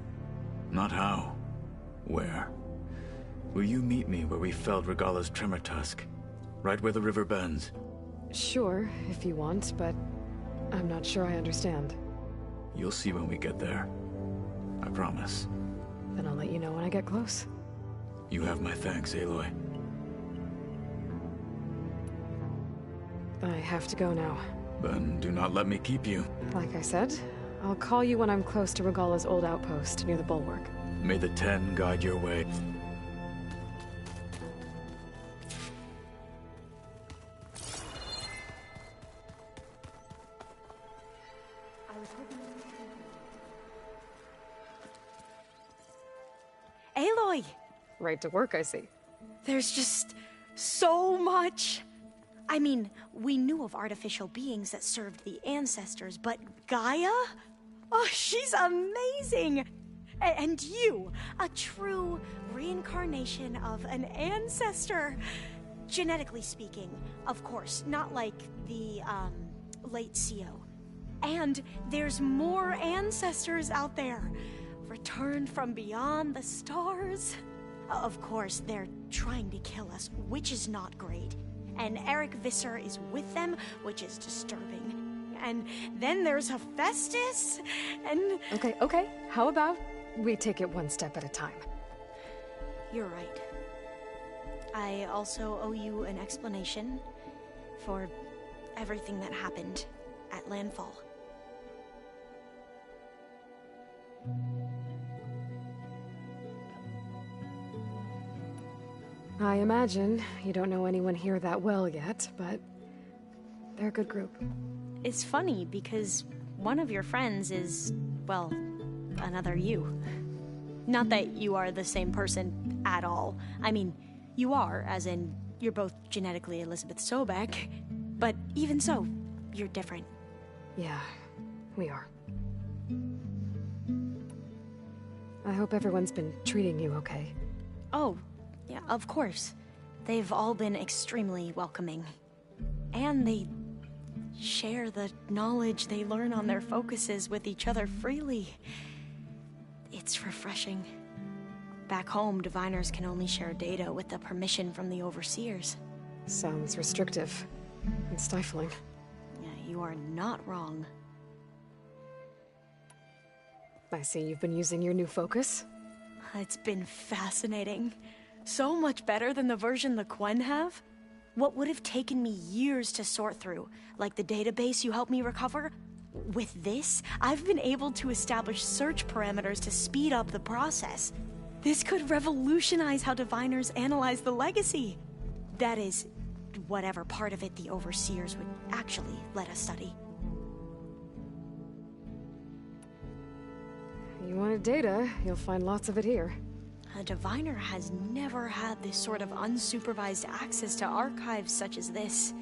Not how. Where? Will you meet me where we felled Regala's tremor tusk? Right where the river bends? Sure, if you want, but I'm not sure I understand. You'll see when we get there. I promise. Then I'll let you know when I get close. You have my thanks, Aloy. I have to go now. Then do not let me keep you. Like I said, I'll call you when I'm close to Regala's old outpost near the bulwark. May the 10 guide your way. Aloy! Right to work, I see. There's just so much. I mean, we knew of artificial beings that served the ancestors, but Gaia? Oh, she's amazing! And you, a true reincarnation of an ancestor. Genetically speaking, of course, not like the, late CO. And there's more ancestors out there, returned from beyond the stars. Of course, they're trying to kill us, which is not great. And Eric Visser is with them, which is disturbing. And then there's Hephaestus, and... Okay. How about we take it one step at a time? You're right. I also owe you an explanation for everything that happened at Landfall. I imagine you don't know anyone here that well yet, but they're a good group. It's funny because one of your friends is, well, another you. Not that you are the same person at all. I mean, you are, as in, you're both genetically Elizabeth Sobek, but even so, you're different. Yeah, we are. I hope everyone's been treating you okay. Oh, yeah, of course. They've all been extremely welcoming. And they share the knowledge they learn on their focuses with each other freely. It's refreshing. Back home, diviners can only share data with the permission from the overseers. Sounds restrictive and stifling. Yeah, you are not wrong. I see you've been using your new focus. It's been fascinating. So much better than the version the Quen have. What would have taken me years to sort through, like the database you helped me recover, with this, I've been able to establish search parameters to speed up the process. This could revolutionize how diviners analyze the legacy. That is, whatever part of it the overseers would actually let us study. You wanted data, you'll find lots of it here. A diviner has never had this sort of unsupervised access to archives such as this.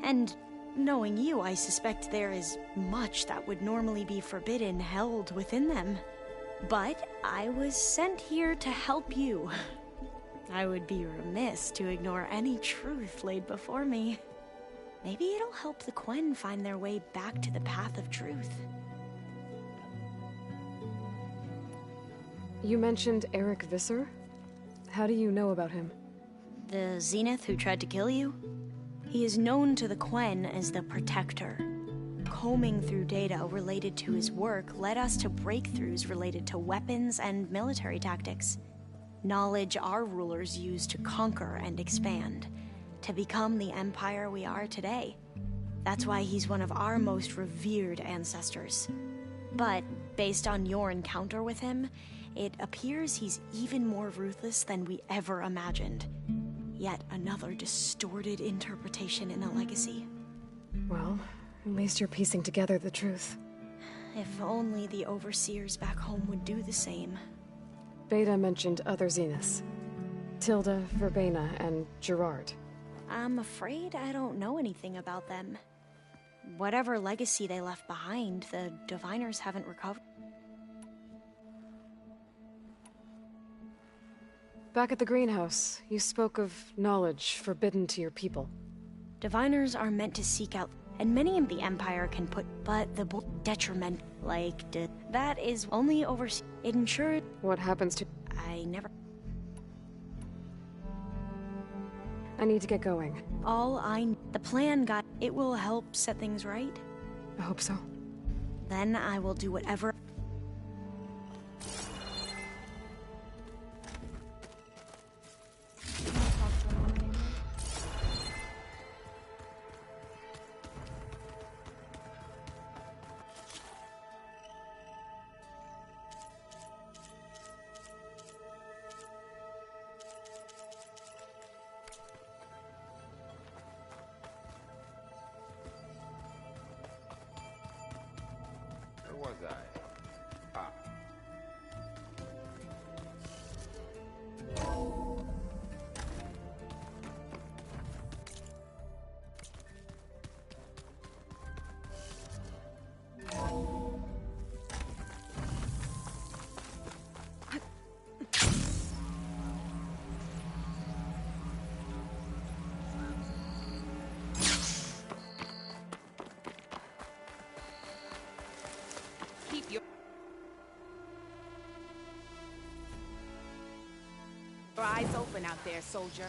And knowing you, I suspect there is much that would normally be forbidden held within them. But I was sent here to help you. I would be remiss to ignore any truth laid before me. Maybe it'll help the Quen find their way back to the path of truth. You mentioned Eric Visser? How do you know about him? The Zenith who tried to kill you? He is known to the Quen as the Protector. combing through data related to his work led us to breakthroughs related to weapons and military tactics. Knowledge our rulers used to conquer and expand, to become the empire we are today. That's why he's one of our most revered ancestors. But, based on your encounter with him, it appears he's even more ruthless than we ever imagined. Yet another distorted interpretation in a legacy. Well, at least you're piecing together the truth. If only the overseers back home would do the same. Beta mentioned other Zeniths. Tilda, Verbena, and Gerard. I'm afraid I don't know anything about them. Whatever legacy they left behind, the Diviners haven't recovered. Back at the greenhouse, you spoke of knowledge forbidden to your people. Diviners are meant to seek out, and many in the Empire can put, but the detriment, that is only overseen. It ensures. What happens to. I never. I need to get going. The plan got. It will help set things right. I hope so. Then I will do whatever. Where was I? Ah. Keep your eyes open out there, soldier.